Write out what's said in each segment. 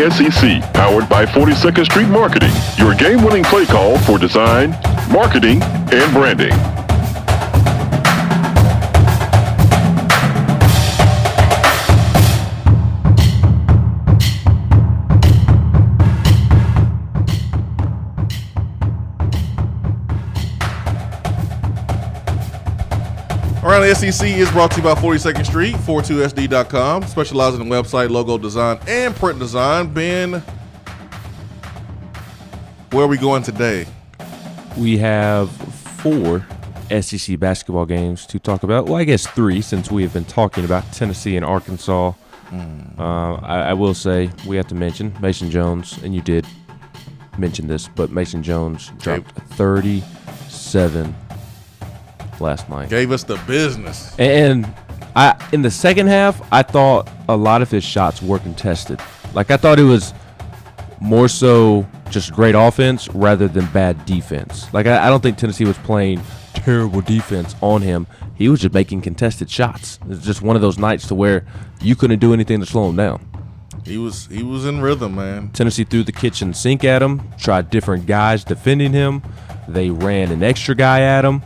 the SEC, powered by 42nd Street Marketing, your game-winning play call for design, marketing, and branding. Around the SEC is brought to you by 42nd Street, 42sd.com, specializing in website, logo design, and print design. Ben, where are we going today? We have 4 SEC basketball games to talk about. Well, I guess 3, since we have been talking about Tennessee and Arkansas. I will say we have to mention Mason Jones, and you did mention this, but Mason Jones dropped 37 last night. Gave us the business. And in the second half, I thought a lot of his shots were contested. Like, I thought it was more so just great offense rather than bad defense. Like, I don't think Tennessee was playing terrible defense on him. He was just making contested shots. It's just one of those nights to where you couldn't do anything to slow him down. He was in rhythm, man. Tennessee threw the kitchen sink at him, tried different guys defending him. They ran an extra guy at him.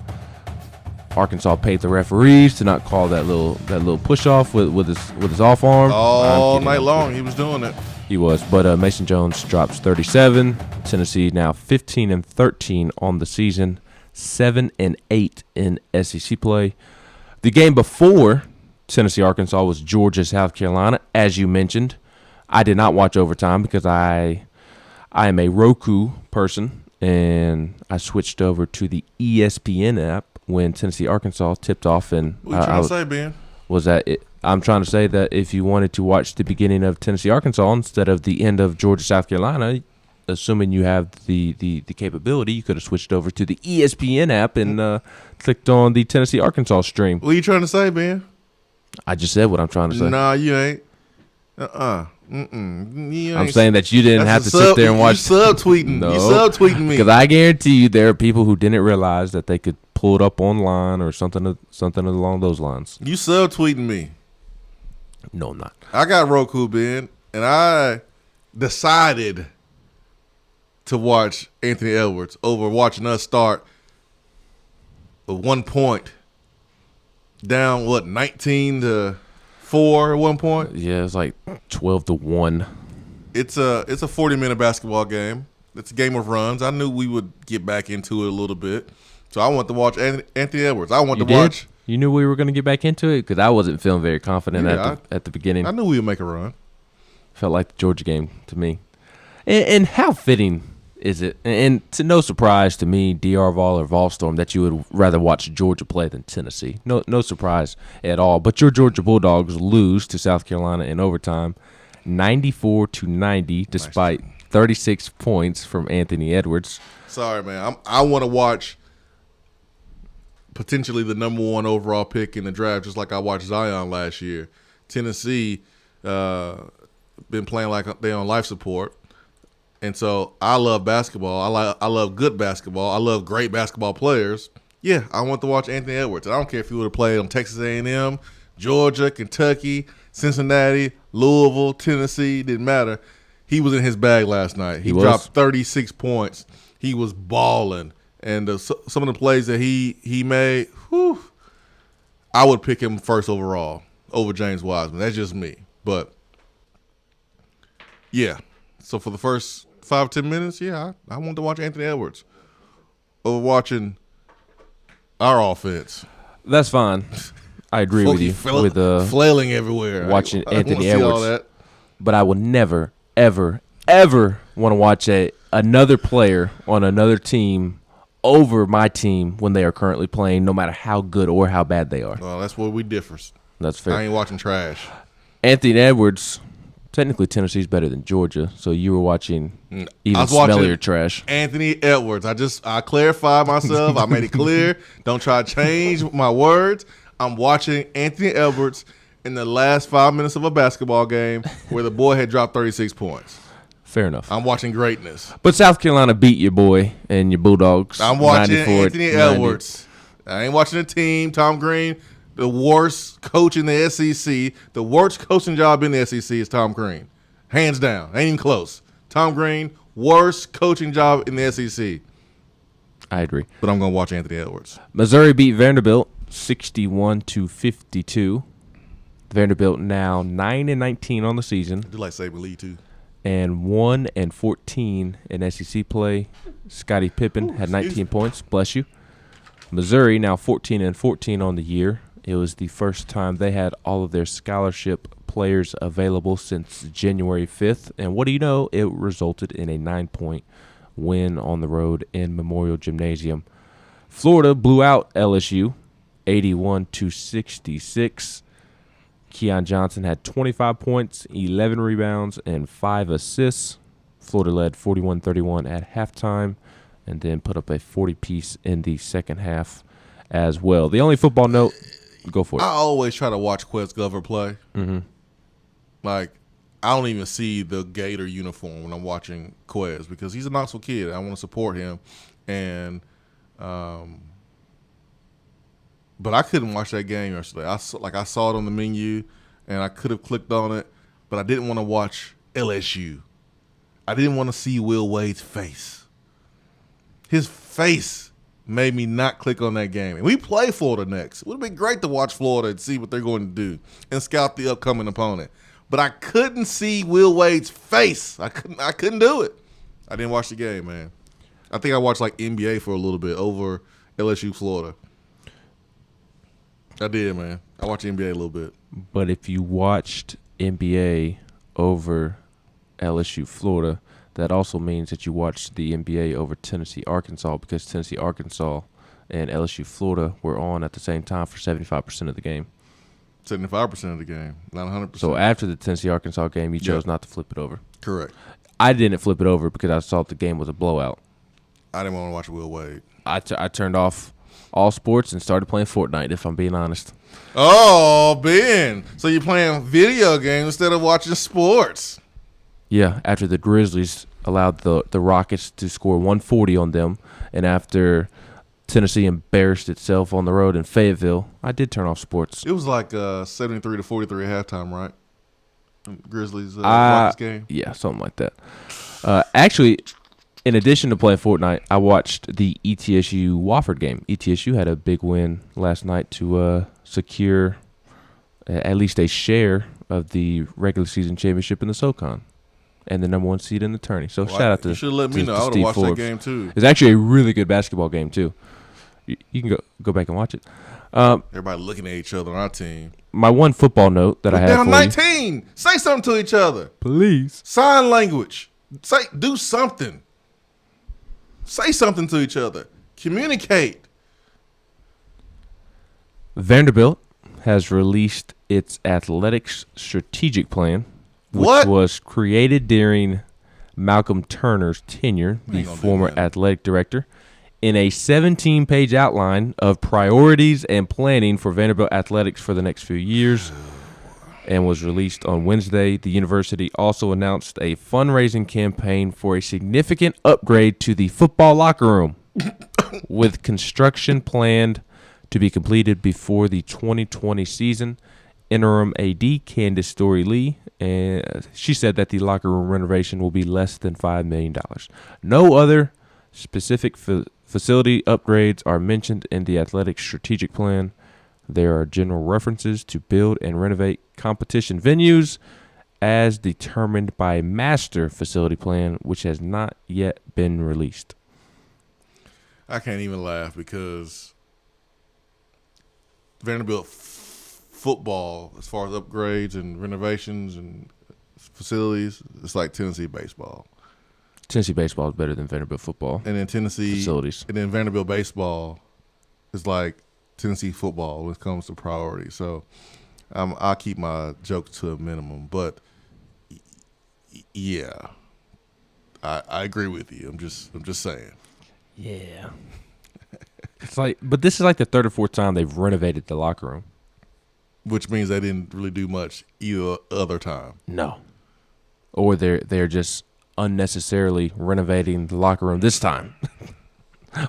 Arkansas paid the referees to not call that little push off with his off arm all night long. He was doing it. He was, but Mason Jones drops 37. Tennessee now 15-13 on the season, 7-8 in SEC play. The game before Tennessee Arkansas was Georgia South Carolina, as you mentioned. I did not watch overtime because I am a Roku person, and I switched over to the ESPN app when Tennessee Arkansas tipped off. And what you trying to say, Ben? Was that it? I'm trying to say that if you wanted to watch the beginning of Tennessee Arkansas instead of the end of Georgia South Carolina, assuming you have the capability, you could have switched over to the ESPN app and clicked on the Tennessee Arkansas stream. What are you trying to say, Ben? I just said what I'm trying to say. Nah, you ain't. I'm saying that you didn't have to sit there and watch. You subtweeting. No, you subtweeting me. Because I guarantee you there are people who didn't realize that they could pull it up online or something along those lines. You subtweeting me. No, I'm not. I got Roku, Ben, and I decided to watch Anthony Edwards over watching us start with 1 point down, 19-4 at one point? Yeah, it's like 12-1. It's a 40-minute basketball game. It's a game of runs. I knew we would get back into it a little bit. So I want to watch Anthony Edwards. I want to watch. You knew we were going to get back into it? Because I wasn't feeling very confident at the beginning. I knew we would make a run. Felt like the Georgia game to me. And how fitting is it? And to no surprise to me, DR Vol or Volstorm, that you would rather watch Georgia play than Tennessee. No surprise at all. But your Georgia Bulldogs lose to South Carolina in overtime, 94-90, despite 36 points from Anthony Edwards. Sorry, man. I want to watch potentially the number 1 overall pick in the draft, just like I watched Zion last year. Tennessee been playing like they're on life support. And so I love basketball. I love good basketball. I love great basketball players. Yeah, I want to watch Anthony Edwards. I don't care if he would have played on Texas A&M, Georgia, Kentucky, Cincinnati, Louisville, Tennessee. Didn't matter. He was in his bag last night. He dropped 36 points. He was balling. And some of the plays that he made, I would pick him first overall over James Wiseman. That's just me. But, yeah. So for the first 5-10 minutes, yeah, I wanted to watch Anthony Edwards over watching our offense. That's fine. I agree with you. Flailing everywhere. Watching Anthony Edwards. All that. But I will never, ever, ever want to watch another player on another team over my team when they are currently playing, no matter how good or how bad they are. Well, that's where we differ. That's fair. I ain't watching trash. Anthony Edwards, technically Tennessee's better than Georgia, so you were watching even smellier trash. Anthony Edwards. I clarified myself. I made it clear. Don't try to change my words. I'm watching Anthony Edwards in the last 5 minutes of a basketball game where the boy had dropped 36 points. Fair enough. I'm watching greatness. But South Carolina beat your boy and your Bulldogs. I'm watching Anthony Edwards. I ain't watching the team. Tom Green, the worst coach in the SEC. The worst coaching job in the SEC is Tom Green. Hands down. Ain't even close. Tom Green, worst coaching job in the SEC. I agree. But I'm going to watch Anthony Edwards. Missouri beat Vanderbilt 61-52. Vanderbilt now 9-19 on the season. I do like Saban Lee, too. And 1-14 in SEC play. Scottie Pippen had 19 points. Bless you. Missouri now 14-14 on the year. It was the first time they had all of their scholarship players available since January 5th. And what do you know? It resulted in a 9-point win on the road in Memorial Gymnasium. Florida blew out LSU 81-66. Keon Johnson had 25 points, 11 rebounds, and 5 assists. Florida led 41-31 at halftime and then put up a 40-piece in the second half as well. The only football note, go for it. I always try to watch Quez Glover play. Mm-hmm. Like, I don't even see the Gator uniform when I'm watching Quez because he's a Knoxville kid. I want to support him. And but I couldn't watch that game yesterday. I saw it on the menu, and I could have clicked on it, but I didn't want to watch LSU. I didn't want to see Will Wade's face. His face made me not click on that game. And we play Florida next. It would have been great to watch Florida and see what they're going to do and scout the upcoming opponent. But I couldn't see Will Wade's face. I couldn't do it. I didn't watch the game, man. I think I watched like NBA for a little bit over LSU Florida. I did, man. I watched NBA a little bit. But if you watched NBA over LSU Florida, that also means that you watched the NBA over Tennessee Arkansas because Tennessee Arkansas and LSU Florida were on at the same time for 75% of the game. 75% of the game, not 100%. So after the Tennessee Arkansas game, you chose not to flip it over. Correct. I didn't flip it over because I thought the game was a blowout. I didn't want to watch Will Wade. I turned off all sports and started playing Fortnite, if I'm being honest. Oh, Ben. So you're playing video games instead of watching sports. Yeah, after the Grizzlies allowed the Rockets to score 140 on them, and after Tennessee embarrassed itself on the road in Fayetteville, I did turn off sports. It was like 73-43 at halftime, right? Grizzlies Rockets game? Yeah, something like that. Actually, in addition to playing Fortnite, I watched the ETSU Wofford game. ETSU had a big win last night to secure at least a share of the regular season championship in the SoCon and the number 1 seed in the tourney. So shout out to you should let me know. I would have watched that game too. It's actually a really good basketball game too. You can go back and watch it. Everybody looking at each other on our team. My one football note that I have down for 19. You. Say something to each other. Please. Sign language. Do something. Say something to each other. Communicate. Vanderbilt has released its athletics strategic plan, which was created during Malcolm Turner's tenure, the former athletic director, in a 17-page outline of priorities and planning for Vanderbilt athletics for the next few years, and was released on Wednesday. The university also announced a fundraising campaign for a significant upgrade to the football locker room, with construction planned to be completed before the 2020 season. Interim AD Candace Story-Lee, and she said that the locker room renovation will be less than $5 million. No other specific facility upgrades are mentioned in the athletic strategic plan. There are general references to build and renovate competition venues as determined by master facility plan, which has not yet been released. I can't even laugh because Vanderbilt football, as far as upgrades and renovations and facilities, it's like Tennessee baseball. Tennessee baseball is better than Vanderbilt football. And then Tennessee facilities. And then Vanderbilt baseball is like Tennessee football when it comes to priority. So I'll keep my jokes to a minimum. But yeah, I agree with you. I'm just saying. Yeah. It's like, but this is like the third or fourth time they've renovated the locker room. Which means they didn't really do much either other time. No. Or they're just unnecessarily renovating the locker room this time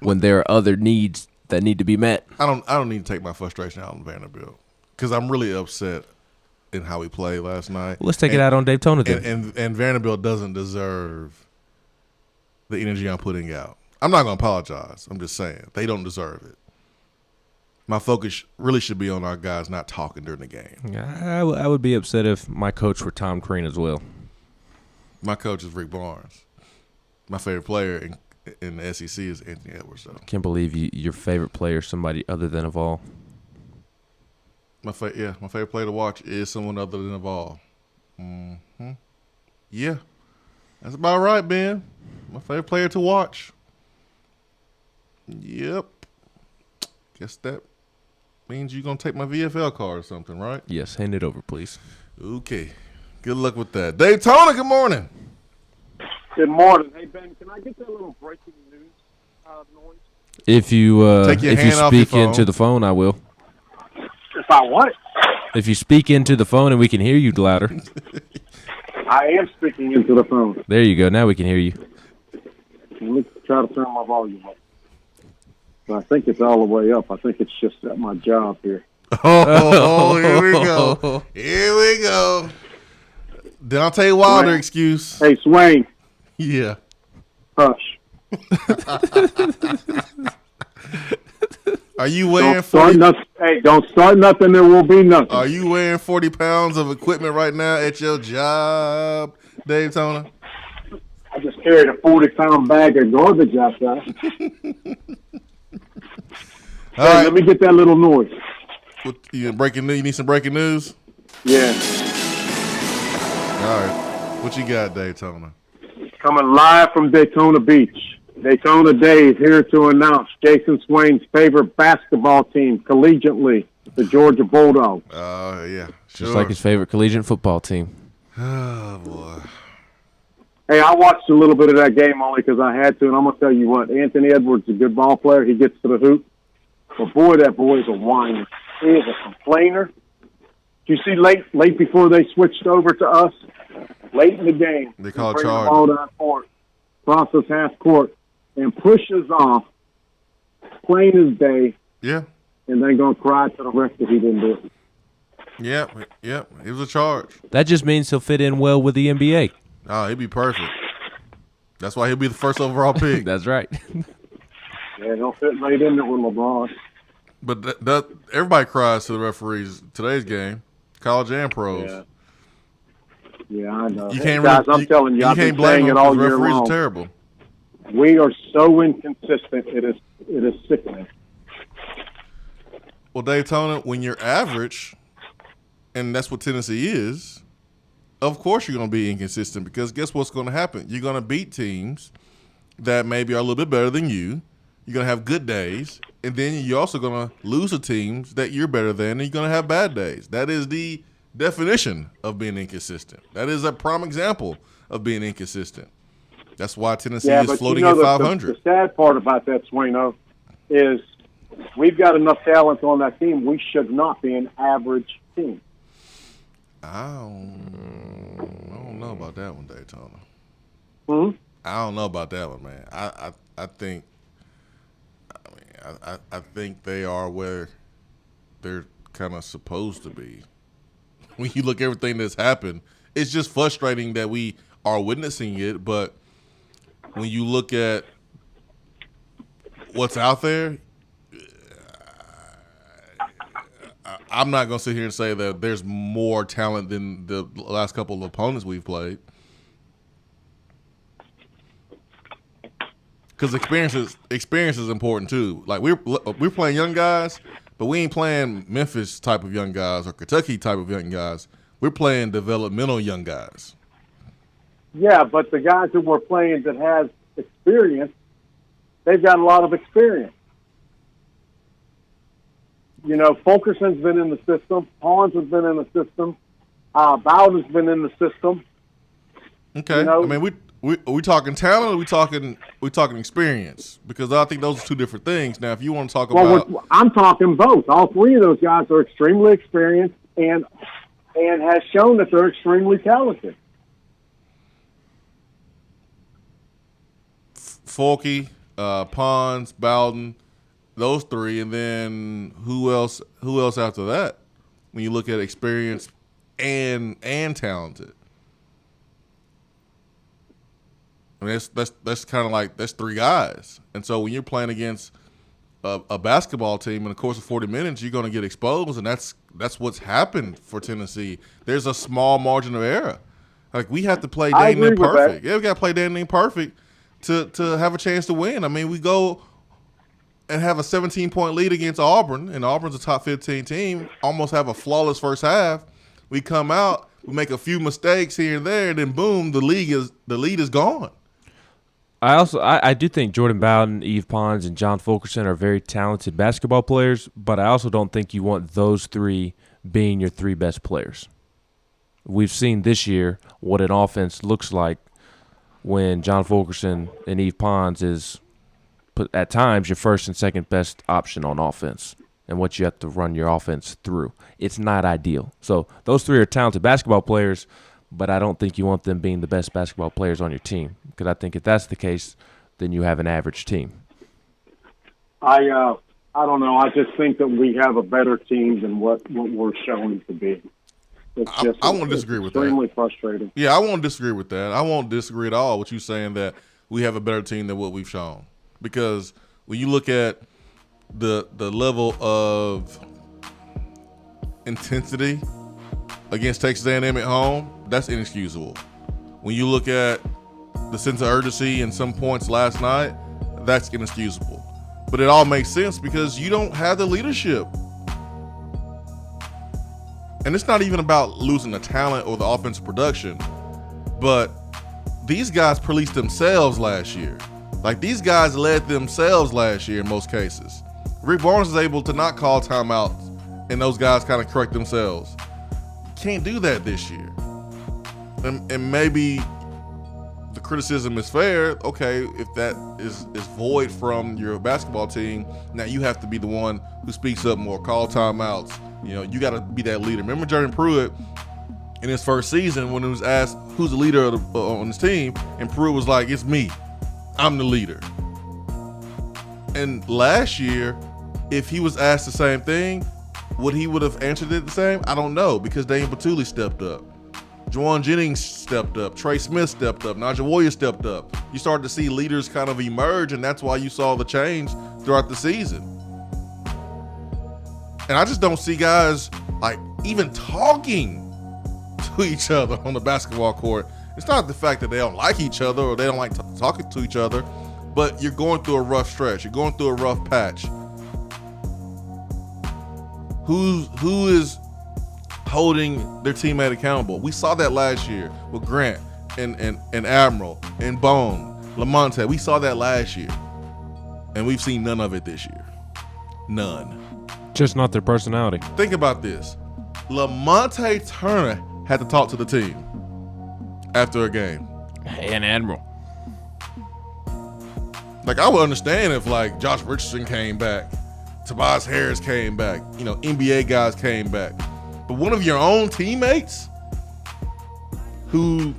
when there are other needs that need to be met. I don't need to take my frustration out on Vanderbilt because I'm really upset in how we played last night. Let's take it out on Daytona then. And Vanderbilt doesn't deserve the energy I'm putting out. I'm not going to apologize. I'm just saying they don't deserve it. My focus really should be on our guys not talking during the game. I would be upset if my coach were Tom Crean as well. My coach is Rick Barnes. My favorite player in the SEC is Anthony Edwards. So. Can't believe your favorite player is somebody other than Aval. My favorite player to watch is someone other than Aval. Mm-hmm. Yeah, that's about right, Ben. My favorite player to watch. Yep. Guess that means you're going to take my VFL card or something, right? Yes, hand it over, please. Okay. Good luck with that. Daytona, good morning. Good morning. Hey, Ben, can I get that little breaking news noise? If you Take your hand off your speak into the phone, I will. If I want it. If you speak into the phone and we can hear you louder. I am speaking into the phone. There you go. Now we can hear you. Let me try to turn my volume up. I think it's all the way up. I think it's just at my job here. Oh, here we go. Here we go. Deontay Wilder Swain. excuse. Hey, Swain. Yeah. Hush. Are you weighing Don't start 40? nothing. Hey, don't start nothing. There will be nothing. Are you weighing 40 pounds of equipment right now at your job, Daytona? I just carried a 40-pound bag of garbage outside. All Hey, right. let me get that little noise. You need some breaking news? Yeah. All right. What you got, Daytona? Coming live from Daytona Beach. Daytona Day is here to announce Jason Swain's favorite basketball team collegiately, the Georgia Bulldogs. Yeah. Sure. Just like his favorite collegiate football team. Oh, boy. Hey, I watched a little bit of that game only because I had to, and I'm going to tell you what, Anthony Edwards is a good ball player. He gets to the hoop. But, boy, that boy is a whiner. He is a complainer. Did you see late before they switched over to us? Late in the game. They call it bring charge. the ball down court, crosses half court, and pushes off, plain as day, Yeah. and then going to cry to the ref that he didn't do it. Yep. It was a charge. That just means he'll fit in well with the NBA. Oh, he'd be perfect. That's why he'll be the first overall pick. That's right. Yeah, he'll fit right in there with LeBron. But everybody cries to the referees today's game, college and pros. Yeah, I know. You Hey, can't guys, really, I'm telling you, I've can't been blame saying them it all because year referees long. are terrible. We are so inconsistent. It is sickening. Well, Daytona, when you're average, and that's what Tennessee is, of course you're going to be inconsistent because guess what's going to happen? You're going to beat teams that maybe are a little bit better than you. You're going to have good days, and then you're also going to lose to teams that you're better than, and you're going to have bad days. That is the definition of being inconsistent. That is a prime example of being inconsistent. That's why Tennessee is floating at 500. The sad part about that, Swaino, is we've got enough talent on that team. We should not be an average team. I don't know about that one, Daytona. Hmm? I don't know about that one, man. I think they are where they're kind of supposed to be. When you look at everything that's happened, it's just frustrating that we are witnessing it. But when you look at what's out there, I'm not going to sit here and say that there's more talent than the last couple of opponents we've played. Because experience is important too. Like we're playing young guys, but we ain't playing Memphis type of young guys or Kentucky type of young guys. We're playing developmental young guys. Yeah, but the guys that we're playing that has experience, they've got a lot of experience. You know, Fulkerson's been in the system. Hans has been in the system. Bowden's been in the system. Okay, You know, I mean we talking talent or we talking experience? Because I think those are two different things. Now, if you want to talk about, I'm talking both. All three of those guys are extremely experienced and has shown that they're extremely talented. Fulke, Pons, Bowden, those three, and then who else after that? When you look at experience and talented. I mean, that's kind of like that's three guys. And so when you're playing against a basketball team in the course of 40 minutes, you're going to get exposed, and that's what's happened for Tennessee. There's a small margin of error. Like, we have to play dang near perfect. Yeah, we got to play dang near perfect to have a chance to win. I mean, we go and have a 17-point lead against Auburn, and Auburn's a top 15 team, almost have a flawless first half. We come out, we make a few mistakes here and there, and then boom, the lead is gone. I do think Jordan Bowden, Eve Pons, and John Fulkerson are very talented basketball players, but I also don't think you want those three being your three best players. We've seen this year what an offense looks like when John Fulkerson and Eve Pons is at times your first and second best option on offense and what you have to run your offense through. It's not ideal. So those three are talented basketball players, but I don't think you want them being the best basketball players on your team, because I think if that's the case, then you have an average team. I don't know. I just think that we have a better team than what we're showing to be. I won't disagree with that. Extremely frustrating. Yeah, I won't disagree with that. I won't disagree at all with you saying that we have a better team than what we've shown, because when you look at the level of intensity against Texas A&M at home, that's inexcusable. When you look at the sense of urgency in some points last night, that's inexcusable. But it all makes sense because you don't have the leadership. And it's not even about losing the talent or the offensive production, but these guys policed themselves last year. Like, these guys led themselves last year in most cases. Rick Barnes is able to not call timeouts, and those guys kind of correct themselves. Can't do that this year. And maybe the criticism is fair. Okay, if that is void from your basketball team, now you have to be the one who speaks up more, call timeouts. You know, you got to be that leader. Remember Jordan Pruitt in his first season when he was asked who's the leader on his team, and Pruitt was like, "It's me. I'm the leader." And last year, if he was asked the same thing, would he would have answered it the same? I don't know, because Daniel Batuli stepped up. Juwan Jennings stepped up. Trey Smith stepped up. Najee Warrior stepped up. You started to see leaders kind of emerge, and that's why you saw the change throughout the season. And I just don't see guys like even talking to each other on the basketball court. It's not the fact that they don't like each other or they don't like talking to each other, but you're going through a rough stretch. You're going through a rough patch. Who is holding their teammate accountable? We saw that last year with Grant and Admiral and Bone, Lamonte. We saw that last year, and we've seen none of it this year. None. Just not their personality. Think about this. Lamonte Turner had to talk to the team after a game. And Admiral. Like, I would understand if, like, Josh Richardson came back, Tobias Harris came back, you know, NBA guys came back. But one of your own teammates who's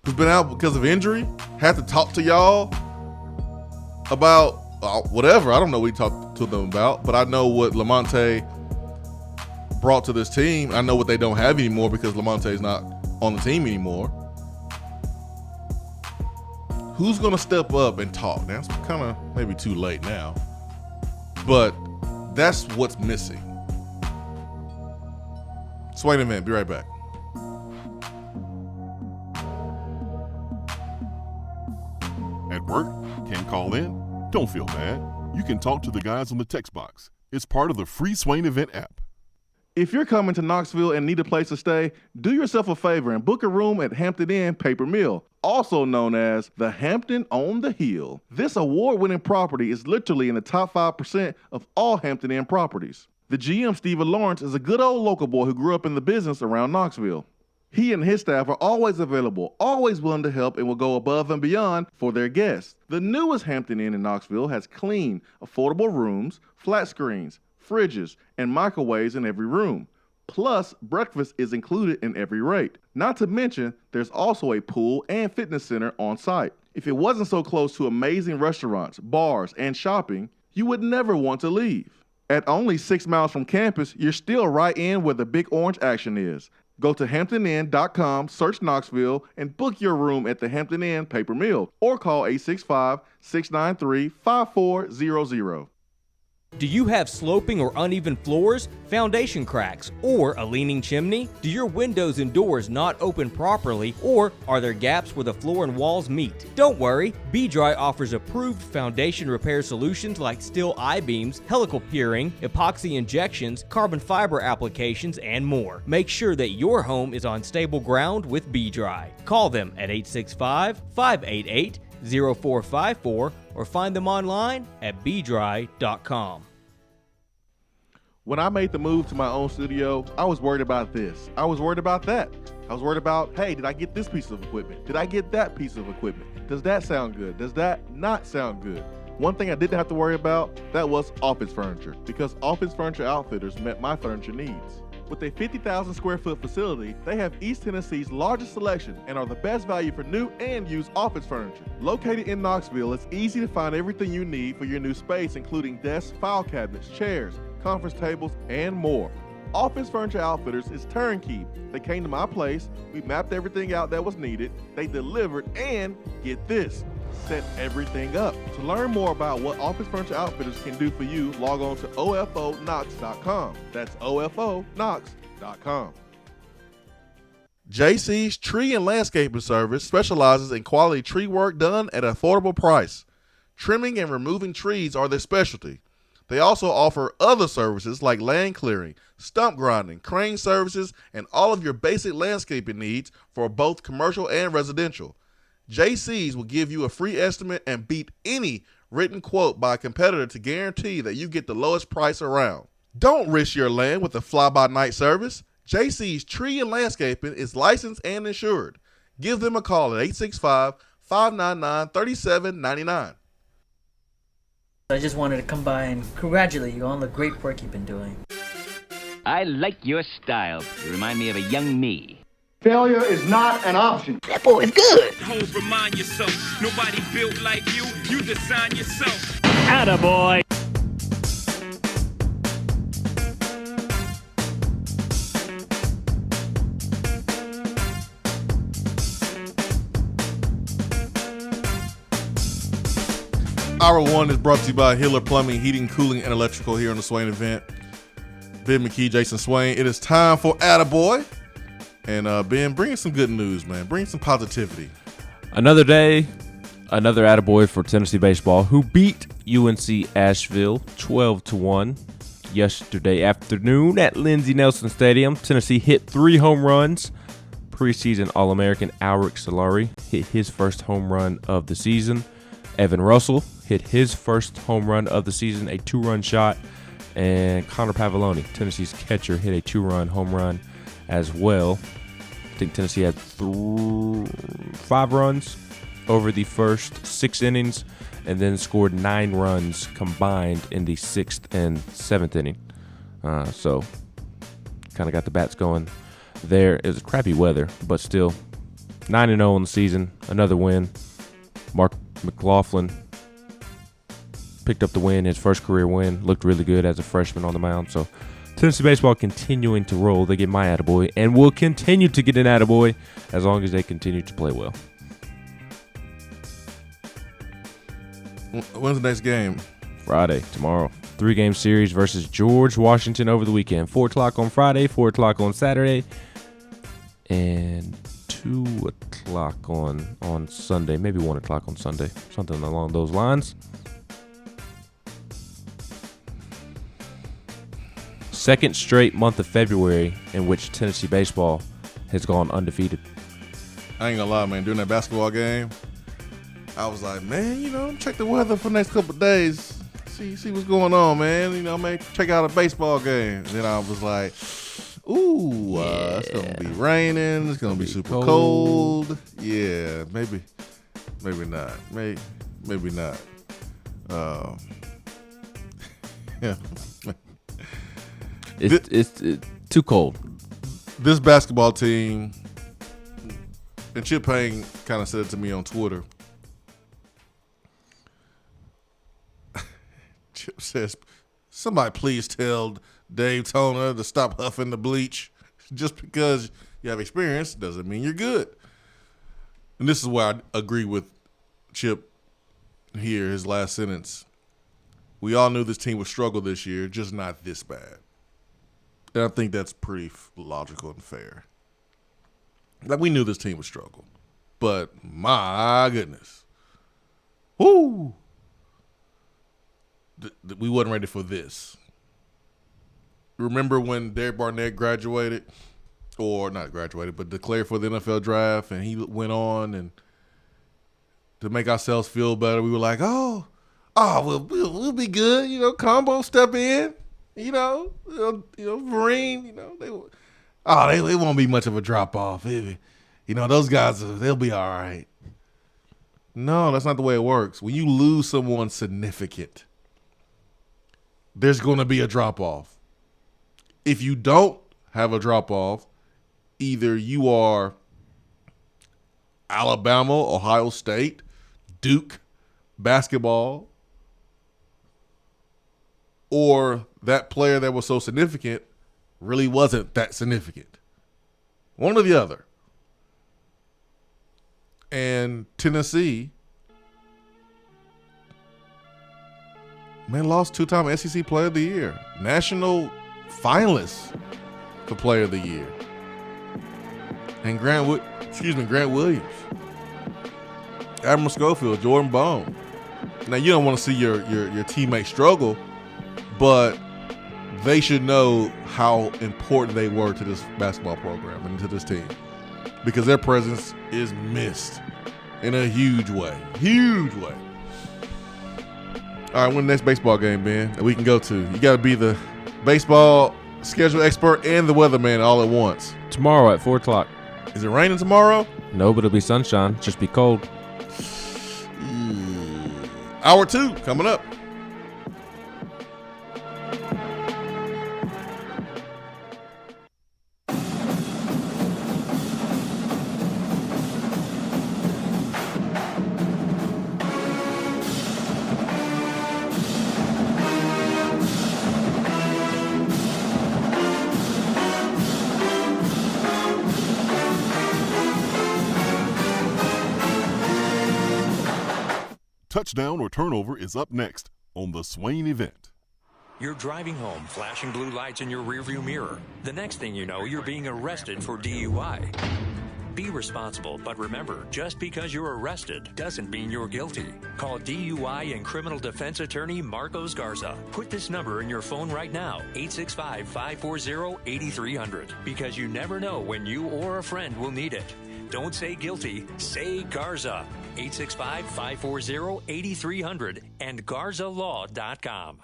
been out because of injury had to talk to y'all about whatever. I don't know what he talked to them about, but I know what Lamonte brought to this team. I know what they don't have anymore because Lamonte's not on the team anymore. Who's going to step up and talk? Now, it's kind of maybe too late now, but that's what's missing. Swain event. Be right back. At work? Can't call in? Don't feel bad. You can talk to the guys on the text box. It's part of the free Swain event app. If you're coming to Knoxville and need a place to stay, do yourself a favor and book a room at Hampton Inn Paper Mill, also known as the Hampton on the Hill. This award-winning property is literally in the top 5% of all Hampton Inn properties. The GM, Stephen Lawrence, is a good old local boy who grew up in the business around Knoxville. He and his staff are always available, always willing to help, and will go above and beyond for their guests. The newest Hampton Inn in Knoxville has clean, affordable rooms, flat screens, fridges, and microwaves in every room. Plus, breakfast is included in every rate. Not to mention, there's also a pool and fitness center on site. If it wasn't so close to amazing restaurants, bars, and shopping, you would never want to leave. At only 6 miles from campus, you're still right in where the big orange action is. Go to HamptonInn.com, search Knoxville, and book your room at the Hampton Inn Paper Mill or call 865-693-5400. Do you have sloping or uneven floors, foundation cracks, or a leaning chimney? Do your windows and doors not open properly, or are there gaps where the floor and walls meet? Don't worry, B-Dry offers approved foundation repair solutions like steel I-beams, helical piering, epoxy injections, carbon fiber applications, and more. Make sure that your home is on stable ground with B-Dry. Call them at 865-588-0454 or find them online at bdry.com. When I made the move to my own studio, I was worried about this. I was worried about that. I was worried about, hey, did I get this piece of equipment? Did I get that piece of equipment? Does that sound good? Does that not sound good? One thing I didn't have to worry about, that was office furniture, because Office Furniture Outfitters met my furniture needs. With a 50,000 square foot facility, they have East Tennessee's largest selection and are the best value for new and used office furniture. Located in Knoxville, it's easy to find everything you need for your new space, including desks, file cabinets, chairs, conference tables, and more. Office Furniture Outfitters is turnkey. They came to my place, we mapped everything out that was needed, they delivered, and get this, set everything up. To learn more about what Office Furniture Outfitters can do for you, log on to ofonox.com. That's ofonox.com. JC's Tree and Landscaping Service specializes in quality tree work done at an affordable price. Trimming and removing trees are their specialty. They also offer other services like land clearing, stump grinding, crane services, and all of your basic landscaping needs for both commercial and residential. JC's will give you a free estimate and beat any written quote by a competitor to guarantee that you get the lowest price around. Don't risk your land with a fly-by-night service. JC's Tree and Landscaping is licensed and insured. Give them a call at 865-599-3799. I just wanted to come by and congratulate you on the great work you've been doing. I like your style. You remind me of a young me. Failure is not an option. That boy is good. Homes, remind yourself, nobody built like you design yourself. Attaboy. Hour one is brought to you by Hiller Plumbing, Heating, Cooling, and Electrical here on the Swain event. Ben McKee, Jason Swain. It is time for Attaboy. And Ben, bring some good news, man. Bring some positivity. Another day, another attaboy for Tennessee baseball, who beat UNC Asheville 12-1 yesterday afternoon at Lindsey Nelson Stadium. Tennessee hit 3 home runs. Preseason All-American Alric Solari hit his first home run of the season. Evan Russell hit his first home run of the season, a 2-run shot. And Connor Pavoloni, Tennessee's catcher, hit a 2-run home run as well. I think Tennessee had 5 runs over the first 6 innings and then scored 9 runs combined in the 6th and 7th inning. So kind of got the bats going there. It was crappy weather, but still 9-0 on the season, another win. Mark McLaughlin picked up the win, his first career win. Looked really good as a freshman on the mound. So Tennessee baseball continuing to roll. They get my attaboy and will continue to get an attaboy as long as they continue to play well. When's the next game? Friday, tomorrow. 3-game series versus George Washington over the weekend. 4 o'clock on Friday, 4 o'clock on Saturday, and 2 o'clock on Sunday. Maybe 1 o'clock on Sunday. Something along those lines. Second straight month of February in which Tennessee baseball has gone undefeated. I ain't gonna lie, man. During that basketball game, I was like, man, check the weather for the next couple of days. See what's going on, man. Man, check out a baseball game. And then I was like, ooh, it's gonna be raining. It's gonna be super cold. Yeah, maybe not. Maybe not. Yeah. It's too cold. This basketball team, and Chip Payne kind of said it to me on Twitter. Chip says Somebody please tell Dave Toner to stop huffing the bleach. Just because you have experience doesn't mean you're good. And this is where I agree with Chip here, his last sentence. We all knew this team would struggle this year, just not this bad. And I think that's pretty logical and fair. Like, we knew this team would struggle. But, my goodness. Woo! We wasn't ready for this. Remember when Derek Barnett graduated? Or not graduated, but declared for the NFL draft, and he went on, and to make ourselves feel better, we were like, we'll be good. You know, Combo step in. Vereen, they won't be much of a drop-off. Those guys, they'll be all right. No, that's not the way it works. When you lose someone significant, there's going to be a drop-off. If you don't have a drop-off, either you are Alabama, Ohio State, Duke, basketball, or that player that was so significant really wasn't that significant. One or the other. And Tennessee, lost 2-time SEC Player of the Year. National finalist for Player of the Year. And Grant Williams. Admiral Schofield, Jordan Bone. Now, you don't want to see your teammates struggle, but they should know how important they were to this basketball program and to this team, because their presence is missed in a huge way. Huge way. All right, when the next baseball game, Ben, that we can go to? You got to be the baseball schedule expert and the weatherman all at once. Tomorrow at 4 o'clock. Is it raining tomorrow? No, but it'll be sunshine. Just be cold. Hour 2 coming up. Touchdown or turnover is up next on the Swain event. You're driving home, flashing blue lights in your rearview mirror. The next thing you know, you're being arrested for DUI. Be responsible, but remember, just because you're arrested doesn't mean you're guilty. Call DUI and criminal defense attorney Marcos Garza. Put this number in your phone right now, 865-540-8300, because you never know when you or a friend will need it. Don't say guilty, say Garza. 865-540-8300 and GarzaLaw.com.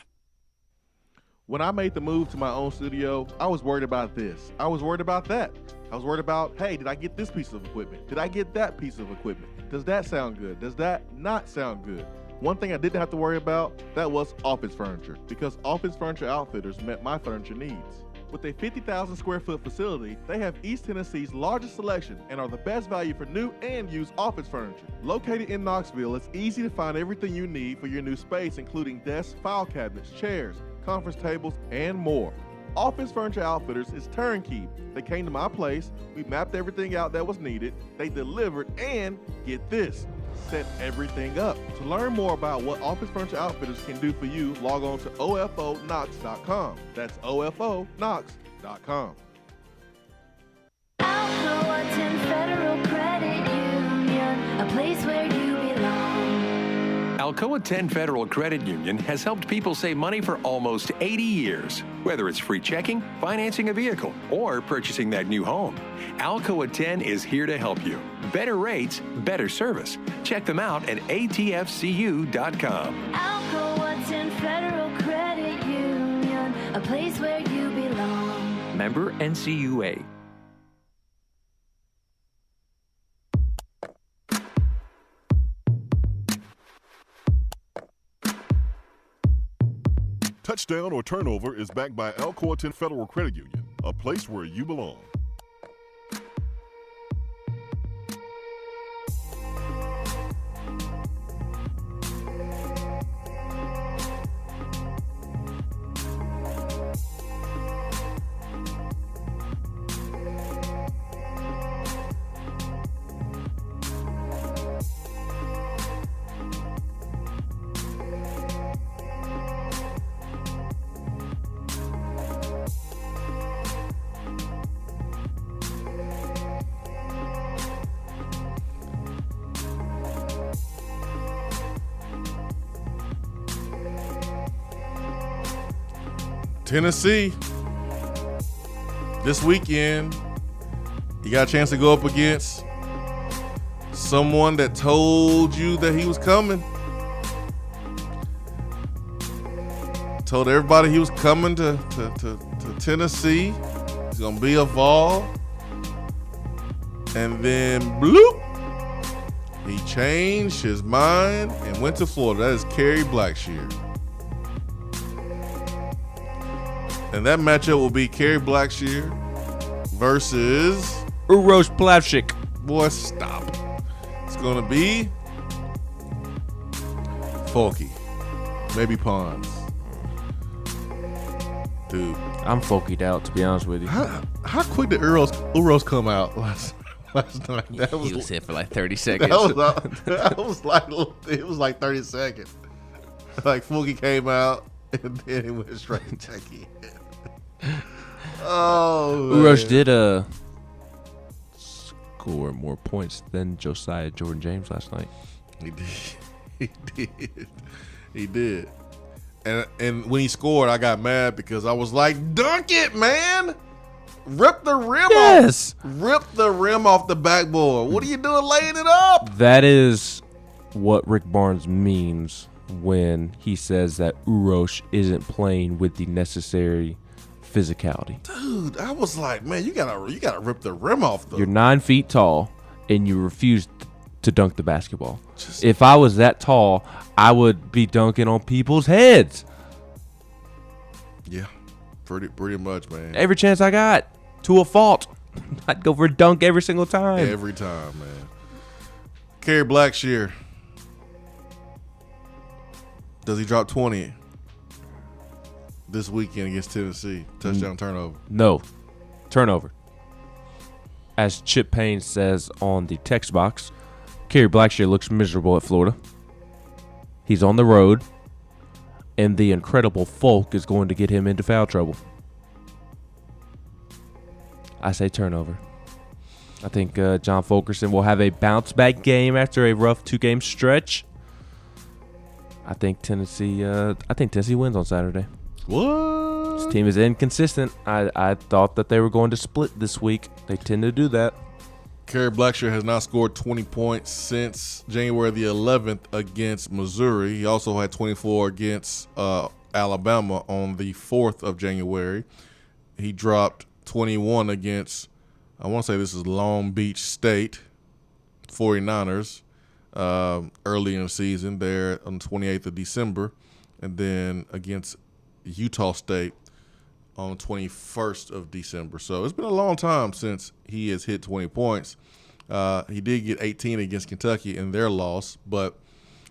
When I made the move to my own studio, I was worried about this. I was worried about that. I was worried about, hey, did I get this piece of equipment? Did I get that piece of equipment? Does that sound good? Does that not sound good? One thing I didn't have to worry about, that was office furniture, because Office Furniture Outfitters met my furniture needs. With a 50,000 square foot facility, they have East Tennessee's largest selection and are the best value for new and used office furniture. Located in Knoxville, it's easy to find everything you need for your new space, including desks, file cabinets, chairs, conference tables, and more. Office Furniture Outfitters is turnkey. They came to my place, we mapped everything out that was needed, they delivered, and get this, set everything up. To learn more about what Office Furniture Outfitters can do for you, log on to OFOKnox.com. That's OFOKnox.com. Alcoa Federal Credit Union, a place where you belong. Alcoa 10 Federal Credit Union has helped people save money for almost 80 years. Whether it's free checking, financing a vehicle, or purchasing that new home, Alcoa 10 is here to help you. Better rates, better service. Check them out at atfcu.com. Alcoa 10 Federal Credit Union, a place where you belong. Member NCUA. Touchdown or turnover is backed by Alcoa 10 Federal Credit Union, a place where you belong. Tennessee, this weekend, you got a chance to go up against someone that told you that he was coming. Told everybody he was coming to Tennessee. He's going to be a Vol. And then, bloop, he changed his mind and went to Florida. That is Kerry Blackshear. And that matchup will be Kerry Blackshear versus Uroš Plavšič. Boy, stop. It's going to be Folky. Maybe Pons. Dude. I'm folkied out, to be honest with you. How quick did Uroš come out last night? He was here for like 30 seconds. It was like 30 seconds. Like Folky came out and then he went straight to Techie. Oh, Uroš did score more points than Josiah Jordan James last night. He did. And when he scored, I got mad because I was like, dunk it, man. Rip the rim off. Rip the rim off the backboard. What are you doing laying it up? That is what Rick Barnes means when he says that Uroš isn't playing with the necessary physicality. Dude, I was like, man, you gotta rip the rim off. You're 9 feet tall and you refuse to dunk the basketball. If I was that tall, I would be dunking on people's heads. Yeah, pretty much, man. Every chance I got, to a fault, I'd go for a dunk every single time. Every time, man. Kerry Blackshear. Does he drop 20 this weekend against Tennessee? Touchdown, turnover. No. Turnover. As Chip Payne says on the text box, Kerry Blackshear looks miserable at Florida. He's on the road, and the incredible Folk is going to get him into foul trouble. I say turnover. I think John Fulkerson will have a bounce-back game after a rough 2-game stretch. I think Tennessee wins on Saturday. What? This team is inconsistent. I thought that they were going to split this week. They tend to do that. Kerry Blackshear has not scored 20 points since January the 11th against Missouri. He also had 24 against Alabama on the 4th of January. He dropped 21 against, I want to say this is Long Beach State 49ers early in the season there on the 28th of December. And then against Utah State on the 21st of December. So it's been a long time since he has hit 20 points. He did get 18 against Kentucky in their loss, but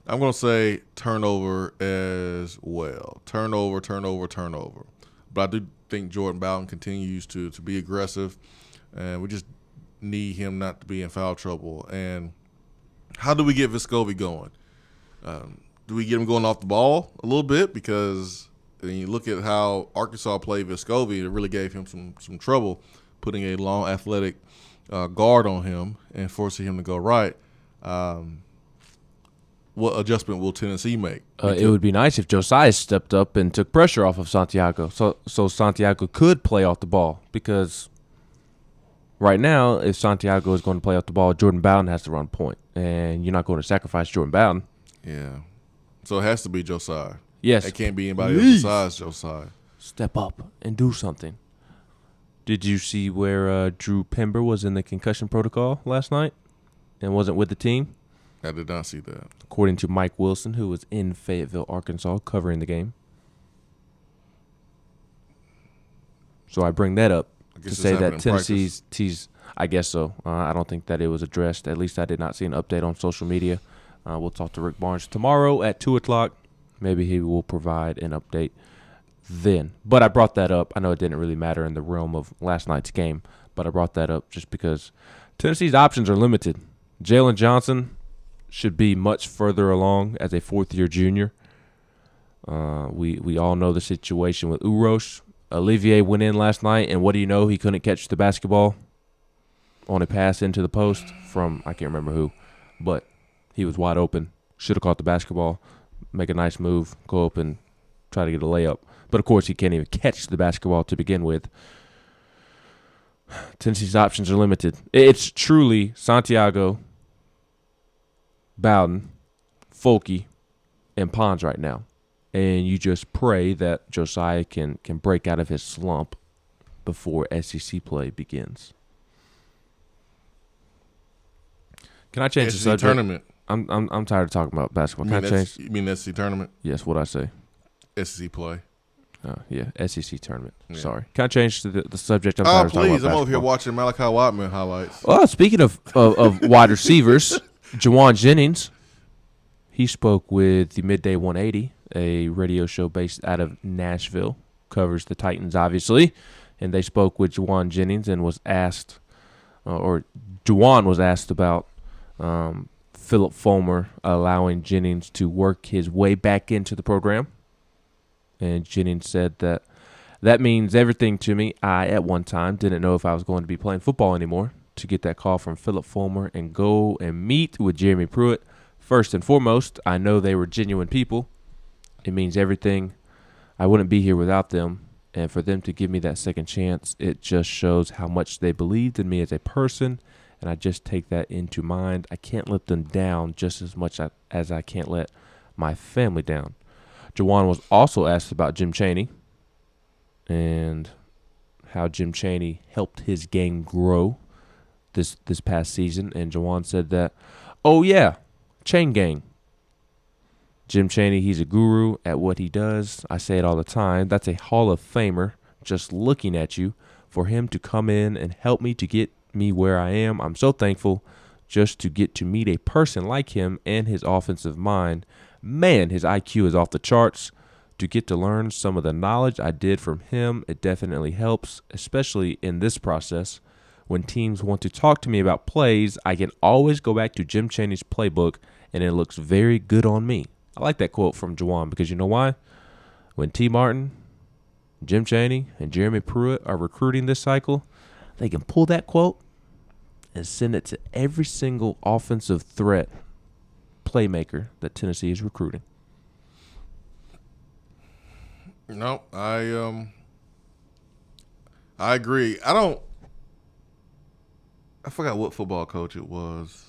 I'm going to say turnover as well. Turnover. But I do think Jordan Bowden continues to be aggressive, and we just need him not to be in foul trouble. And how do we get Vescovi going? Do we get him going off the ball a little bit? Because when you look at how Arkansas played Vescovi, it really gave him some trouble putting a long athletic guard on him and forcing him to go right. What adjustment will Tennessee make? It would be nice if Josiah stepped up and took pressure off of Santiago, so Santiago could play off the ball. Because right now, if Santiago is going to play off the ball, Jordan Bowden has to run point, and you're not going to sacrifice Jordan Bowden. Yeah, so it has to be Josiah. Yes, it can't be anybody else besides Josiah. Step up and do something. Did you see where Drew Pember was in the concussion protocol last night and wasn't with the team? I did not see that. According to Mike Wilson, who was in Fayetteville, Arkansas, covering the game. So I bring that up to say that Tennessee's I guess so. I don't think that it was addressed. At least I did not see an update on social media. We'll talk to Rick Barnes tomorrow at 2 o'clock. Maybe he will provide an update then. But I brought that up. I know it didn't really matter in the realm of last night's game, but I brought that up just because Tennessee's options are limited. Jalen Johnson should be much further along as a fourth-year junior. We all know the situation with Uroš. Olivier went in last night, and what do you know? He couldn't catch the basketball on a pass into the post from, I can't remember who, but he was wide open. Should have caught the basketball, make a nice move, go up and try to get a layup. But, of course, he can't even catch the basketball to begin with. Tennessee's options are limited. It's truly Santiago, Bowden, Folke, and Pons right now. And you just pray that Josiah can break out of his slump before SEC play begins. Can I change the subject? Tournament. I'm tired of talking about basketball. Can I change? You mean SEC tournament? Yes, what'd I say? SEC play. Yeah, SEC tournament. Yeah. Sorry. Can I change the subject? I'm tired of talking about basketball. I'm over here watching Malachi Watman highlights. Well, speaking of wide receivers, Juwan Jennings, he spoke with the Midday 180, a radio show based out of Nashville, covers the Titans, obviously, and they spoke with Juwan Jennings and was asked, or Juwan was asked about Philip Fulmer allowing Jennings to work his way back into the program. And Jennings said that means everything to me. I, at one time, didn't know if I was going to be playing football anymore. To get that call from Philip Fulmer and go and meet with Jeremy Pruitt, first and foremost, I know they were genuine people. It means everything. I wouldn't be here without them. And for them to give me that second chance, it just shows how much they believed in me as a person. And I just take that into mind. I can't let them down just as much as I can't let my family down. Juwan was also asked about Jim Chaney and how Jim Chaney helped his game grow this past season. And Juwan said that, oh, yeah, chain gang. Jim Chaney, he's a guru at what he does. I say it all the time. That's a Hall of Famer just looking at you. For him to come in and help me to get me where I am, I'm so thankful just to get to meet a person like him and his offensive mind. Man, his IQ is off the charts. To get to learn some of the knowledge I did from him, it definitely helps, especially in this process. When teams want to talk to me about plays, I can always go back to Jim Chaney's playbook, and it looks very good on me. I like that quote from Juwan because you know why? When T. Martin, Jim Chaney, and Jeremy Pruitt are recruiting this cycle, they can pull that quote and send it to every single offensive threat playmaker that Tennessee is recruiting. No, I agree. I forgot what football coach it was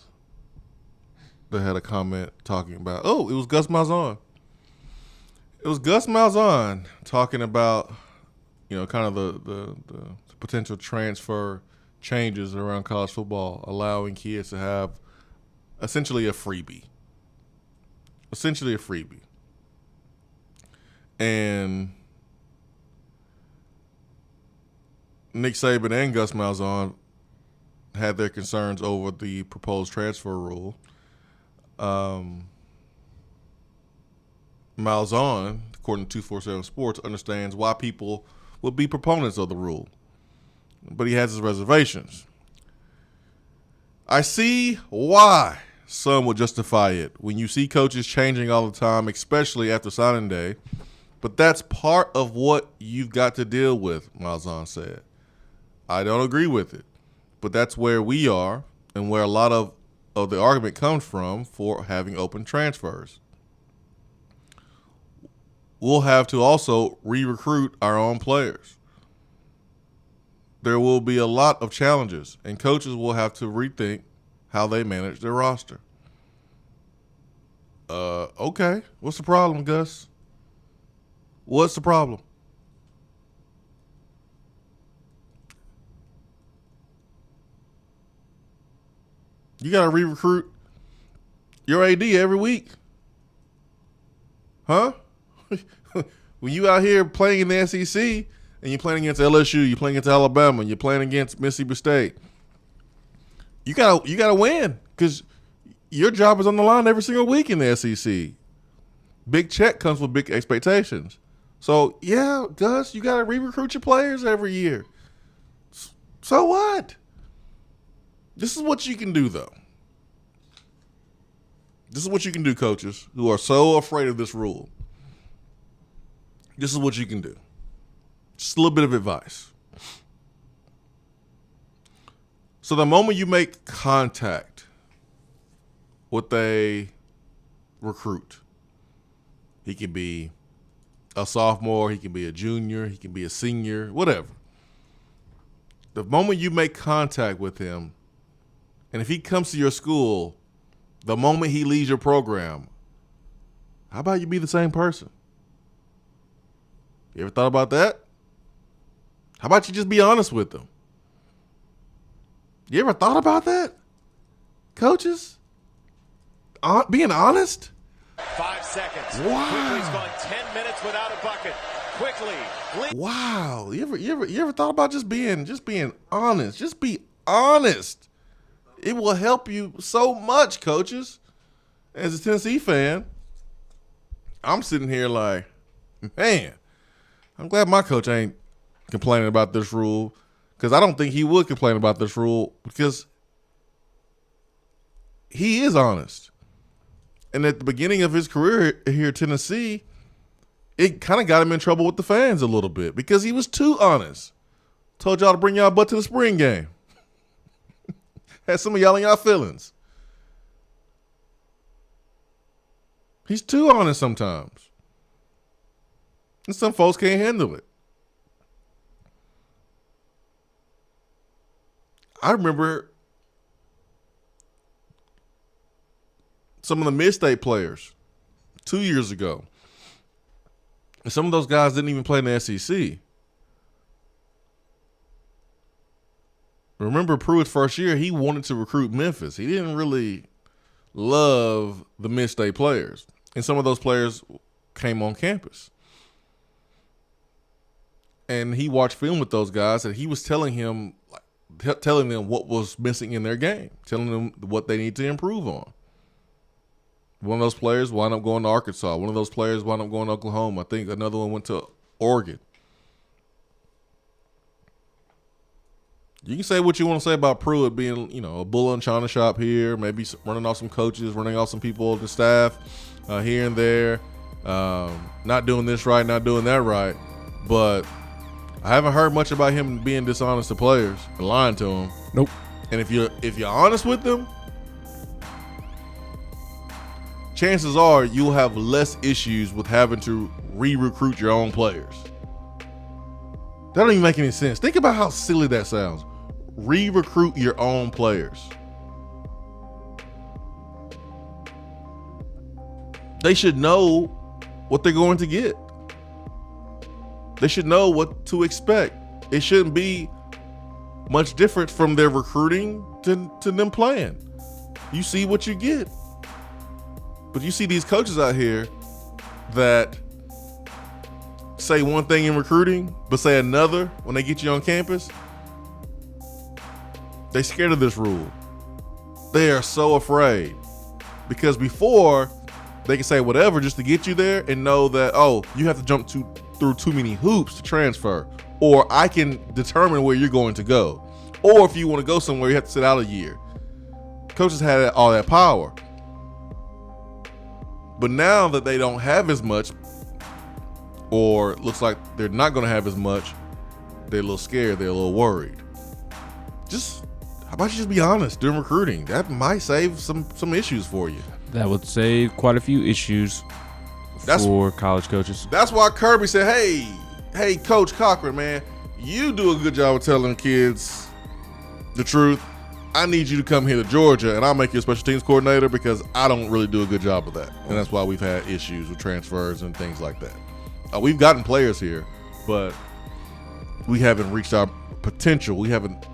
that had a comment talking about, it was Gus Malzahn. It was Gus Malzahn talking about, kind of the potential transfer changes around college football, allowing kids to have essentially a freebie. And Nick Saban and Gus Malzahn had their concerns over the proposed transfer rule. Malzahn, according to 247 Sports, understands why people would be proponents of the rule, but he has his reservations. I see why some would justify it when you see coaches changing all the time, especially after signing day. But that's part of what you've got to deal with, Malzahn said. I don't agree with it, but that's where we are and where a lot of the argument comes from for having open transfers. We'll have to also re-recruit our own players. There will be a lot of challenges, and coaches will have to rethink how they manage their roster. Okay, what's the problem, Gus? What's the problem? You got to re-recruit your AD every week. Huh? When you out here playing in the SEC and you're playing against LSU, you're playing against Alabama, you're playing against Mississippi State, you gotta win because your job is on the line every single week in the SEC. Big check comes with big expectations. So, yeah, Gus, you got to re-recruit your players every year. So what? This is what you can do, though. This is what you can do, coaches who are so afraid of this rule. This is what you can do. Just a little bit of advice. So the moment you make contact with a recruit, he could be a sophomore, he can be a junior, he can be a senior, whatever. The moment you make contact with him, and if he comes to your school, the moment he leaves your program, how about you be the same person? You ever thought about that? How about you just be honest with them? You ever thought about that? Coaches? Being honest? 5 seconds. Wow. Quickly's gone 10 minutes without a bucket. Quickly. Wow. You ever thought about just being honest? Just be honest. It will help you so much, coaches. As a Tennessee fan, I'm sitting here like, man, I'm glad my coach ain't complaining about this rule, because I don't think he would complain about this rule, because he is honest. And at the beginning of his career here at Tennessee, it kind of got him in trouble with the fans a little bit because he was too honest. Told y'all to bring y'all butt to the spring game. Had some of y'all in y'all feelings. He's too honest sometimes. And some folks can't handle it. I remember some of the mid-state players 2 years ago. And some of those guys didn't even play in the SEC. Remember Pruitt's first year, he wanted to recruit Memphis. He didn't really love the mid-state players. And some of those players came on campus. And he watched film with those guys, and he was telling them what was missing in their game, telling them what they need to improve on. One of those players wound up going to Arkansas. One of those players wound up going to Oklahoma. I think another one went to Oregon. You can say what you want to say about Pruitt being, a bull in China shop here, maybe running off some coaches, running off some people on the staff here and there, not doing this right, not doing that right. But I haven't heard much about him being dishonest to players and lying to them. Nope. And if you're honest with them, chances are you'll have less issues with having to re-recruit your own players. That don't even make any sense. Think about how silly that sounds. Re-recruit your own players. They should know what they're going to get. They should know what to expect. It shouldn't be much different from their recruiting to them playing. You see what you get. But you see these coaches out here that say one thing in recruiting, but say another when they get you on campus. They're scared of this rule. They are so afraid. Because before, they can say whatever just to get you there and know that, you have to jump through too many hoops to transfer. Or I can determine where you're going to go. Or if you want to go somewhere, you have to sit out a year. Coaches had all that power. But now that they don't have as much, or it looks like they're not going to have as much, they're a little scared, they're a little worried. How about you just be honest during recruiting? That might save some issues for you. That would save quite a few issues for college coaches. That's why Kirby said, hey, Coach Cochran, man, you do a good job of telling kids the truth. I need you to come here to Georgia, and I'll make you a special teams coordinator because I don't really do a good job of that. And that's why we've had issues with transfers and things like that. We've gotten players here, but we haven't reached our potential. We haven't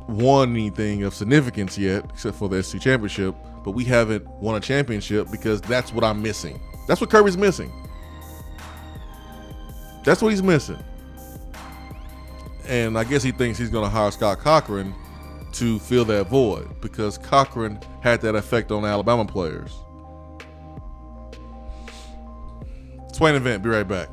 won anything of significance yet, except for the SEC championship, but we haven't won a championship because that's what I'm missing. That's what Kirby's missing. That's what he's missing. And I guess he thinks he's going to hire Scott Cochran to fill that void because Cochran had that effect on Alabama players. Swain Event, be right back.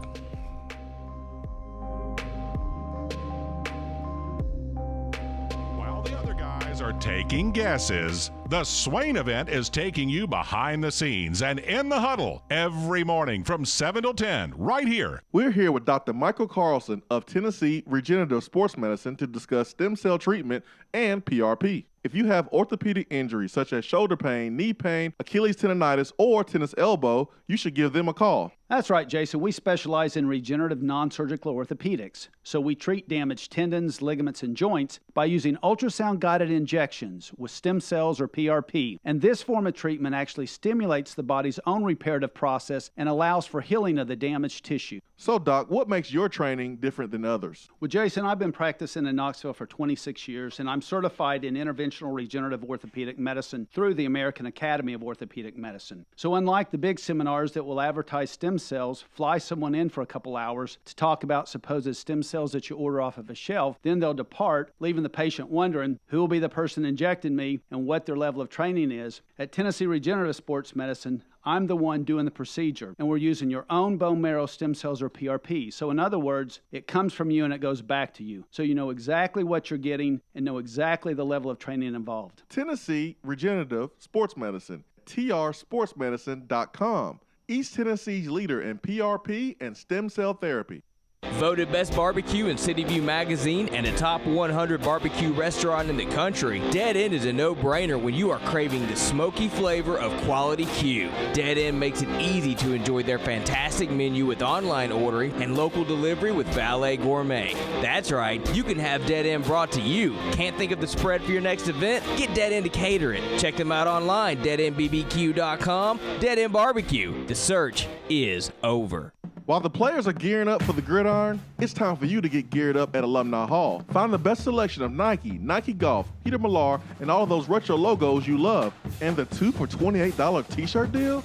While the other guys are taking guesses, the Swain Event is taking you behind the scenes and in the huddle every morning from 7 till 10 right here. We're here with Dr. Michael Carlson of Tennessee Regenerative Sports Medicine to discuss stem cell treatment and PRP. If you have orthopedic injuries such as shoulder pain, knee pain, Achilles tendonitis, or tennis elbow, you should give them a call. That's right, Jason. We specialize in regenerative non-surgical orthopedics. So we treat damaged tendons, ligaments, and joints by using ultrasound-guided injections with stem cells or PRP. And this form of treatment actually stimulates the body's own reparative process and allows for healing of the damaged tissue. So, Doc, what makes your training different than others? Well, Jason, I've been practicing in Knoxville for 26 years, and I'm certified in interventional regenerative orthopedic medicine through the American Academy of Orthopedic Medicine. So unlike the big seminars that will advertise stem cells, fly someone in for a couple hours to talk about supposed stem cells that you order off of a shelf, then they'll depart, leaving the patient wondering who will be the person injecting me and what their level of training is. At Tennessee Regenerative Sports Medicine, I'm the one doing the procedure, and we're using your own bone marrow stem cells or PRP. So in other words, it comes from you and it goes back to you. So you know exactly what you're getting and know exactly the level of training involved. Tennessee Regenerative Sports Medicine, trsportsmedicine.com. East Tennessee's leader in PRP and stem cell therapy. Voted Best Barbecue in City View Magazine and a top 100 barbecue restaurant in the country, Dead End is a no-brainer when you are craving the smoky flavor of quality Q. Dead End makes it easy to enjoy their fantastic menu with online ordering and local delivery with Valet Gourmet. That's right, you can have Dead End brought to you. Can't think of the spread for your next event? Get Dead End to cater it. Check them out online, deadendbbq.com. Dead End Barbecue. The search is over. While the players are gearing up for the gridiron, it's time for you to get geared up at Alumni Hall. Find the best selection of Nike, Nike Golf, Peter Millar, and all of those retro logos you love. And the 2 for $28 t-shirt deal?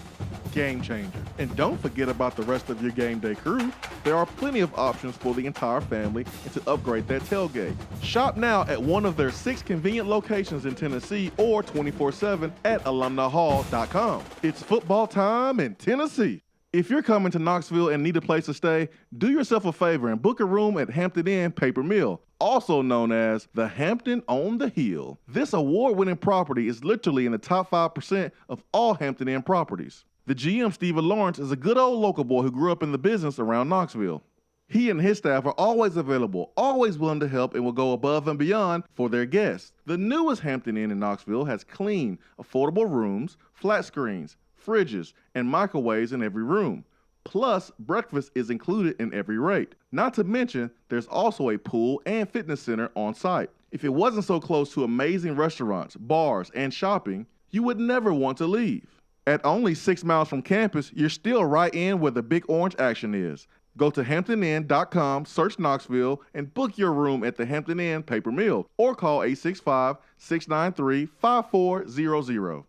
Game changer. And don't forget about the rest of your game day crew. There are plenty of options for the entire family and to upgrade that tailgate. Shop now at one of their 6 convenient locations in Tennessee or 24/7 at alumnihall.com. It's football time in Tennessee. If you're coming to Knoxville and need a place to stay, do yourself a favor and book a room at Hampton Inn Paper Mill, also known as the Hampton on the Hill. This award-winning property is literally in the top 5% of all Hampton Inn properties. The GM, Stephen Lawrence, is a good old local boy who grew up in the business around Knoxville. He and his staff are always available, always willing to help, and will go above and beyond for their guests. The newest Hampton Inn in Knoxville has clean, affordable rooms, flat screens, fridges, and microwaves in every room. Plus, breakfast is included in every rate. Not to mention, there's also a pool and fitness center on site. If it wasn't so close to amazing restaurants, bars, and shopping, you would never want to leave. At only 6 miles from campus, you're still right in where the big orange action is. Go to hamptoninn.com, search Knoxville, and book your room at the Hampton Inn Paper Mill, or call 865-693-5400.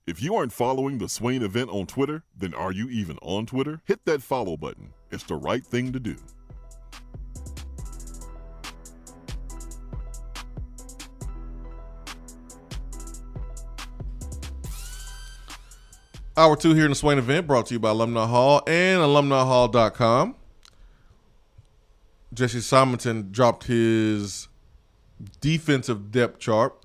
If you aren't following the Swain event on Twitter, then are you even on Twitter? Hit that follow button. It's the right thing to do. Hour 2 here in the Swain event, brought to you by Alumni Hall and alumnihall.com. Jesse Simonton dropped his defensive depth chart.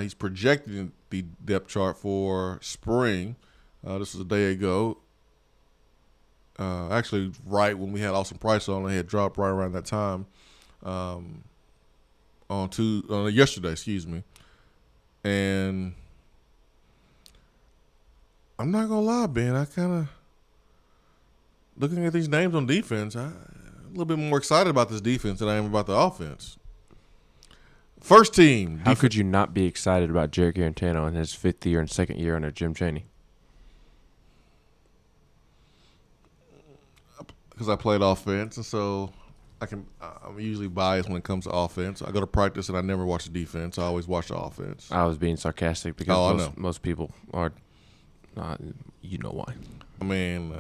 He's projecting the depth chart for spring. This was a day ago. Actually, right when we had Austin Price on, it had dropped right around that time. Yesterday, excuse me. And I'm not gonna lie, Ben. I kind of looking at these names on defense. I'm a little bit more excited about this defense than I am about the offense. First team. How could you not be excited about Jarek Garantano in his 5th year and 2nd year under Jim Chaney? Because I played offense, and so I'm usually biased when it comes to offense. I go to practice and I never watch the defense. I always watch the offense. I was being sarcastic because most people are. You know why. I mean,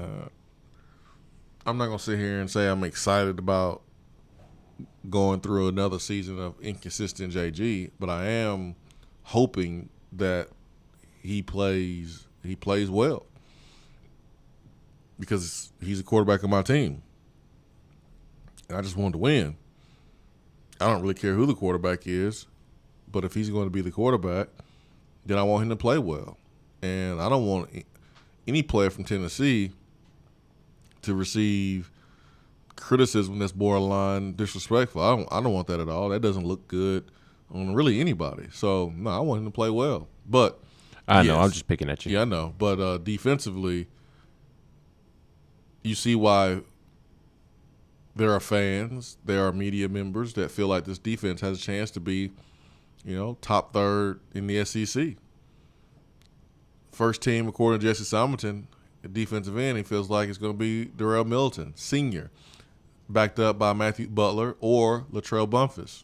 I'm not going to sit here and say I'm excited about going through another season of inconsistent JG, but I am hoping that he plays well because he's a quarterback of my team. And I just want to win. I don't really care who the quarterback is, but if he's going to be the quarterback, then I want him to play well. And I don't want any player from Tennessee to receive criticism that's borderline disrespectful. I don't want that at all. That doesn't look good on really anybody. So, no, I want him to play well. But I know. I'm just picking at you. Yeah, I know. But defensively, you see why there are fans, there are media members that feel like this defense has a chance to be, top third in the SEC. First team, according to Jesse Simonton, at defensive end, he feels like it's going to be Darrell Milton, senior, backed up by Matthew Butler or Latrell Bumpus.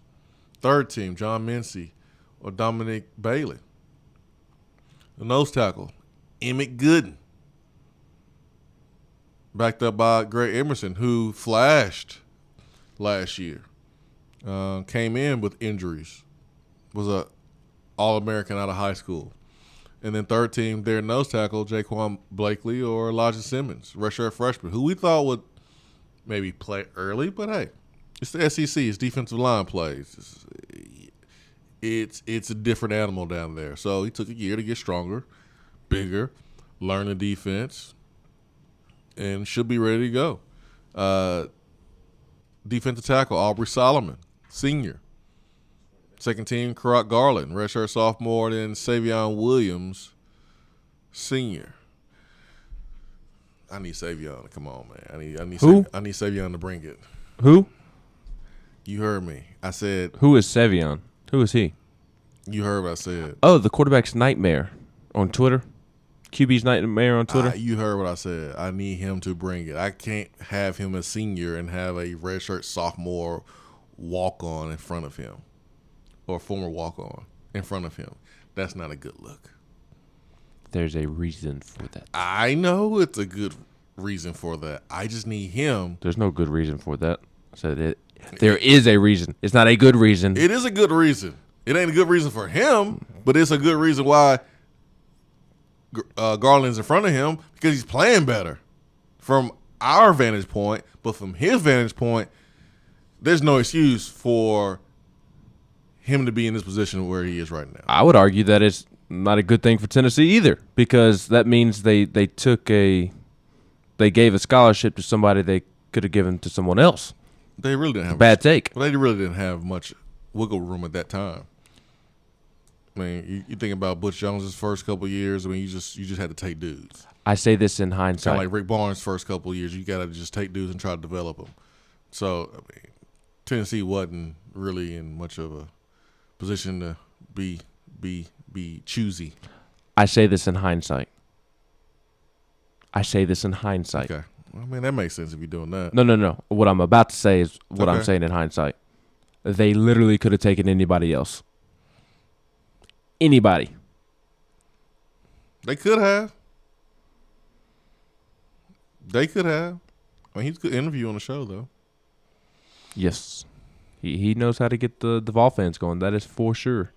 Third team, John Mincy or Dominic Bailey. The nose tackle, Emmett Gooden, backed up by Greg Emerson, who flashed last year. Came in with injuries. Was a All-American out of high school. And then third team, their nose tackle, Jaquan Blakely or Elijah Simmons, redshirt freshman, who we thought would maybe play early, but hey, it's the SEC. It's defensive line plays. It's a different animal down there. So he took a year to get stronger, bigger, learn the defense, and should be ready to go. Defensive tackle, Aubrey Solomon, senior. Second team, Karat Garland, redshirt sophomore, then Savion Williams, senior. I need Savion. Come on, man. I need Who? I need Savion to bring it. Who? You heard me. I said. Who is Savion? Who is he? You heard what I said. Oh, the quarterback's nightmare on Twitter. QB's nightmare on Twitter. You heard what I said. I need him to bring it. I can't have him as senior and have a redshirt sophomore walk-on in front of him. Or former walk-on in front of him. That's not a good look. There's a reason for that. I know it's a good reason for that. I just need him. There's no good reason for that. I said it. There is a reason. It's not a good reason. It is a good reason. It ain't a good reason for him, but it's a good reason why Garland's in front of him, because he's playing better from our vantage point. But from his vantage point, there's no excuse for him to be in this position where he is right now. I would argue that it's not a good thing for Tennessee either, because that means they gave a scholarship to somebody they could have given to someone else. They really didn't have bad take. Well, they really didn't have much wiggle room at that time. I mean, you think about Butch Jones's first couple of years. I mean, you just had to take dudes. I say this in hindsight. Kind of like Rick Barnes' first couple of years. You got to just take dudes and try to develop them. So, I mean, Tennessee wasn't really in much of a position to be choosy. I say this in hindsight. Okay. Well, I mean, that makes sense if you're doing that. No. What I'm about to say is what I'm saying in hindsight. They literally could have taken anybody else. Anybody. They could have. I mean, he's a good interview on the show, though. Yes. He knows how to get the Vol fans going. That is for sure.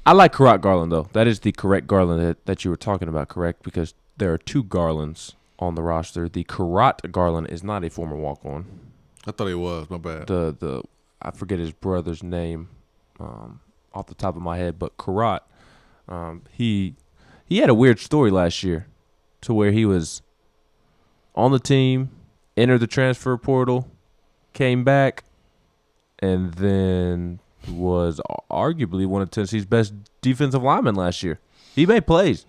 I like Karat Garland, though. That is the correct Garland that you were talking about, correct? Because there are two Garlands on the roster. The Karat Garland is not a former walk-on. I thought he was. My bad. I forget his brother's name off the top of my head, but Karat, he had a weird story last year to where he was on the team, entered the transfer portal, came back, and then was arguably one of Tennessee's best defensive linemen last year. He made plays.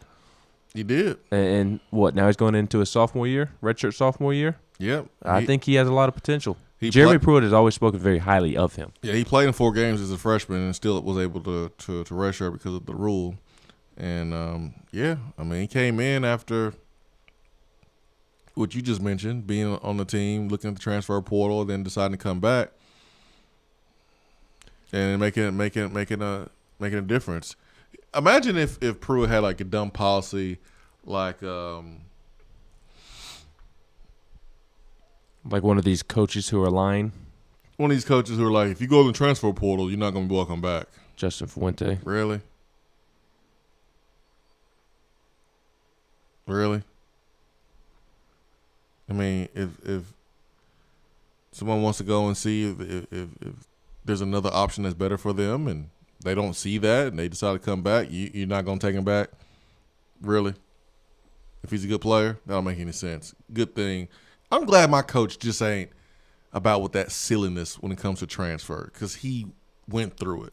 He did. And what, now he's going into his sophomore year, redshirt sophomore year? Yep. I think he has a lot of potential. Jeremy Pruitt has always spoken very highly of him. Yeah, he played in 4 games as a freshman and still was able to redshirt because of the rule. And, I mean, he came in after what you just mentioned, being on the team, looking at the transfer portal, then deciding to come back and making a difference. Imagine if Pruitt had like a dumb policy like one of these coaches who are lying. One of these coaches who are like, if you go in the transfer portal, you're not going to be welcome back. Justin Fuente. Really? I mean, if someone wants to go and see if there's another option that's better for them and they don't see that and they decide to come back, you're not going to take him back? Really? If he's a good player, that don't make any sense. Good thing. I'm glad my coach just ain't about with that silliness when it comes to transfer, because he went through it.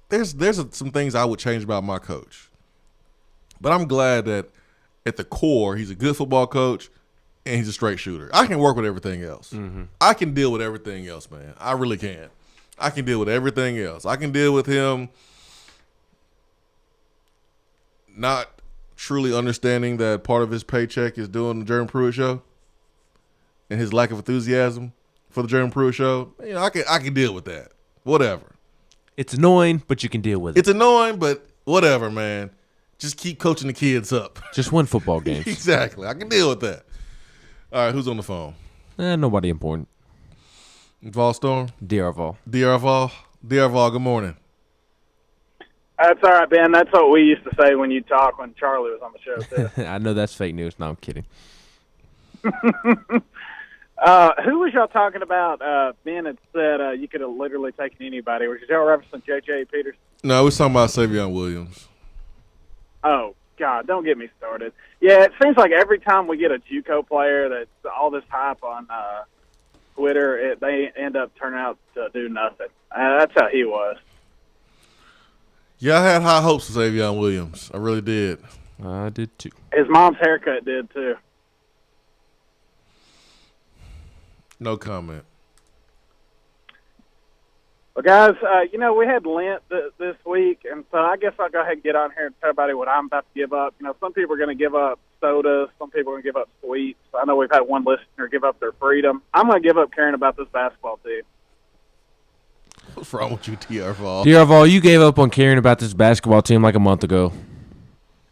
There's some things I would change about my coach. But I'm glad that at the core, he's a good football coach, and he's a straight shooter. I can work with everything else. Mm-hmm. I can deal with everything else, man. I really can. I can deal with everything else. I can deal with him not truly understanding that part of his paycheck is doing the Jeremy Pruitt show and his lack of enthusiasm for the Jeremy Pruitt show. You know, I can deal with that. Whatever. It's annoying, but you can deal with it. It's annoying, but whatever, man. Just keep coaching the kids up. Just win football games. Exactly. I can deal with that. All right, who's on the phone? Nobody important. Vol Storm? DR Vol. DR Vol? DR Vol, good morning. That's all right, Ben. That's what we used to say when you talk when Charlie was on the show, too. I know that's fake news. No, I'm kidding. Who was y'all talking about? Ben had said you could have literally taken anybody. Was y'all referencing J.J. Peters? No, we're talking about Savion Williams. Oh, God, don't get me started. Yeah, it seems like every time we get a JUCO player that's all this hype on Twitter, they end up turning out to do nothing. That's how he was. Yeah, I had high hopes for Savion Williams. I really did. I did, too. His mom's haircut did, too. No comment. Well, guys, we had Lent this week, and so I guess I'll go ahead and get on here and tell everybody what I'm about to give up. You know, some people are going to give up sodas. Some people are going to give up sweets. I know we've had one listener give up their freedom. I'm going to give up caring about this basketball team. What's wrong with you, DR Vol? DR Vol, you gave up on caring about this basketball team like a month ago.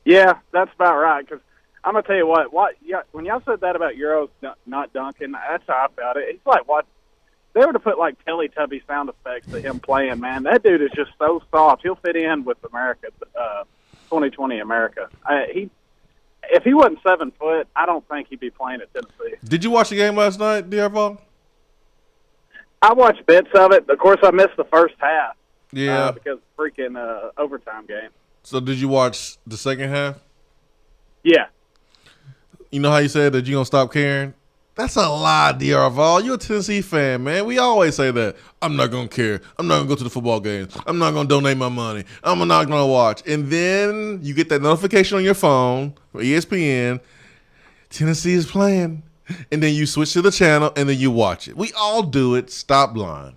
Yeah, that's about right, because I'm going to tell you what when y'all said that about Euros not dunking, that's how I felt it. It's like what they would have put like Teletubby sound effects to him playing, man. That dude is just so soft. He'll fit in with America, 2020 America. If he wasn't 7 foot, I don't think he'd be playing at Tennessee. Did you watch the game last night, DR Vol? I watched bits of it. Of course, I missed the first half. Yeah. Because freaking overtime game. So did you watch the second half? Yeah. You know how you said that you're going to stop caring? That's a lie, DR Vol. You're a Tennessee fan, man. We always say that. I'm not going to care. I'm not going to go to the football games. I'm not going to donate my money. I'm not going to watch. And then you get that notification on your phone from ESPN. Tennessee is playing. And then you switch to the channel, and then you watch it. We all do it. Stop lying.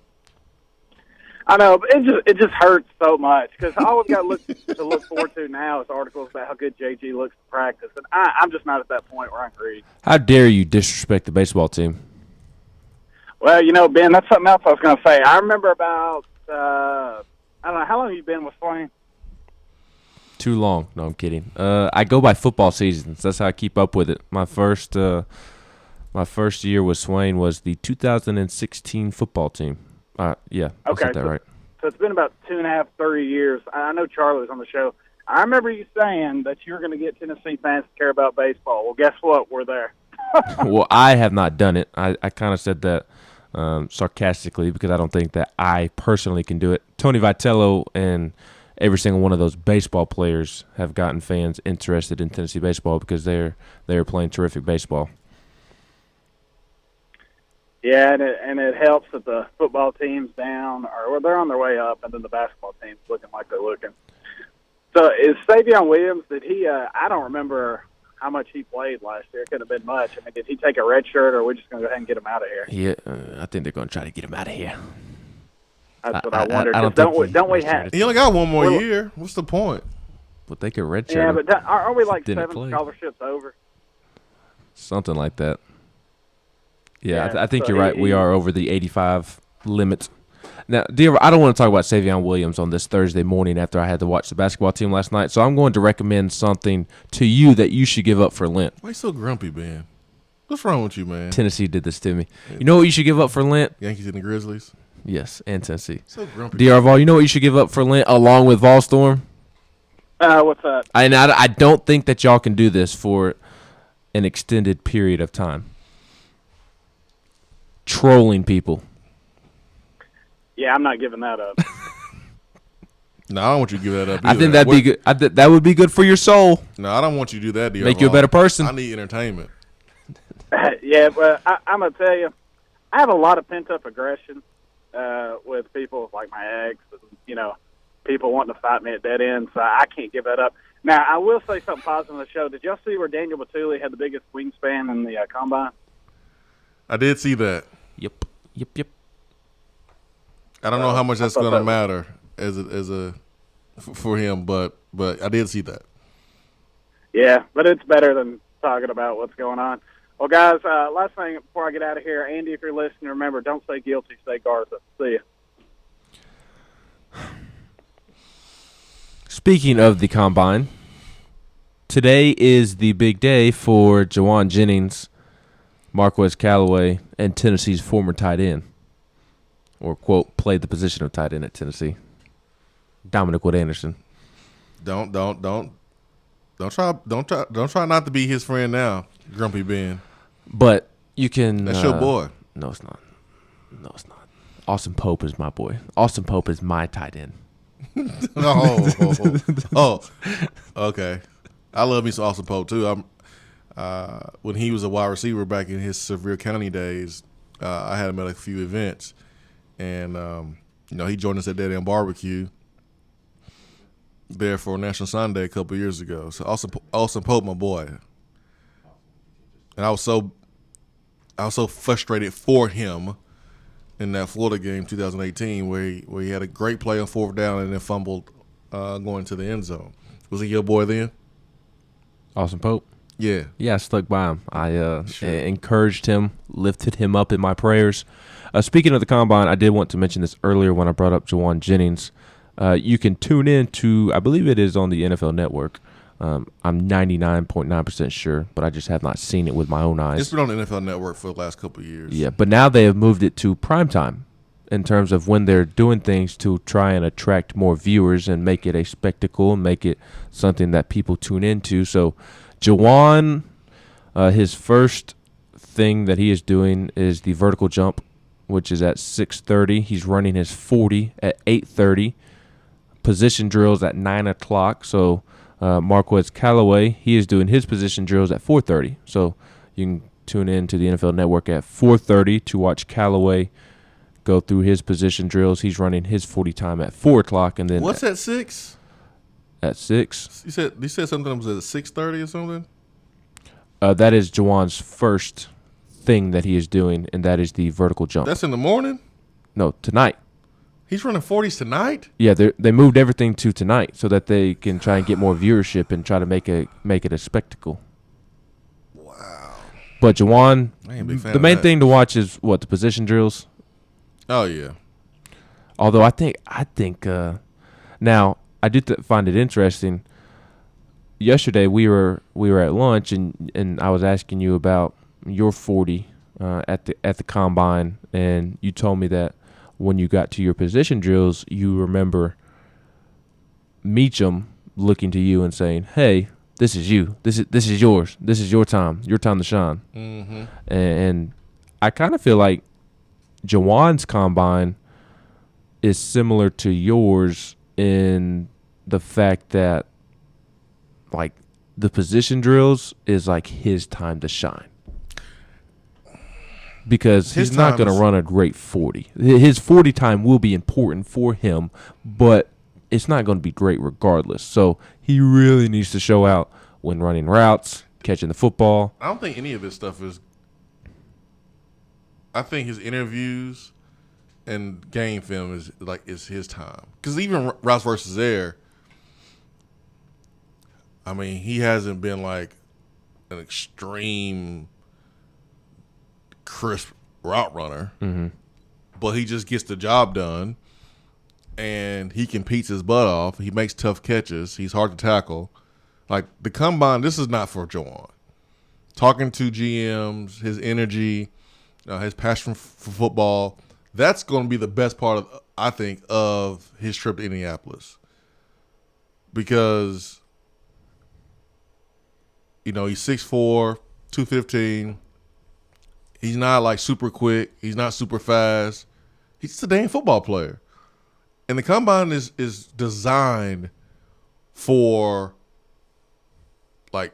I know, but it just hurts so much because all we've got to look forward to now is articles about how good JG looks in practice, and I'm just not at that point where I can read. How dare you disrespect the baseball team? Well, Ben, that's something else I was going to say. I remember about I don't know, how long have you been with Swain? Too long. No, I'm kidding. I go by football seasons. That's how I keep up with it. My first year with Swain was the 2016 football team. Yeah, I okay, said that right. So it's been about 2.5, 3 years. I know Charlie was on the show. I remember you saying that you were going to get Tennessee fans to care about baseball. Well, guess what? We're there. Well, I have not done it. I kind of said that sarcastically because I don't think that I personally can do it. Tony Vitello and every single one of those baseball players have gotten fans interested in Tennessee baseball because they're playing terrific baseball. Yeah, and it helps that the football team's down, or they're on their way up, and then the basketball team's looking like they're looking. So is Savion Williams, did he, I don't remember how much he played last year. It could have been much. I mean, did he take a red shirt, or are we just going to go ahead and get him out of here? Yeah, I think they're going to try to get him out of here. That's what I wondered. I don't we have? He only got one more year. What's the point? But they could redshirt Yeah, him. but are we like Didn't 7 play. scholarships over? Something like that. Yeah, Yeah, I think so you're right. We are over the 85 limit. Now, dear, I don't want to talk about Savion Williams on this Thursday morning after I had to watch the basketball team last night, so I'm going to recommend something to you that you should give up for Lent. Why you so grumpy, Ben? What's wrong with you, man? Tennessee did this to me. You know what you should give up for Lent? Yankees and the Grizzlies? Yes, and Tennessee. So grumpy. DR Vol, you know what you should give up for Lent along with Volstorm? What's that? I don't think that y'all can do this for an extended period of time. Trolling people. Yeah, I'm not giving that up. No, I don't want you to give that up either. I think that'd be good. That would be good for your soul. No, I don't want you to do that, dear. Make you a better person. I need entertainment. Yeah, but I'm going to tell you, I have a lot of pent-up aggression with people like my ex, and, people wanting to fight me at dead ends, so I can't give that up. Now, I will say something positive on the show. Did y'all see where Daniel Batuli had the biggest wingspan in the combine? I did see that. Yep. I don't know how much that's going to matter for him, but I did see that. Yeah, but it's better than talking about what's going on. Well, guys, last thing before I get out of here, Andy, if you're listening, remember, don't say guilty, say Garza. See ya. Speaking of the combine, today is the big day for Jawan Jennings, Marquez Callaway, and Tennessee's former tight end, or quote, played the position of tight end at Tennessee, Dominic Wood Anderson. Don't try not to be his friend now, Grumpy Ben. But you can. That's your boy. No, it's not. Austin Pope is my boy. Austin Pope is my tight end. Oh, okay. I love me some Austin Pope too. When he was a wide receiver back in his Sevier County days, I had him at a few events, and he joined us at that damn barbecue there for National Sign Day a couple years ago. So Austin Pope, my boy, and I was so frustrated for him in that Florida game 2018 where he had a great play on fourth down and then fumbled going to the end zone. Was he your boy then? Austin Pope? Yeah. Yeah, I stuck by him. I encouraged him, lifted him up in my prayers. Speaking of the Combine, I did want to mention this earlier when I brought up Jawan Jennings. You can tune in to, I believe it is on the NFL Network. I'm 99.9% sure, but I just have not seen it with my own eyes. It's been on the NFL Network for the last couple of years. Yeah, but now they have moved it to primetime in terms of when they're doing things to try and attract more viewers and make it a spectacle, make it something that people tune into. So Jawan, his first thing that he is doing is the vertical jump, which is at 6:30. He's running his 40 at 8:30. Position drills at 9 o'clock. So Marquez Callaway, he is doing his position drills at 4:30. So you can tune in to the NFL Network at 4:30 to watch Callaway go through his position drills. He's running his 40 time at 4 o'clock. And then what's at 6? At 6. You said something was at 6:30 or something? That is Jawan's first thing that he is doing, and that is the vertical jump. That's in the morning? No, tonight. He's running 40s tonight? Yeah, they moved everything to tonight so that they can try and get more viewership and try to make it a spectacle. Wow. But Jawan, the main that. thing to watch is what, the position drills. Oh yeah. Although I think now I do find it interesting. Yesterday we were at lunch and I was asking you about your 40 at the combine, and you told me that when you got to your position drills, you remember Meacham looking to you and saying, "Hey, this is you. This is yours. This is your time. Your time to shine." Mm-hmm. And I kind of feel like Jawan's combine is similar to yours in the fact that, like, the position drills is like his time to shine. Because he's not going to run a great 40. His 40 time will be important for him, but it's not going to be great regardless. So he really needs to show out when running routes, catching the football. I don't think any of this stuff is. I think his interviews and game film is his time. Because even routes versus air, I mean, he hasn't been like an extreme crisp route runner, but he just gets the job done, and he competes his butt off. He makes tough catches. He's hard to tackle. Like, the combine, this is not for Jawan. Talking to GMs, his energy, his passion for football, that's going to be the best part of, I think, of his trip to Indianapolis, because he's 6'4", 215. He's not like super quick. He's not super fast. He's just a dang football player. And the combine is designed for like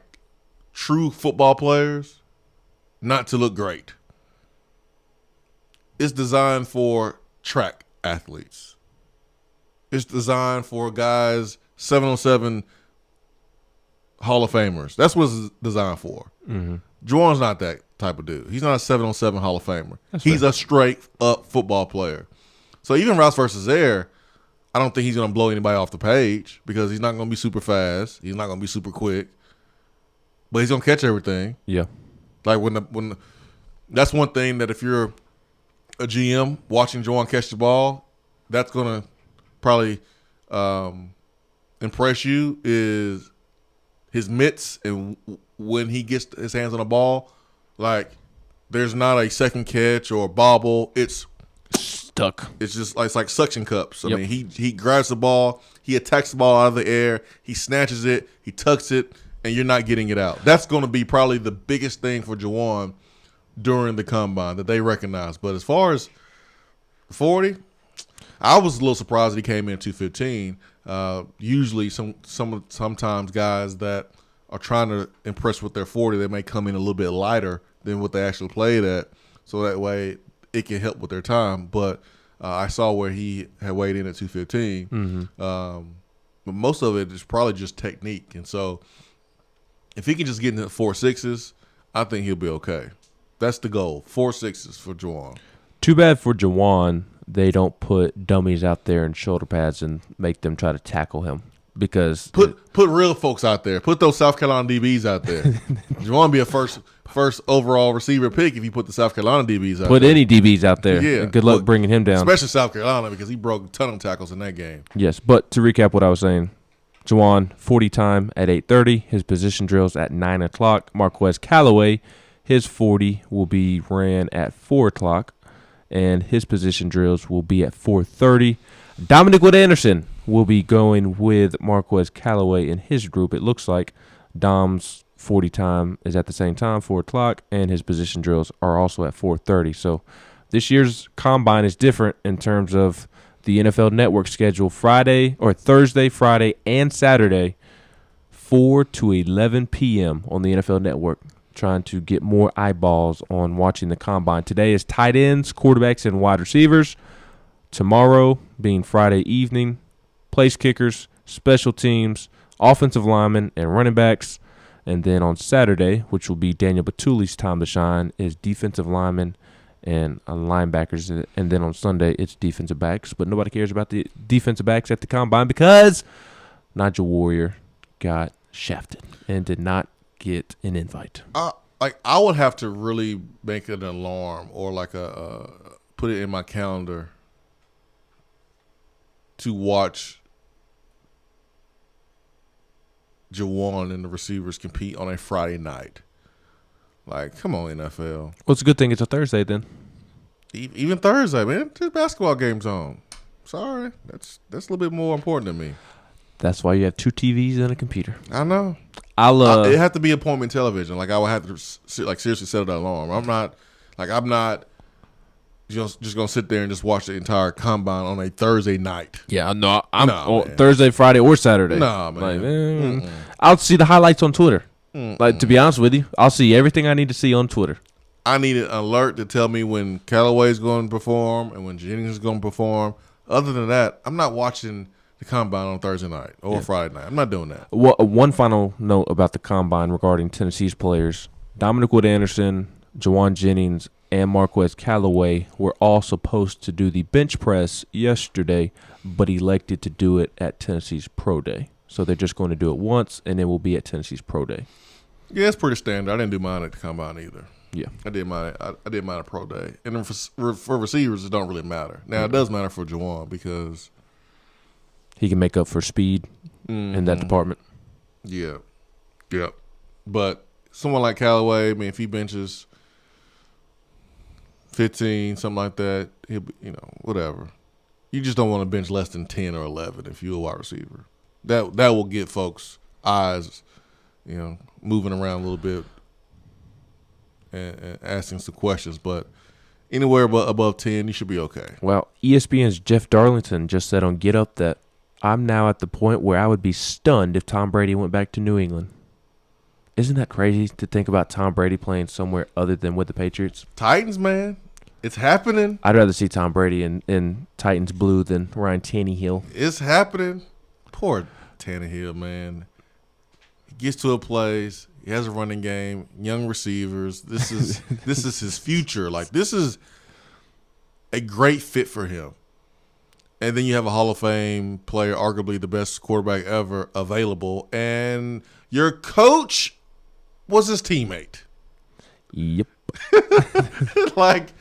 true football players not to look great. It's designed for track athletes. It's designed for guys 7-on-7 Hall of Famers. That's what it's designed for. Mm-hmm. Juwan's not that type of dude. He's not a 7-on-7 Hall of Famer. That's He's fair. a straight-up football player. So even Routes versus Air, I don't think he's going to blow anybody off the page because he's not going to be super fast. He's not going to be super quick. But he's going to catch everything. Yeah. Like when that's one thing that if you're a GM watching Juwan catch the ball, that's going to probably impress you is his mitts, and when he gets his hands on the ball, like there's not a second catch or a bobble. It's stuck. It's just like, it's like suction cups. I Yep. mean, he grabs the ball, he attacks the ball out of the air, he snatches it, he tucks it, and you're not getting it out. That's going to be probably the biggest thing for Juwan during the combine that they recognize. But as far as 40, I was a little surprised that he came in at 215. Usually, sometimes guys that are trying to impress with their 40, they may come in a little bit lighter than what they actually played at, so that way it can help with their time. But I saw where he had weighed in at 215. Mm-hmm. But most of it is probably just technique. And so if he can just get into 4.6s, I think he'll be okay. That's the goal, 4.6s for Juwan. Too bad for Juwan, they don't put dummies out there in shoulder pads and make them try to tackle him. Because put real folks out there. Put those South Carolina DBs out there. Juwan be a first overall receiver pick if you put the South Carolina DBs out there. Put any DBs out there. Yeah. And good luck bringing him down. Especially South Carolina because he broke a ton of tackles in that game. Yes, but to recap what I was saying, Juwan, 40 time at 8:30. His position drills at 9 o'clock. Marquez Callaway, his 40 will be ran at 4 o'clock. And his position drills will be at 4:30. Dominic Wood Anderson will be going with Marquez Callaway in his group. It looks like Dom's 40 time is at the same time, 4 o'clock, and his position drills are also at 4:30. So this year's combine is different in terms of the NFL Network schedule. Thursday, Friday, and Saturday, 4 to 11 p.m. on the NFL Network. Trying to get more eyeballs on watching the combine. Today is tight ends, quarterbacks, and wide receivers. Tomorrow, being Friday evening, place kickers, special teams, offensive linemen, and running backs. And then on Saturday, which will be Daniel Batuli's time to shine, is defensive linemen and linebackers. And then on Sunday, it's defensive backs. But nobody cares about the defensive backs at the combine because Nigel Warrior got shafted and did not get an invite. I would have to really make an alarm or like put it in my calendar to watch Juwan and the receivers compete on a Friday night. Like, come on, NFL. Well, it's a good thing it's a Thursday then. Even Thursday, man. There's basketball games on. Sorry, that's a little bit more important to me. That's why you have 2 TVs and a computer. I know. It had to be appointment television. Like I would have to seriously set that alarm. I'm not just gonna sit there and just watch the entire combine on a Thursday night. Yeah, no, I'm Thursday, Friday, or Saturday. Nah, man. Like, I'll see the highlights on Twitter. Like, to be honest with you, I'll see everything I need to see on Twitter. I need an alert to tell me when Callaway's going to perform and when Jennings is going to perform. Other than that, I'm not watching the combine on Thursday night or Friday night. I'm not doing that. Well, one final note about the combine regarding Tennessee's players. Dominic Wood Anderson, Juwan Jennings, and Marquez Callaway were all supposed to do the bench press yesterday, but elected to do it at Tennessee's Pro Day. So they're just going to do it once, and it will be at Tennessee's Pro Day. Yeah, it's pretty standard. I didn't do mine at the combine either. Yeah, I did mine at Pro Day. And then for receivers, it don't really matter. Now, it does matter for Juwan because he can make up for speed in that department. Yeah. But someone like Callaway, I mean, if he benches 15, something like that, he'll be, whatever. You just don't want to bench less than 10 or 11 if you're a wide receiver. That will get folks' eyes, moving around a little bit and asking some questions. But anywhere above 10, you should be okay. Well, ESPN's Jeff Darlington just said on Get Up that I'm now at the point where I would be stunned if Tom Brady went back to New England. Isn't that crazy to think about Tom Brady playing somewhere other than with the Patriots? Titans, man. It's happening. I'd rather see Tom Brady in Titans blue than Ryan Tannehill. It's happening. Poor Tannehill, man. gets to a place. He has a running game, young receivers. This is his future. Like, this is a great fit for him. And then you have a Hall of Fame player, arguably the best quarterback ever available, and your coach was his teammate. Yep. Like,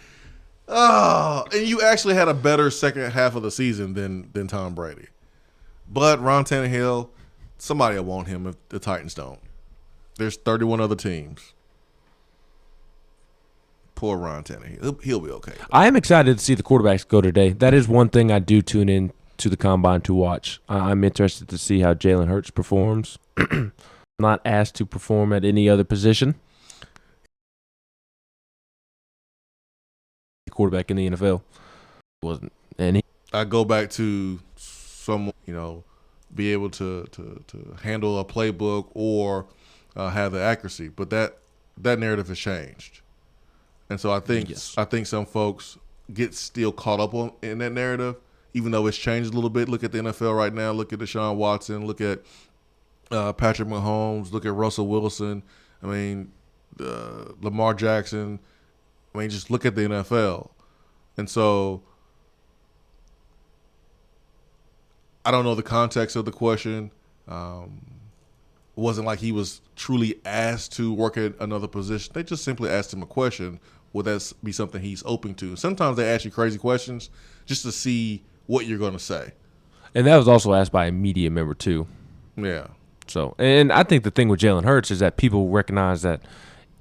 and you actually had a better second half of the season than Tom Brady. But Ron Tannehill, somebody will want him if the Titans don't. There's 31 other teams. Poor Ron Tannehill. He'll be okay. I am excited to see the quarterbacks go today. That is one thing I do tune in to the combine to watch. I'm interested to see how Jalen Hurts performs. Not asked to perform at any other position. Quarterback in the NFL wasn't any. I go back to someone, be able to handle a playbook or have the accuracy, but that narrative has changed, and so I think some folks get still caught up in that narrative, even though it's changed a little bit. Look at the NFL right now. Look at Deshaun Watson. Look at Patrick Mahomes. Look at Russell Wilson. I mean, Lamar Jackson. I mean, just look at the NFL. And so I don't know the context of the question. It wasn't like he was truly asked to work at another position. They just simply asked him a question. Would that be something he's open to? Sometimes they ask you crazy questions just to see what you're going to say. And that was also asked by a media member too. Yeah. So, and I think the thing with Jalen Hurts is that people recognize that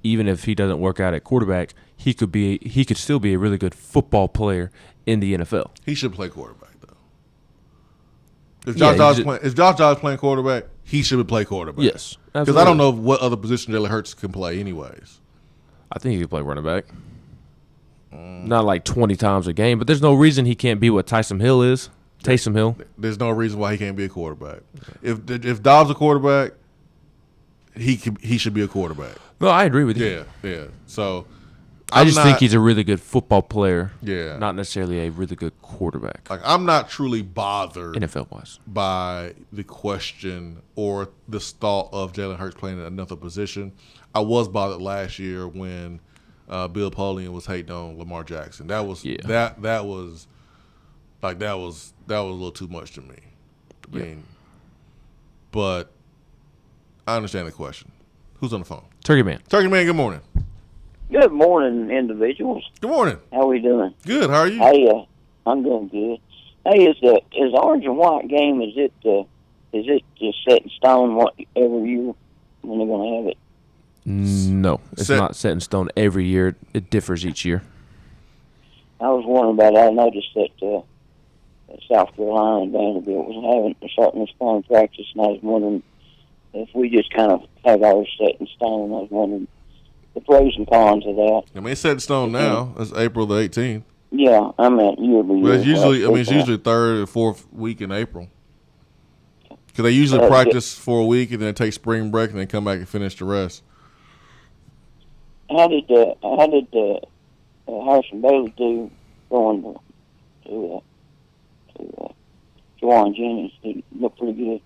even if he doesn't work out at quarterback, he could still be a really good football player in the NFL. He should play quarterback though. If Josh Dobbs playing quarterback, he should play quarterback. Yes, because I don't know what other position Jalen Hurts can play anyways. I think he could play running back. Not like 20 times a game, but there's no reason he can't be what Taysom Hill is. Taysom Hill. There's no reason why he can't be a quarterback. If Dobbs a quarterback, he should be a quarterback. No, I agree with you. Yeah. So I just think he's a really good football player. Yeah. Not necessarily a really good quarterback. Like, I'm not truly bothered NFL-wise by the question or the thought of Jalen Hurts playing another position. I was bothered last year when Bill Polian was hating on Lamar Jackson. That was that was a little too much to me. I mean, but I understand the question. Who's on the phone? Turkey Man. Turkey Man, good morning. Good morning, individuals. Good morning. How we doing? Good. How are you? Hey, I'm doing good. Hey, is orange and white game? Is it just set in stone every year when they're going to have it? No, it's not set in stone every year. It differs each year. I was wondering about that. I noticed that South Carolina and Vanderbilt was starting this spring practice, and I was wondering if we just kind of have ours set in stone. I was wondering the pros and cons of that. I mean, it's set in stone now. It's April the 18th. Yeah, I meant year by year. But it's usually third or fourth week in April. Because they usually practice for a week and then take spring break and then come back and finish the rest. How did Harrison Bailey do going to Juwan Jennings? He looked pretty good.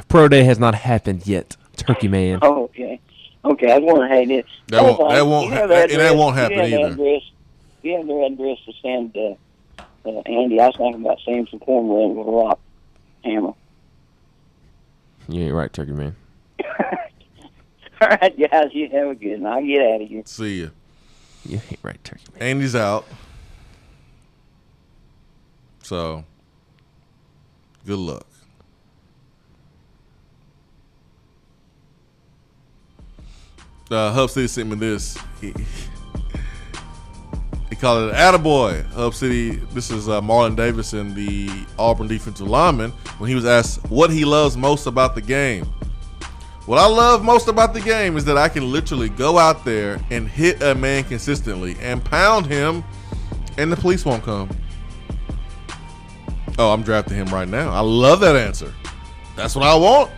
Pro Day has not happened yet, Turkey Man. Oh, okay. Okay, I was wondering, hey, that won't happen either. You have their address to send Andy. I was thinking about saying some cornbread with a rock hammer. You ain't right, Turkey Man. All right, guys, you have a good one. I'll get out of here. See ya. You ain't right, Turkey Man. Andy's out. So, good luck. Hub City sent me this. He called it an attaboy. Hub City, this is Marlon Davidson, the Auburn defensive lineman, when he was asked what he loves most about the game. What I love most about the game is that I can literally go out there and hit a man consistently and pound him, and the police won't come. Oh, I'm drafting him right now. I love that answer. That's what I want.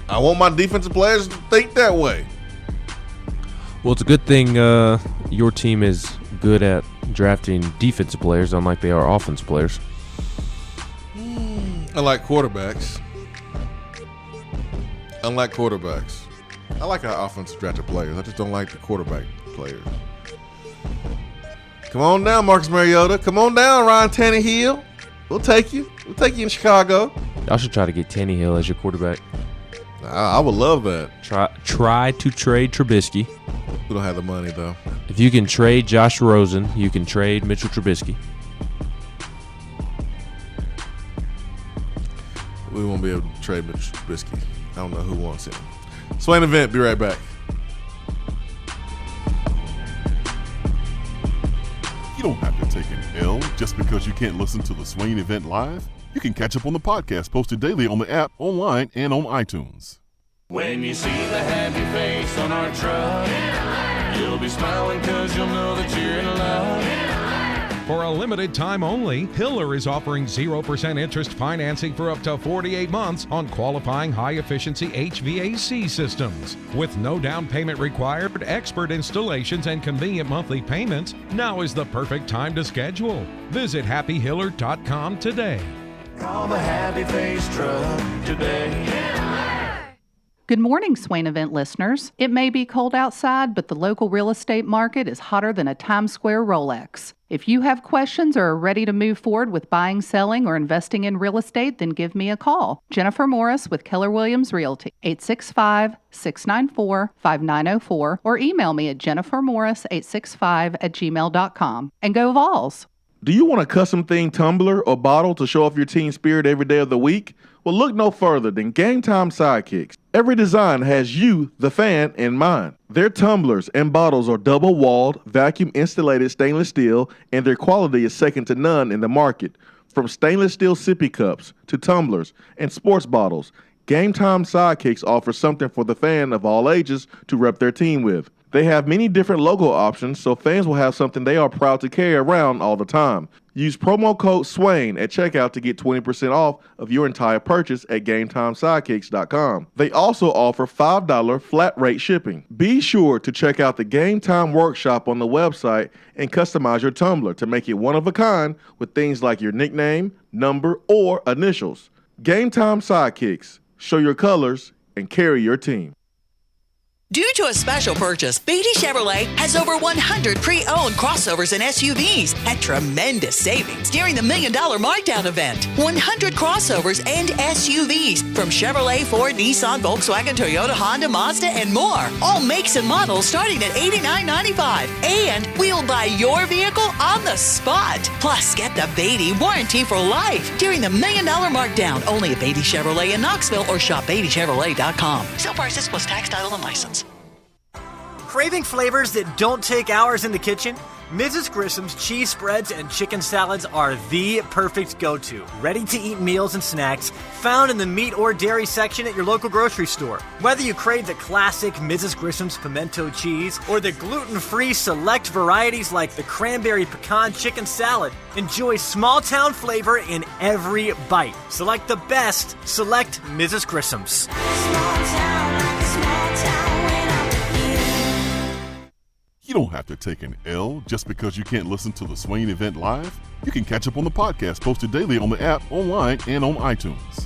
I want my defensive players to think that way. Well, it's a good thing your team is good at drafting defensive players, unlike they are offensive players. I like quarterbacks. Unlike quarterbacks. I like our offensive drafted players. I just don't like the quarterback players. Come on down, Marcus Mariota. Come on down, Ryan Tannehill. We'll take you. We'll take you in Chicago. Y'all should try to get Tannehill as your quarterback. I would love that. Try to trade Trubisky. We don't have the money, though. If you can trade Josh Rosen, you can trade Mitchell Trubisky. We won't be able to trade Mitchell Trubisky. I don't know who wants him. Swain Event, be right back. You don't have to take an L just because you can't listen to the Swain Event live. You can catch up on the podcast posted daily on the app, online, and on iTunes. When you see the happy face on our truck, you'll be smiling because you'll know that you're in love. For a limited time only, Hiller is offering 0% interest financing for up to 48 months on qualifying high-efficiency HVAC systems. With no down payment required, expert installations, and convenient monthly payments, now is the perfect time to schedule. Visit happyhiller.com today. Call the Happy Face Truck today. Good morning, Swain Event listeners. It may be cold outside, but the local real estate market is hotter than a Times Square Rolex. If you have questions or are ready to move forward with buying, selling, or investing in real estate, then give me a call. Jennifer Morris with Keller Williams Realty, 865-694-5904, or email me at jennifermorris865@gmail.com. And go Vols! Do you want a custom themed tumbler or bottle to show off your team spirit every day of the week? Well, look no further than Game Time Sidekicks. Every design has you, the fan, in mind. Their tumblers and bottles are double-walled, vacuum-insulated stainless steel, and their quality is second to none in the market. From stainless steel sippy cups to tumblers and sports bottles, Game Time Sidekicks offers something for the fan of all ages to rep their team with. They have many different logo options, so fans will have something they are proud to carry around all the time. Use promo code SWAIN at checkout to get 20% off of your entire purchase at GameTimeSidekicks.com. They also offer $5 flat rate shipping. Be sure to check out the Game Time Workshop on the website and customize your tumbler to make it one of a kind with things like your nickname, number, or initials. Game Time Sidekicks. Show your colors and carry your team. Due to a special purchase, Beatty Chevrolet has over 100 pre-owned crossovers and SUVs at tremendous savings during the $1 Million Markdown event. 100 crossovers and SUVs from Chevrolet, Ford, Nissan, Volkswagen, Toyota, Honda, Mazda, and more. All makes and models starting at $89.95. And we'll buy your vehicle on the spot. Plus, get the Beatty warranty for life during the $1 Million Markdown. Only at Beatty Chevrolet in Knoxville or shop BeattyChevrolet.com. Sale prices plus tax, title, and license. Craving flavors that don't take hours in the kitchen? Mrs. Grissom's cheese spreads and chicken salads are the perfect go-to. Ready-to-eat meals and snacks found in the meat or dairy section at your local grocery store. Whether you crave the classic Mrs. Grissom's pimento cheese or the gluten-free select varieties like the cranberry pecan chicken salad, enjoy small-town flavor in every bite. Select the best. Select Mrs. Grissom's. You don't have to take an L just because you can't listen to the Swain Event live. You can catch up on the podcast posted daily on the app, online, and on iTunes.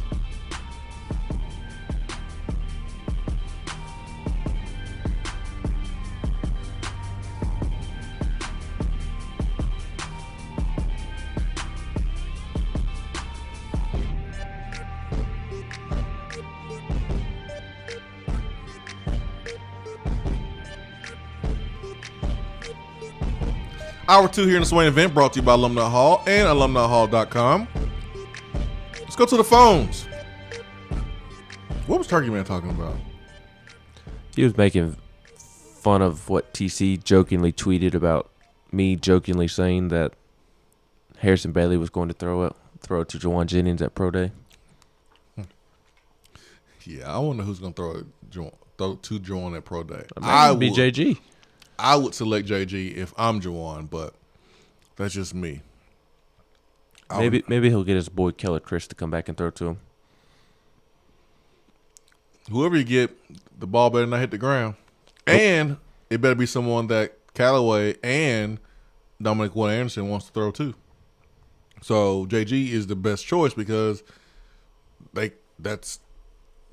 Hour 2 here in the Swain Event brought to you by Alumni Hall and AlumniHall.com. Let's go to the phones. What was Turkey Man talking about? He was making fun of what TC jokingly tweeted about me jokingly saying that Harrison Bailey was going to throw it to Jawan Jennings at Pro Day. Yeah, I wonder who's going to throw to Jawan at Pro Day. I would be JG. I would select JG if I'm Jawan, but that's just me. Maybe he'll get his boy Keller Chris to come back and throw to him. Whoever you get, the ball better not hit the ground. And it better be someone that Callaway and Dominic Wood Anderson wants to throw to. So JG is the best choice because that's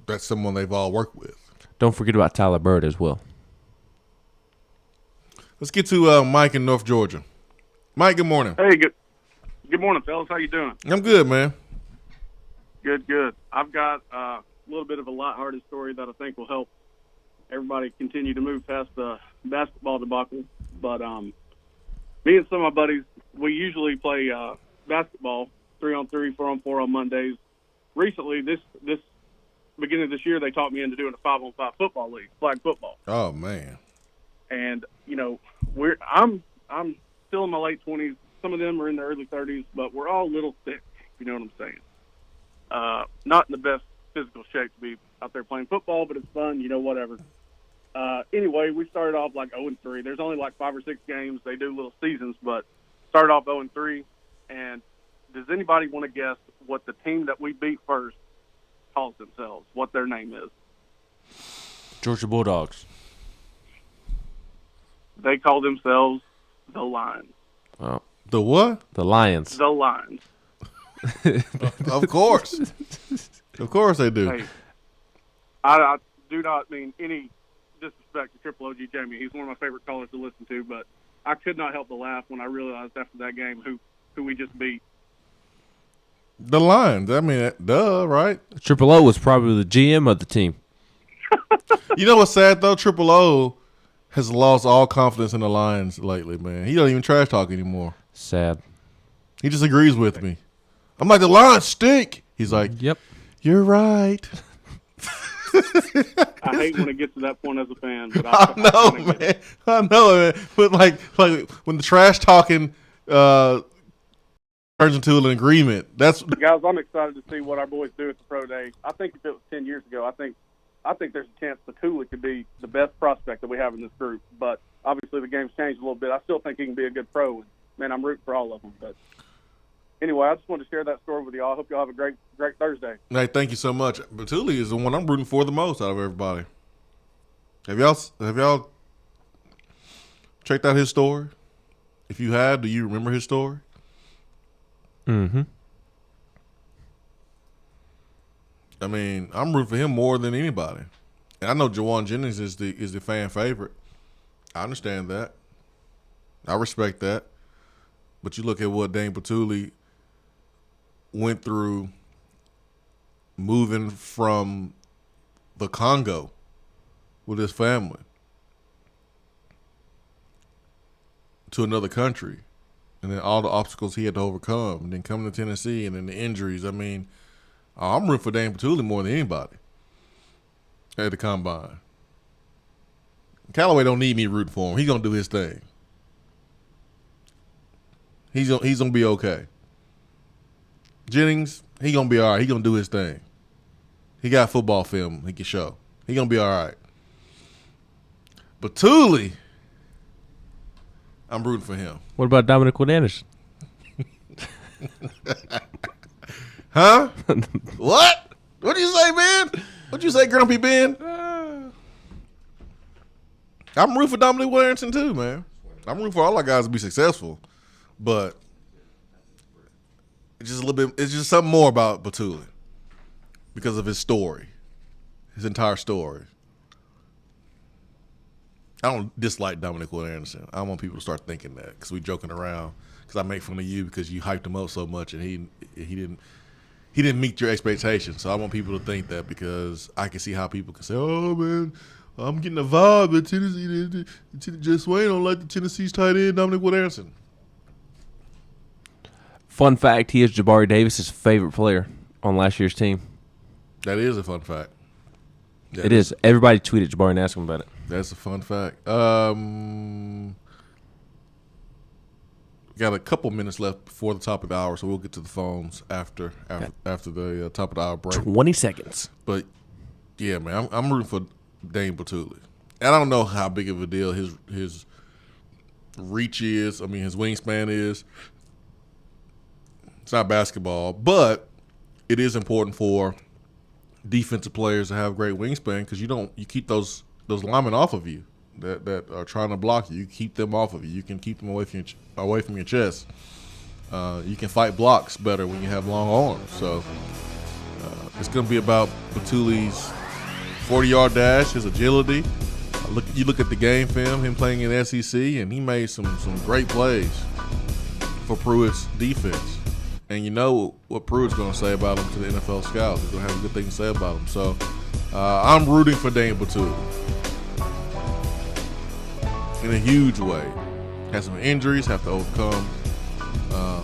that's someone they've all worked with. Don't forget about Tyler Bird as well. Let's get to Mike in North Georgia. Mike, good morning. Hey, good morning, fellas. How you doing? I'm good, man. Good. I've got a little bit of a lighthearted story that I think will help everybody continue to move past the basketball debacle. But me and some of my buddies, we usually play basketball 3-on-3, 4-on-4 on Mondays. Recently, this beginning of this year, they taught me into doing a 5-on-5 football league, flag football. Oh man! And you know, I'm still in my late 20s. Some of them are in their early 30s, but we're all a little thick. You know what I'm saying? Not in the best physical shape to be out there playing football, but it's fun. You know, whatever. Anyway, we started off like 0-3. There's only like 5 or 6 games. They do little seasons, but started off 0-3. And does anybody want to guess what the team that we beat first calls themselves? What their name is? Georgia Bulldogs. They call themselves the Lions. Oh. The what? The Lions. The Lions. Of course. Of course they do. Hey, I do not mean any disrespect to Triple OG Jamie. He's one of my favorite callers to listen to, but I could not help but laugh when I realized after that game who we just beat. The Lions. I mean, duh, right? Triple O was probably the GM of the team. You know what's sad, though? Triple O has lost all confidence in the Lions lately, man. He don't even trash talk anymore. Sad. He just agrees with me. I'm like, the Lions stink. He's like, yep, you're right. I hate when it gets to that point as a fan. But I know, man. I know, man. But like when the trash talking turns into an agreement, that's guys. I'm excited to see what our boys do at the pro day. I think if it was 10 years ago, I think there's a chance Petula could be the best prospect that we have in this group. But obviously the game's changed a little bit. I still think he can be a good pro. And, man, I'm rooting for all of them. But anyway, I just wanted to share that story with y'all. I hope y'all have a great Thursday. Hey, thank you so much. Petula is the one I'm rooting for the most out of everybody. Have y'all checked out his story? If you have, do you remember his story? Mm-hmm. I mean, I'm rooting for him more than anybody. And I know Jawan Jennings is the fan favorite. I understand that. I respect that. But you look at what Dane Petula went through moving from the Congo with his family to another country, and then all the obstacles he had to overcome, and then coming to Tennessee, and then the injuries. I mean, I'm rooting for Dane Petula more than anybody at the combine. Callaway don't need me rooting for him. He's gonna do his thing. He's gonna be okay. Jennings, he gonna be all right. He gonna do his thing. He got football film he can show. He gonna be all right. But Petula, I'm rooting for him. What about Dominic Wood-Anderson? Huh? What? What'd you say, Ben? What'd you say, Grumpy Ben? I'm rooting for Dominic Wood-Anderson too, man. I'm rooting for all our guys to be successful. But it's just a little bit, it's just something more about Petula because of his story, his entire story. I don't dislike Dominic Wood-Anderson. I don't want people to start thinking that because we joking around because I make fun of you because you hyped him up so much and he didn't meet your expectations. So I want people to think that because I can see how people can say, oh, man, I'm getting a vibe at Tennessee. Just Swain don't like the Tennessee's tight end, Dominic Wood-Anderson. Fun fact, he is Jabari Davis's favorite player on last year's team. That is a fun fact. It is. Everybody tweeted Jabari and asked him about it. That's a fun fact. Got a couple minutes left before the top of the hour, so we'll get to the phones after the top of the hour break. 20 seconds. But, yeah, man, I'm rooting for Dane Petula. And I don't know how big of a deal his reach is. I mean, his wingspan is. It's not basketball, but it is important for defensive players to have great wingspan because you keep those linemen off of you that are trying to block you. You keep them off of you. You can keep them away from your chest. You can fight blocks better when you have long arms. So It's going to be about Batuli's 40-yard dash, his agility. You look at the game film, him playing in the SEC, and he made some great plays for Pruitt's defense. And you know what Pruitt's going to say about him to the NFL scouts. He's going to have a good thing to say about him. So I'm rooting for Dane Batuli in a huge way. Had some injuries, have to overcome a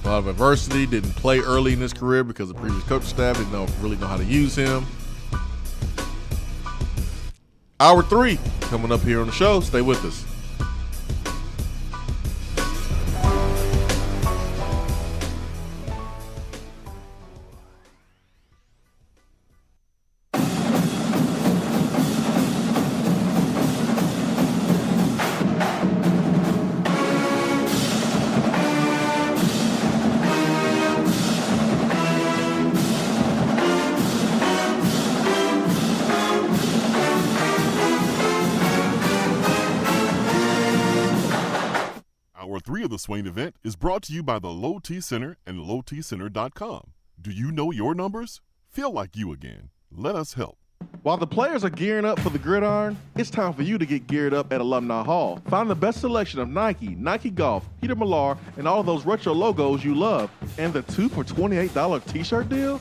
lot of adversity. Didn't play early in his career because the previous coaching staff didn't really know how to use him. Hour 3 coming up here on the show. Stay with us. Hour 3 of the Swain event is brought to you by the Low T Center and lowtcenter.com. Do you know your numbers? Feel like you again. Let us help. While the players are gearing up for the gridiron, it's time for you to get geared up at Alumni Hall. Find the best selection of Nike, Nike Golf, Peter Millar, and all of those retro logos you love. And the 2 for $28 t-shirt deal?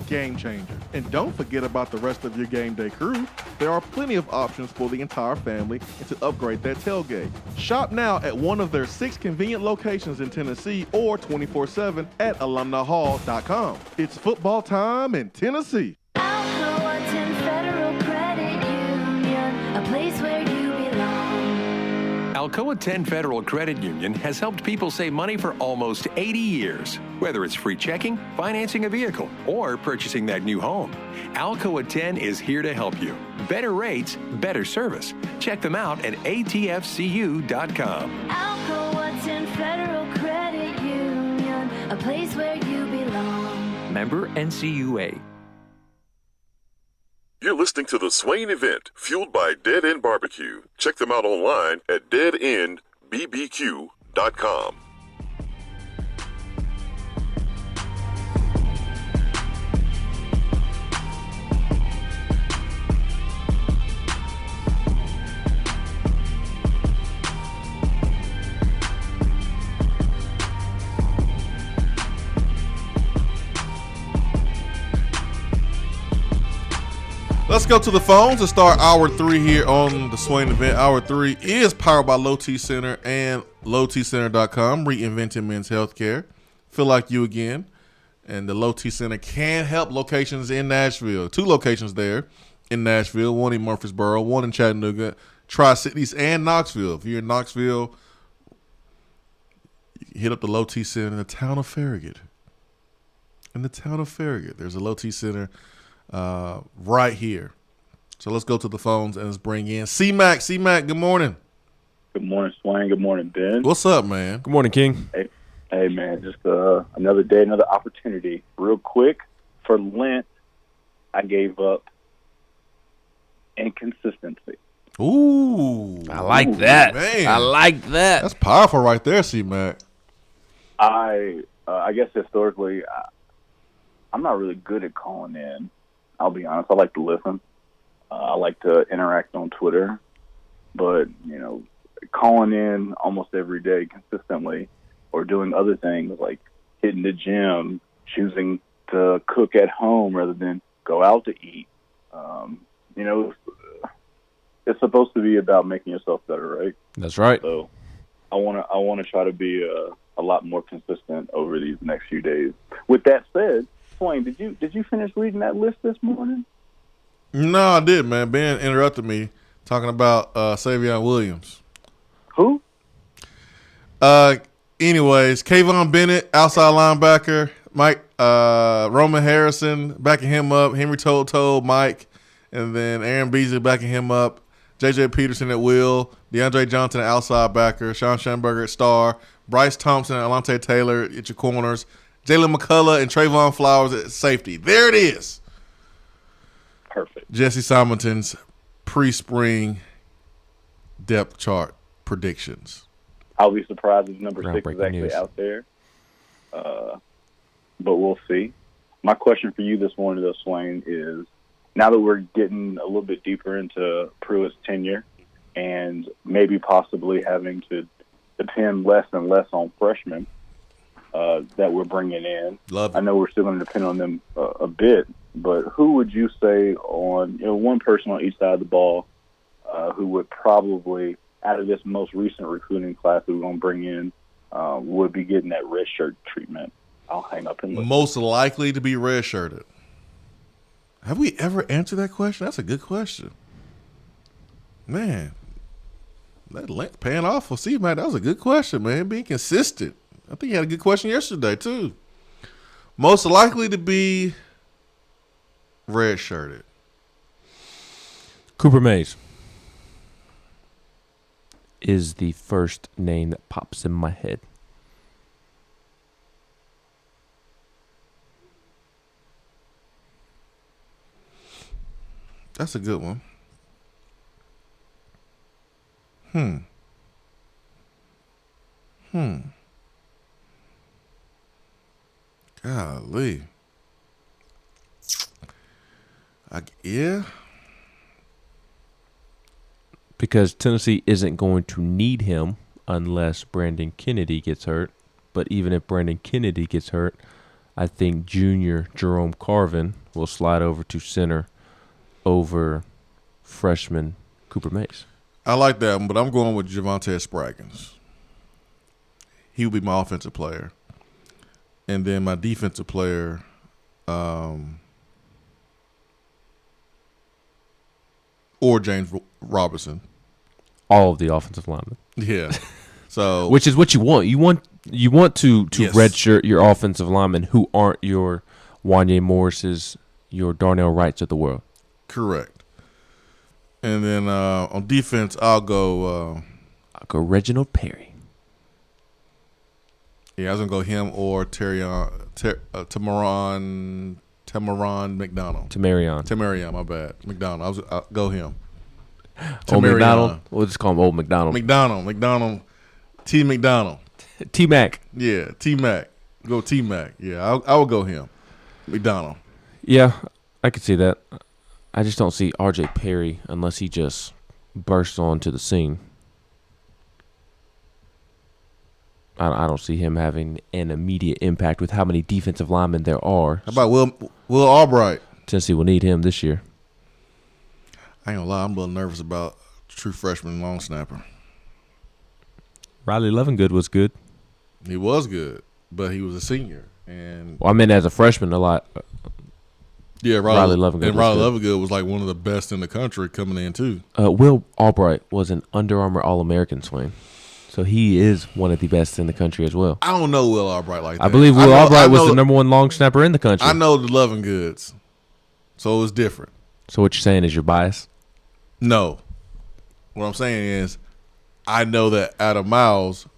Game changer. And don't forget about the rest of your game day crew. There are plenty of options for the entire family and to upgrade that tailgate. Shop now at one of their 6 convenient locations in Tennessee or 24/7 at alumnihall.com. It's football time in Tennessee. Federal Credit Union, a place where you belong. Alcoa 10 Federal Credit Union has helped people save money for almost 80 years. Whether it's free checking, financing a vehicle, or purchasing that new home, Alcoa 10 is here to help you. Better rates, better service. Check them out at atfcu.com. Alcoa 10 Federal Credit Union, a place where you belong. Member NCUA. You're listening to the Swain event, fueled by Dead End Barbecue. Check them out online at deadendbbq.com. Let's go to the phones and start hour 3 here on the Swain event. Hour 3 is powered by Low T Center and lowtcenter.com, reinventing men's healthcare. Feel like you again. And the Low T Center can help locations in Nashville. 2 locations there in Nashville, 1 in Murfreesboro, 1 in Chattanooga, Tri-Cities, and Knoxville. If you're in Knoxville, hit up the Low T Center in the town of Farragut. There's a Low T Center right here. So let's go to the phones and let's bring in C-Mac. C-Mac, good morning. Good morning, Swain. Good morning, Ben. What's up, man? Good morning, King. Hey man, just another day, another opportunity. Real quick, for Lent, I gave up inconsistency. Ooh. I like that. Man. I like that. That's powerful right there, C-Mac. I guess historically, I'm not really good at calling in. I'll be honest. I like to listen. I like to interact on Twitter. But, calling in almost every day consistently or doing other things like hitting the gym, choosing to cook at home rather than go out to eat, it's supposed to be about making yourself better, right? That's right. So I want to try to be a lot more consistent over these next few days. With that said, Swain, did you finish reading that list this morning? No, I did, man. Ben interrupted me talking about Savion Williams. Who? Anyways, Kayvon Bennett, outside linebacker. Mike Roman Harrison backing him up. Henry Told Mike, and then Aaron Beasley backing him up. J.J. Peterson at will. DeAndre Johnson at outside backer. Sean Schamberger at star. Bryce Thompson and Alontae Taylor at your corners. Jalen McCullough and Trayvon Flowers at safety. There it is. Perfect. Jesse Simonton's pre-spring depth chart predictions. I'll be surprised if number 6 is actually news out there. But we'll see. my question for you this morning, though, Swain, is now that we're getting a little bit deeper into Pruitt's tenure and maybe possibly having to depend less and less on freshmen that we're bringing in. I know we're still going to depend on them a bit, but who would you say on one person on each side of the ball who would probably, out of this most recent recruiting class that we're going to bring in, would be getting that red shirt treatment? I'll hang up and listen. Most likely to be red-shirted. Have we ever answered that question? That's a good question. Man, that length paying off. Well, see, man, that was a good question, man. Being consistent. I think you had a good question yesterday, too. Most likely to be red-shirted. Cooper Mays is the first name that pops in my head. That's a good one. Golly. Yeah. Because Tennessee isn't going to need him unless Brandon Kennedy gets hurt. But even if Brandon Kennedy gets hurt, I think junior Jerome Carvin will slide over to center over freshman Cooper Mays. I like that one, but I'm going with Javonte Spraggins. He would be my offensive player. And then my defensive player, or James Robinson. All of the offensive linemen. Yeah. So which is what you want. You want to Yes. redshirt your offensive linemen who aren't your Wanye Morris's, your Darnell Wrights of the world. Correct. And then on defense, I'll go Reginald Perry. Yeah, I was gonna go him or Tamarion McDonald. Tamarion, my bad. McDonald. I'll go him. Old McDonald. We'll just call him Old McDonald. McDonald. T McDonald. T Mac. Yeah, T Mac. Go T Mac. Yeah, I will go him. McDonald. Yeah, I could see that. I just don't see RJ Perry unless he just bursts onto the scene. I don't see him having an immediate impact with how many defensive linemen there are. How about Will Albright? Tennessee will need him this year. I ain't gonna lie, I'm a little nervous about true freshman long snapper. Riley Levengood was good. He was good, but he was a senior. And Well, I mean, as a freshman, a lot. Yeah, Riley Levengood. And Riley Levengood was like one of the best in the country coming in too. Will Albright was an Under Armour All-American, Swain. So he is one of the best in the country as well. I don't know Will Albright like that. I believe Will Albright was the number one long snapper in the country. I know the Levengoods, so it was different. So what you're saying is your bias? No. What I'm saying is I know that Adam Miles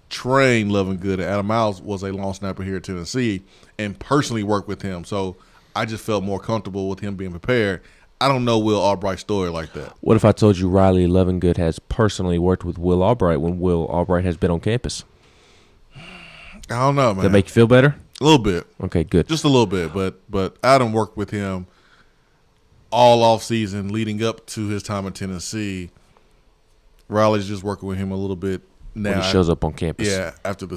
trained Levengood, and Adam Miles was a long snapper here at Tennessee and personally worked with him. So I just felt more comfortable with him being prepared. I don't know Will Albright's story like that. What if I told you Riley Levengood has personally worked with Will Albright when Will Albright has been on campus? I don't know, man. Does that make you feel better? A little bit. Okay, good. Just a little bit. But Adam worked with him all off season leading up to his time in Tennessee. Riley's just working with him a little bit now. When he shows up on campus. Yeah, after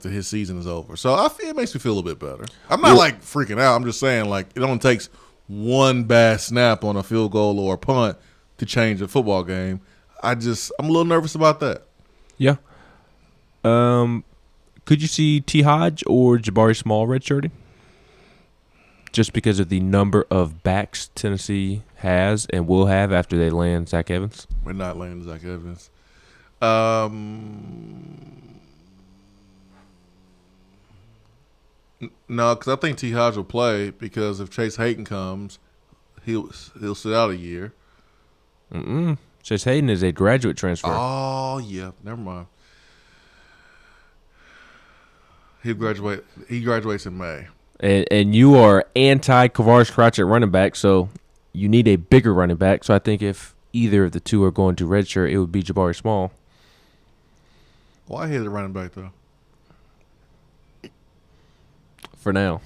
his season is over. So it makes me feel a little bit better. I'm not like freaking out. I'm just saying like it only takes one bad snap on a field goal or a punt to change a football game. I'm a little nervous about that. Yeah. Could you see T. Hodge or Jabari Small redshirting? Just because of the number of backs Tennessee has and will have after they land Zach Evans? We're not landing Zach Evans. No, because I think T. Hodge will play because if Chase Hayden comes, he'll sit out a year. Chase Hayden is a graduate transfer. Oh, yeah. Never mind. He graduates in May. And you are anti-Kavaris Crouch at running back, so you need a bigger running back. So I think if either of the two are going to redshirt, it would be Jabari Small. Well, I hate the running back, though. For now.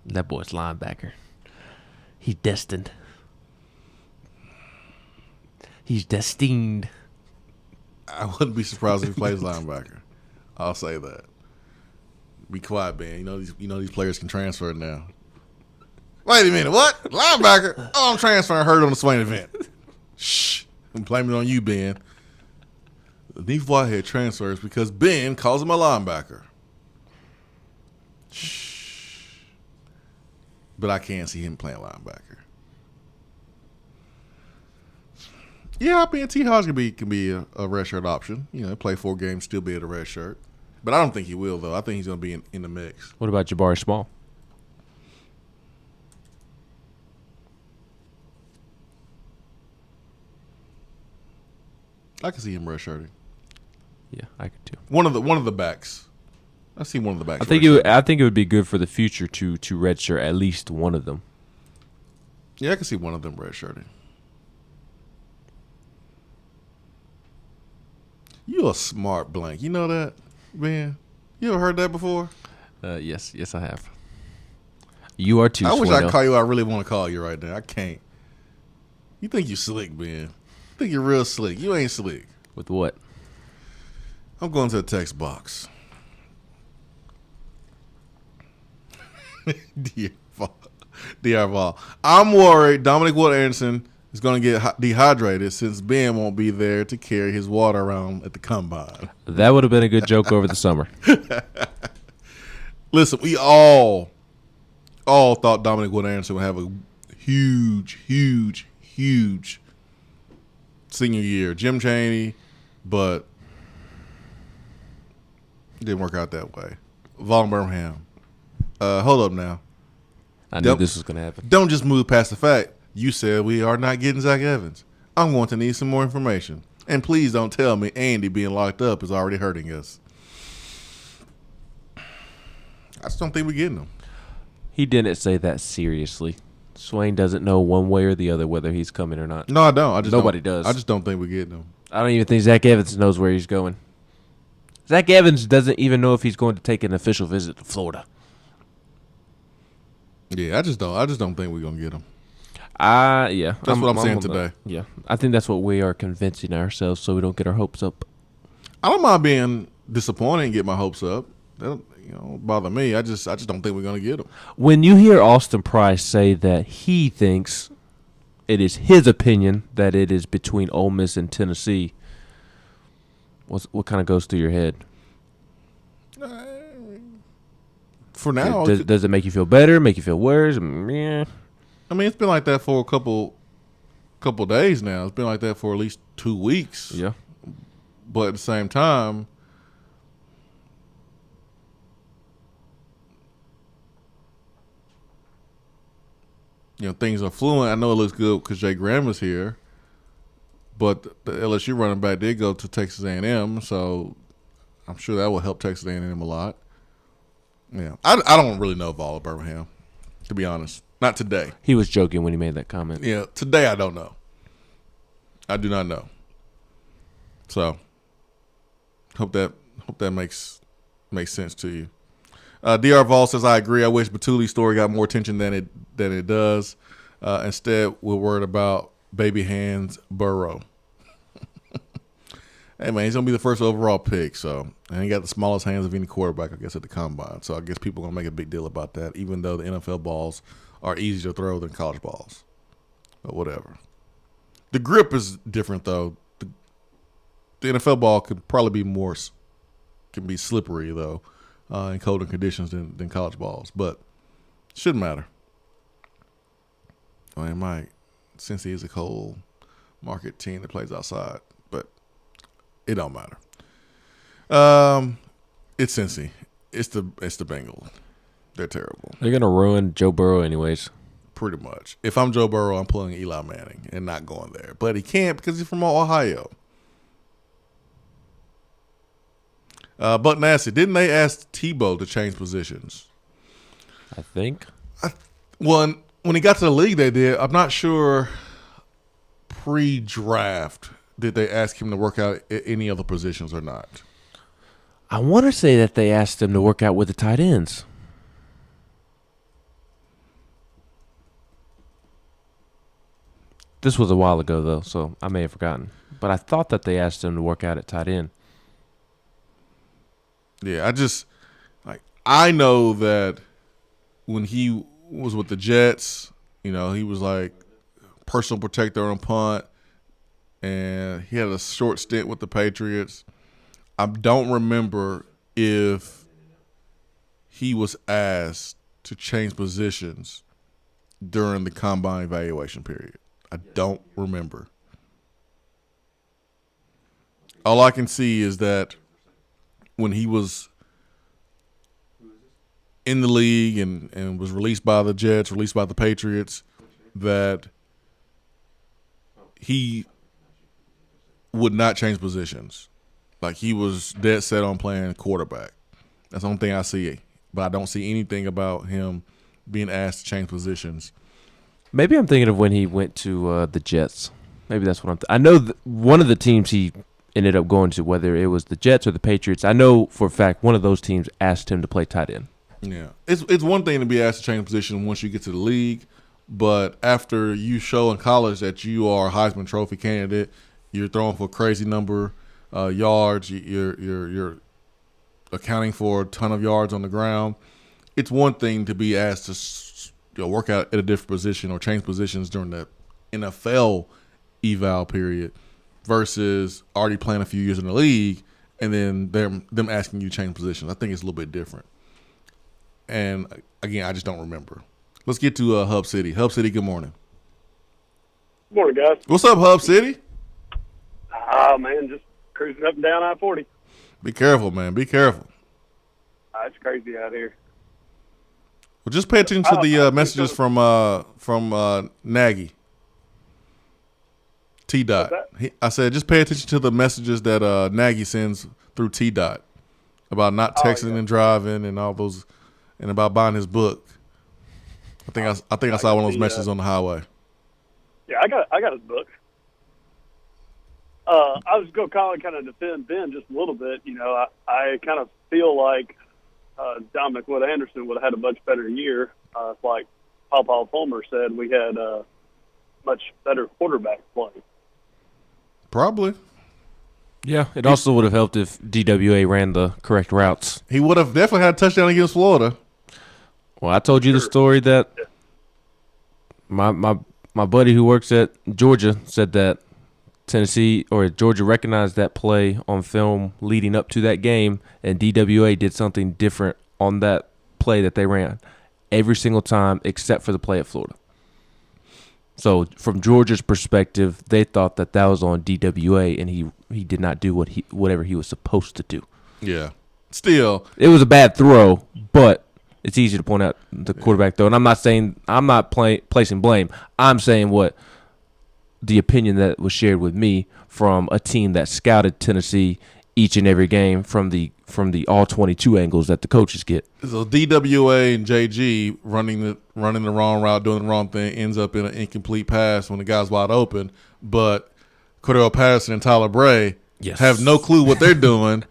That boy's linebacker. He's destined. He's destined. I wouldn't be surprised if he plays linebacker. I'll say that. Be quiet, Ben. You know these players can transfer now. Wait a minute, what? Linebacker? Oh, I'm transferring Hurt on the Swain event. Shh. I'm blaming it on you, Ben. These Whitehead transfers because Ben calls him a linebacker. Shh. But I can't see him playing linebacker. Yeah, I mean, T. Hodge can be a redshirt option. Play 4 games, still be at a red shirt. But I don't think he will, though. I think he's going to be in the mix. What about Jabari Small? I can see him redshirting. Yeah, I could too. One of the backs. I see one of the backs. I think it would be good for the future to redshirt at least one of them. Yeah, I can see one of them redshirting. You a smart blank. You know that, man? You ever heard that before? Yes, I have. You are too. I wish Swano. I could call you. I really want to call you right now. I can't. You think you slick, Ben? You think you're real slick? You ain't slick. With what? I'm going to the text box. DR Vol. I'm worried Dominic Wood-Anderson is going to get dehydrated since Ben won't be there to carry his water around at the combine. That would have been a good joke over the summer. Listen, we all thought Dominic Wood-Anderson would have a huge senior year. Jim Chaney, but it didn't work out that way. Von Birmingham. Hold up now. I knew this was going to happen. Don't just move past the fact you said we are not getting Zach Evans. I'm going to need some more information. And please don't tell me Andy being locked up is already hurting us. I just don't think we're getting him. He didn't say that seriously. Swain doesn't know one way or the other whether he's coming or not. No, I don't. Nobody does. I just don't think we're getting him. I don't even think Zach Evans knows where he's going. Zach Evans doesn't even know if he's going to take an official visit to Florida. Yeah, I just don't think we're gonna get him. Yeah. That's what I'm saying today. Yeah. I think that's what we are convincing ourselves so we don't get our hopes up. I don't mind being disappointed and get my hopes up. That don't bother me. I just don't think we're gonna get him. When you hear Austin Price say that he thinks it is his opinion that it is between Ole Miss and Tennessee, what kind of goes through your head? For now, does it make you feel better? Make you feel worse? Yeah. I mean, it's been like that for a couple days now. It's been like that for at least 2 weeks. Yeah. But at the same time, things are fluent. I know it looks good because Jay Graham is here, but the LSU running back did go to Texas A&M, so I'm sure that will help Texas A&M a lot. Yeah, I don't really know Vol of Birmingham, to be honest. Not today. He was joking when he made that comment. Yeah, today I don't know. I do not know. So, hope that makes sense to you. Dr. Vol says, I agree. I wish Batuli's story got more attention than it does. Instead, we're worried about baby hands Burrow. Hey, man, he's going to be the first overall pick, and he got the smallest hands of any quarterback, I guess, at the combine. So I guess people are going to make a big deal about that, even though the NFL balls are easier to throw than college balls. But whatever. The grip is different, though. The NFL ball could probably be slippery, though, in colder conditions than college balls. But it shouldn't matter. I mean, it might, since he is a cold market team that plays outside. But it don't matter. It's Cincy. It's the Bengals. They're terrible. They're gonna ruin Joe Burrow anyways. Pretty much. If I'm Joe Burrow, I'm pulling Eli Manning and not going there. But he can't because he's from Ohio. But Nasty, didn't they ask Tebow to change positions? I think. When he got to the league, they did. I'm not sure pre-draft did they ask him to work out any other positions or not. I want to say that they asked him to work out with the tight ends. This was a while ago, though, so I may have forgotten. But I thought that they asked him to work out at tight end. Yeah, I know that when he was with the Jets, he was like personal protector on punt, and he had a short stint with the Patriots. I don't remember if he was asked to change positions during the combine evaluation period. I don't remember. All I can see is that when he was in the league and was released by the Jets, released by the Patriots, that he would not change positions. Like, he was dead set on playing quarterback. That's the only thing I see. But I don't see anything about him being asked to change positions. Maybe I'm thinking of when he went to the Jets. Maybe that's what I know one of the teams he ended up going to, whether it was the Jets or the Patriots, I know for a fact one of those teams asked him to play tight end. Yeah. It's one thing to be asked to change position once you get to the league, but after you show in college that you are a Heisman Trophy candidate, you're throwing for a crazy number yards, you're accounting for a ton of yards on the ground, it's one thing to be asked to work out at a different position or change positions during the NFL eval period versus already playing a few years in the league and then them asking you to change positions. I think it's a little bit different. And, again, I just don't remember. Let's get to Hub City. Hub City, good morning. Good morning, guys. What's up, Hub City? Oh, man, just cruising up and down I-40. Be careful, man. Be careful. It's crazy out here. Well, just pay attention to the messages from Nagy. T-Dot. I said just pay attention to the messages that Nagy sends through T-Dot about not texting and driving and all those, and about buying his book. I think I saw one of those messages on the highway. Yeah, I got his book. I was going to call and kind of defend Ben just a little bit. I kind of feel like Dominic Wood-Anderson would have had a much better year. Like Paul Fulmer said, we had much better quarterback play. Probably. Yeah, it also would have helped if DWA ran the correct routes. He would have definitely had a touchdown against Florida. Well, I told you the story that my buddy who works at Georgia said that Tennessee or Georgia recognized that play on film leading up to that game, and DWA did something different on that play that they ran every single time except for the play at Florida. So from Georgia's perspective, they thought that was on DWA, and he did not do whatever he was supposed to do. Yeah. Still, it was a bad throw, but it's easy to point out the quarterback throw. And I'm not saying placing blame. I'm saying what the opinion that was shared with me from a team that scouted Tennessee each and every game from the all 22 angles that the coaches get. So DWA and JG running the wrong route, doing the wrong thing, ends up in an incomplete pass when the guy's wide open. But Cordell Patterson and Tyler Bray have no clue what they're doing,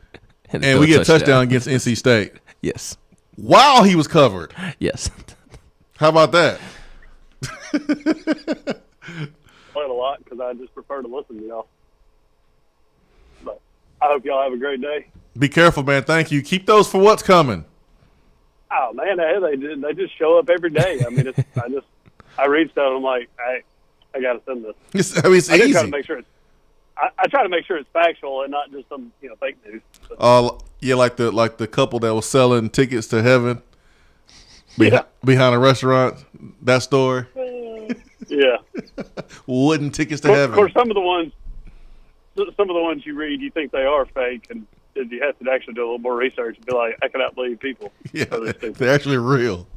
and we get a touchdown against NC State. Yes. Wow, he was covered. Yes. How about that? Played a lot because I just prefer to listen to y'all. But I hope y'all have a great day. Be careful, man. Thank you. Keep those for what's coming. Oh man, they just show up every day. I mean, I read stuff and I'm like, I got to send this. It's easy. Try to make sure I try to make sure it's factual and not just some fake news. Yeah, like the couple that was selling tickets to heaven behind a restaurant. That story. Yeah. Wooden tickets to heaven. Of course, some of the ones you read, you think they are fake, and you have to actually do a little more research and be like, I cannot believe people. Yeah, they're actually real.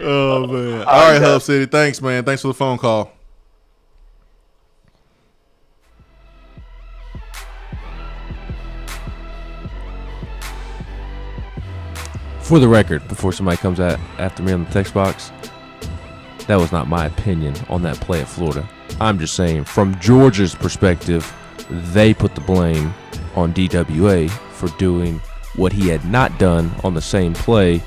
Oh, man. All right, Hub City. Thanks, man. Thanks for the phone call. For the record, before somebody comes after me on the text box, that was not my opinion on that play at Florida. I'm just saying, from Georgia's perspective, they put the blame on DWA for doing what he had not done on the same play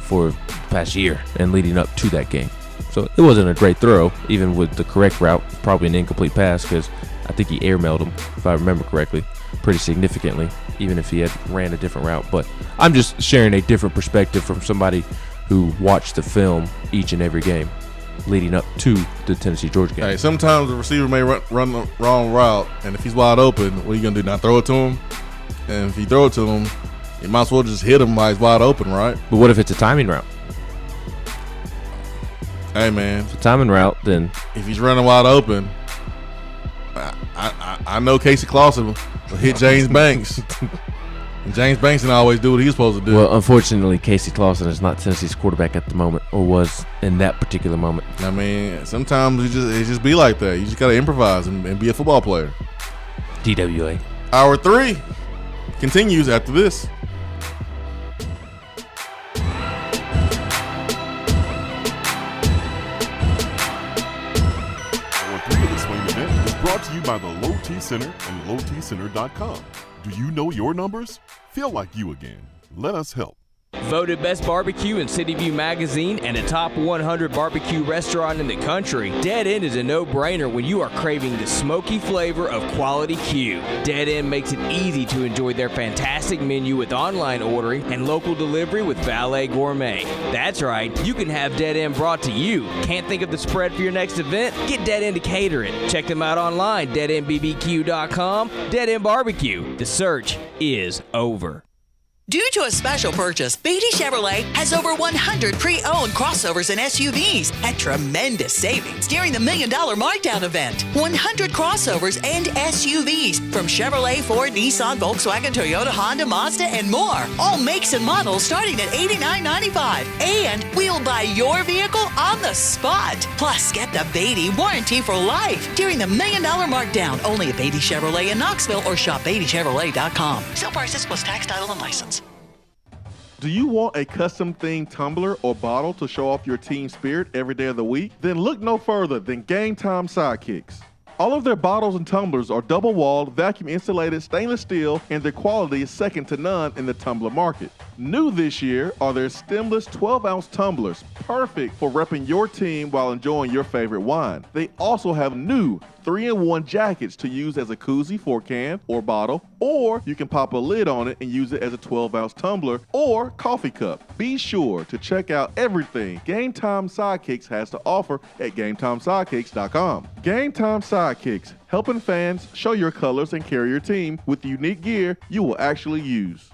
for the past year and leading up to that game. So it wasn't a great throw, even with the correct route. Probably an incomplete pass because I think he airmailed him, if I remember correctly, pretty significantly, even if he had ran a different route. But I'm just sharing a different perspective from somebody who watched the film each and every game leading up to the Tennessee-Georgia game. Hey, sometimes the receiver may run the wrong route, and if he's wide open, what are you going to do? Not throw it to him? And if you throw it to him, you might as well just hit him while he's wide open, right? But what if it's a timing route? Hey, man. If it's a timing route, then if he's running wide open, I know Casey Clausen will hit James Banks. And James Banks didn't always do what he was supposed to do. Well, unfortunately, Casey Clausen is not Tennessee's quarterback at the moment, or was in that particular moment. I mean, sometimes it just be like that. You just got to improvise and be a football player. DWA. Hour 3 continues after this. Hour 3 of the Swain event is brought to you by the Low T Center and lowtcenter.com. Do you know your numbers? Feel like you again. Let us help. Voted Best Barbecue in City View Magazine and a top 100 barbecue restaurant in the country, Dead End is a no-brainer when you are craving the smoky flavor of quality Q. Dead End makes it easy to enjoy their fantastic menu with online ordering and local delivery with Valet Gourmet. That's right, you can have Dead End brought to you. Can't think of the spread for your next event? Get Dead End to cater it. Check them out online, deadendbbq.com. Dead End Barbecue. The search is over. Due to a special purchase, Beatty Chevrolet has over 100 pre-owned crossovers and SUVs at tremendous savings during the $1 Million Markdown event. 100 crossovers and SUVs from Chevrolet, Ford, Nissan, Volkswagen, Toyota, Honda, Mazda, and more. All makes and models starting at $89.95. And we'll buy your vehicle on the spot. Plus, get the Beatty warranty for life during the $1 Million Markdown. Only at Beatty Chevrolet in Knoxville or shop BeattyChevrolet.com. Sale prices plus tax, title, and license. Do you want a custom themed tumbler or bottle to show off your team spirit every day of the week? Then look no further than Game Time Sidekicks. All of their bottles and tumblers are double-walled, vacuum-insulated stainless steel, and their quality is second to none in the tumbler market. New this year are their stemless 12-ounce tumblers, perfect for repping your team while enjoying your favorite wine. They also have new 3-in-1 jackets to use as a koozie for a can or bottle, or you can pop a lid on it and use it as a 12-ounce tumbler or coffee cup. Be sure to check out everything Game Time Sidekicks has to offer at GameTimeSidekicks.com. Game Time Sidekicks, helping fans show your colors and carry your team with unique gear you will actually use.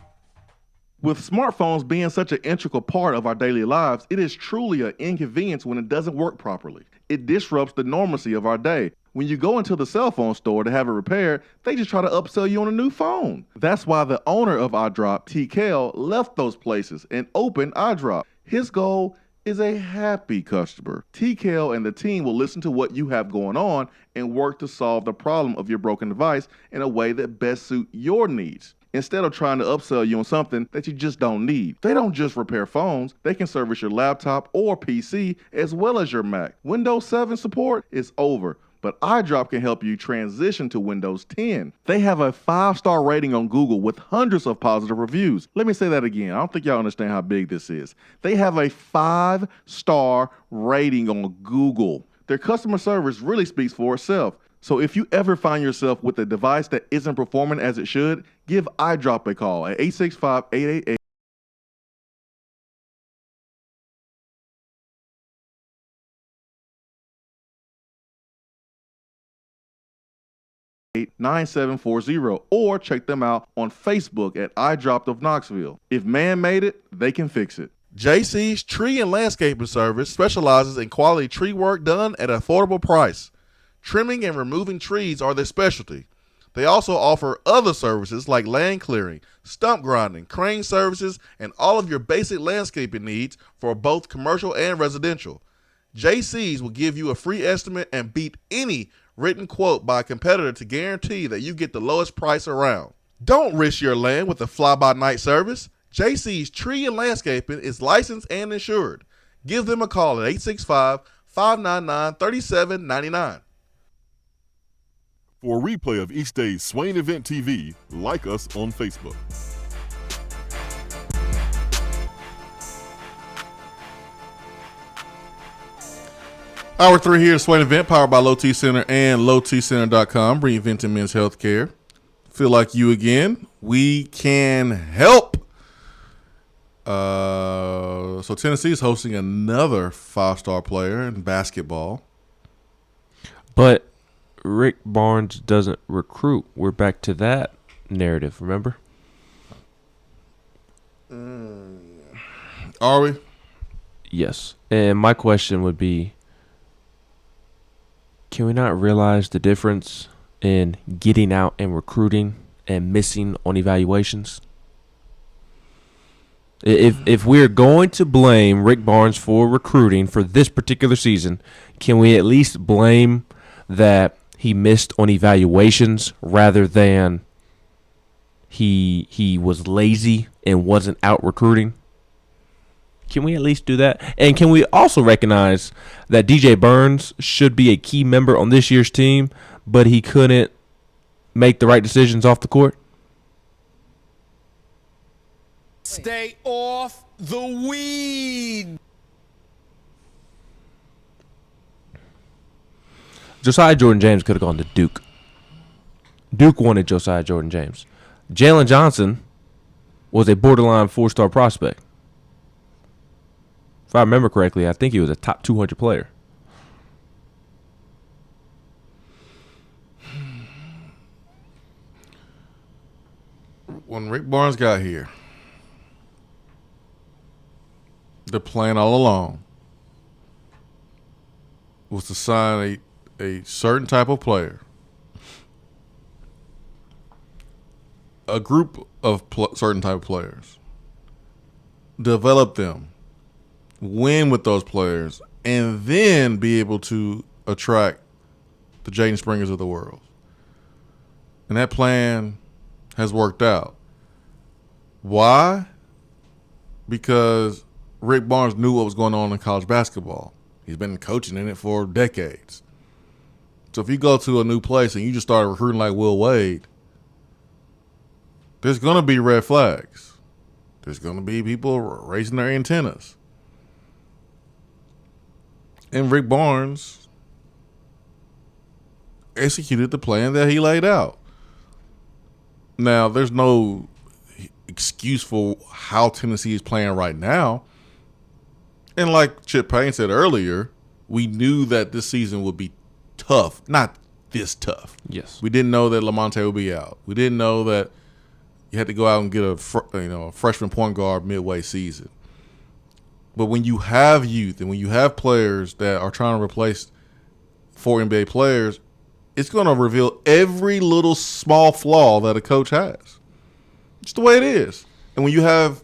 With smartphones being such an integral part of our daily lives, it is truly an inconvenience when it doesn't work properly. It disrupts the normalcy of our day. When you go into the cell phone store to have it repaired, they just try to upsell you on a new phone. That's why the owner of iDrop, TKL, left those places and opened iDrop. His goal is a happy customer. TKL and the team will listen to what you have going on and work to solve the problem of your broken device in a way that best suits your needs, instead of trying to upsell you on something that you just don't need. They don't just repair phones, they can service your laptop or PC as well as your Mac. Windows 7 support is over, but iDrop can help you transition to Windows 10. They have a 5-star rating on Google with hundreds of positive reviews. Let me say that again. I don't think y'all understand how big this is. They have a 5-star rating on Google. Their customer service really speaks for itself. So if you ever find yourself with a device that isn't performing as it should, give iDrop a call at 865-888. $9740, or check them out on Facebook at iDropped of Knoxville. If man made it, they can fix it. JC's Tree and Landscaping Service specializes in quality tree work done at an affordable price. Trimming and removing trees are their specialty. They also offer other services like land clearing, stump grinding, crane services, and all of your basic landscaping needs for both commercial and residential. JC's will give you a free estimate and beat any written quote by a competitor to guarantee that you get the lowest price around. Don't risk your land with a fly-by-night service. JC's Tree and Landscaping is licensed and insured. Give them a call at 865-599-3799. For a replay of each day's Swain Event TV, like us on Facebook. Hour 3 here at Swain Event, powered by Low T Center and lowtcenter.com, reinventing men's health care. Feel like you again. We can help. So Tennessee is hosting another 5-star player in basketball. But Rick Barnes doesn't recruit. We're back to that narrative, remember? Are we? Yes. And my question would be, can we not realize the difference in getting out and recruiting and missing on evaluations? If we're going to blame Rick Barnes for recruiting for this particular season, can we at least blame that he missed on evaluations rather than he was lazy and wasn't out recruiting? Can we at least do that? And can we also recognize that DJ Burns should be a key member on this year's team, but he couldn't make the right decisions off the court? Stay off the weed. Josiah Jordan-James could have gone to Duke. Duke wanted Josiah Jordan-James. Jalen Johnson was a borderline 4-star prospect. If I remember correctly, I think he was a top 200 player. When Rick Barnes got here, the plan all along was to sign a certain type of player, a group of certain type of players, develop them, win with those players, and then be able to attract the Jaden Springers of the world. And that plan has worked out. Why? Because Rick Barnes knew what was going on in college basketball. He's been coaching in it for decades. So if you go to a new place and you just start recruiting like Will Wade, there's going to be red flags. There's going to be people raising their antennas. And Rick Barnes executed the plan that he laid out. Now, there's no excuse for how Tennessee is playing right now. And like Chip Payne said earlier, we knew that this season would be tough. Not this tough. Yes. We didn't know that Lamonte would be out. We didn't know that you had to go out and get a freshman point guard midway season. But when you have youth and when you have players that are trying to replace 4 NBA players, it's going to reveal every little small flaw that a coach has. It's the way it is. And when you have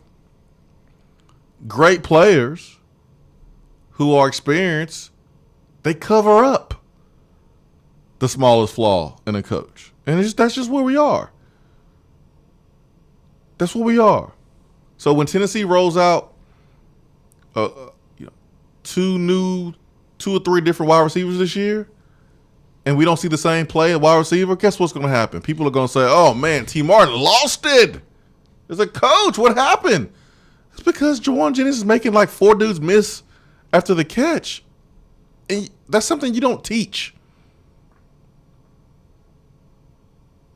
great players who are experienced, they cover up the smallest flaw in a coach. And that's just where we are. That's where we are. So when Tennessee rolls out 2 or 3 different wide receivers this year, and we don't see the same play at wide receiver, guess what's going to happen? People are going to say, oh, man, T. Martin lost it. As a coach, what happened? It's because Juwan Jennings is making like 4 dudes miss after the catch. And that's something you don't teach.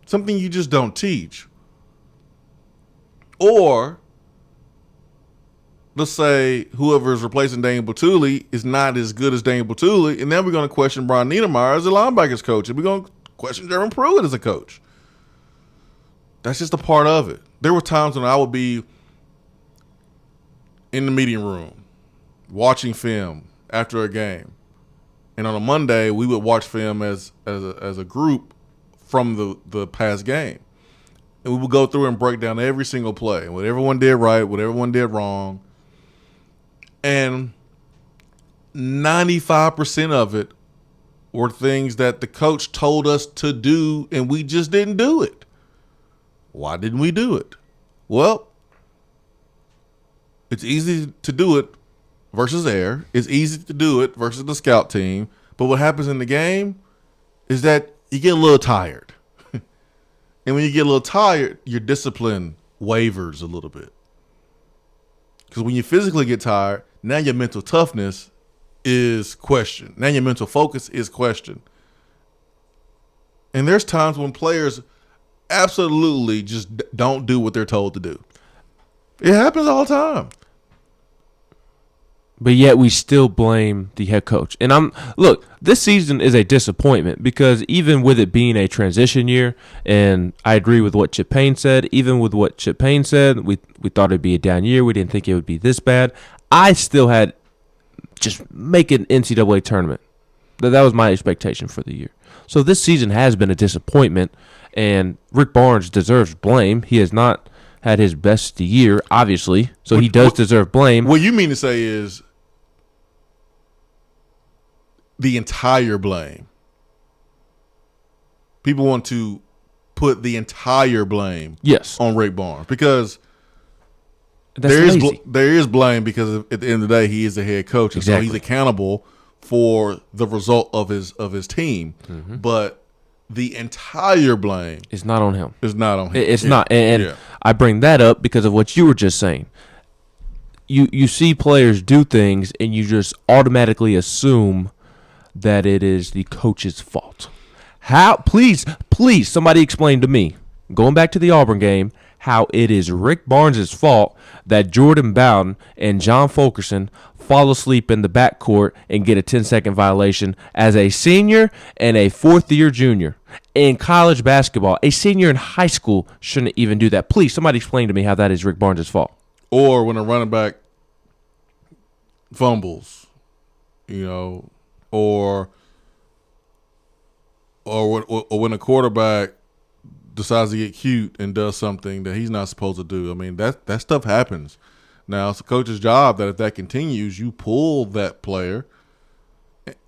Something you just don't teach. Or let's say whoever is replacing Daniel Batuli is not as good as Daniel Batuli, and then we're going to question Brian Niedermeyer as a linebackers coach, and we're going to question Jeremy Pruitt as a coach. That's just a part of it. There were times when I would be in the meeting room watching film after a game, and on a Monday we would watch film as a group from the past game, and we would go through and break down every single play, what everyone did right, what everyone did wrong. And 95% of it were things that the coach told us to do, and we just didn't do it. Why didn't we do it? Well, it's easy to do it versus air. It's easy to do it versus the scout team. But what happens in the game is that you get a little tired. And when you get a little tired, your discipline wavers a little bit. Because when you physically get tired, now your mental toughness is questioned. Now your mental focus is questioned. And there's times when players absolutely just don't do what they're told to do. It happens all the time. But yet we still blame the head coach. And look, this season is a disappointment because even with it being a transition year, and I agree with what Chip Payne said, even with what Chip Payne said, we thought it'd be a down year. We didn't think it would be this bad. I still had just make an NCAA tournament. That was my expectation for the year. So this season has been a disappointment, and Rick Barnes deserves blame. He has not had his best year, obviously, so he does deserve blame. What you mean to say is the entire blame. People want to put the entire blame on Rick Barnes because there is blame because at the end of the day he is the head coach, and so he's accountable for the result of his team. Mm-hmm. But the entire blame is not on him. It's not on him. It's not. And I bring that up because of what you were just saying. You see players do things and you just automatically assume that it is the coach's fault. How? Please, somebody explain to me, going back to the Auburn game, how it is Rick Barnes' fault that Jordan Bowden and John Fulkerson fall asleep in the backcourt and get a 10-second violation as a senior and a fourth-year junior. In college basketball, a senior in high school shouldn't even do that. Please, somebody explain to me how that is Rick Barnes' fault. Or when a running back fumbles, or when a quarterback decides to get cute and does something that he's not supposed to do. I mean, that stuff happens. Now, it's the coach's job that if that continues, you pull that player,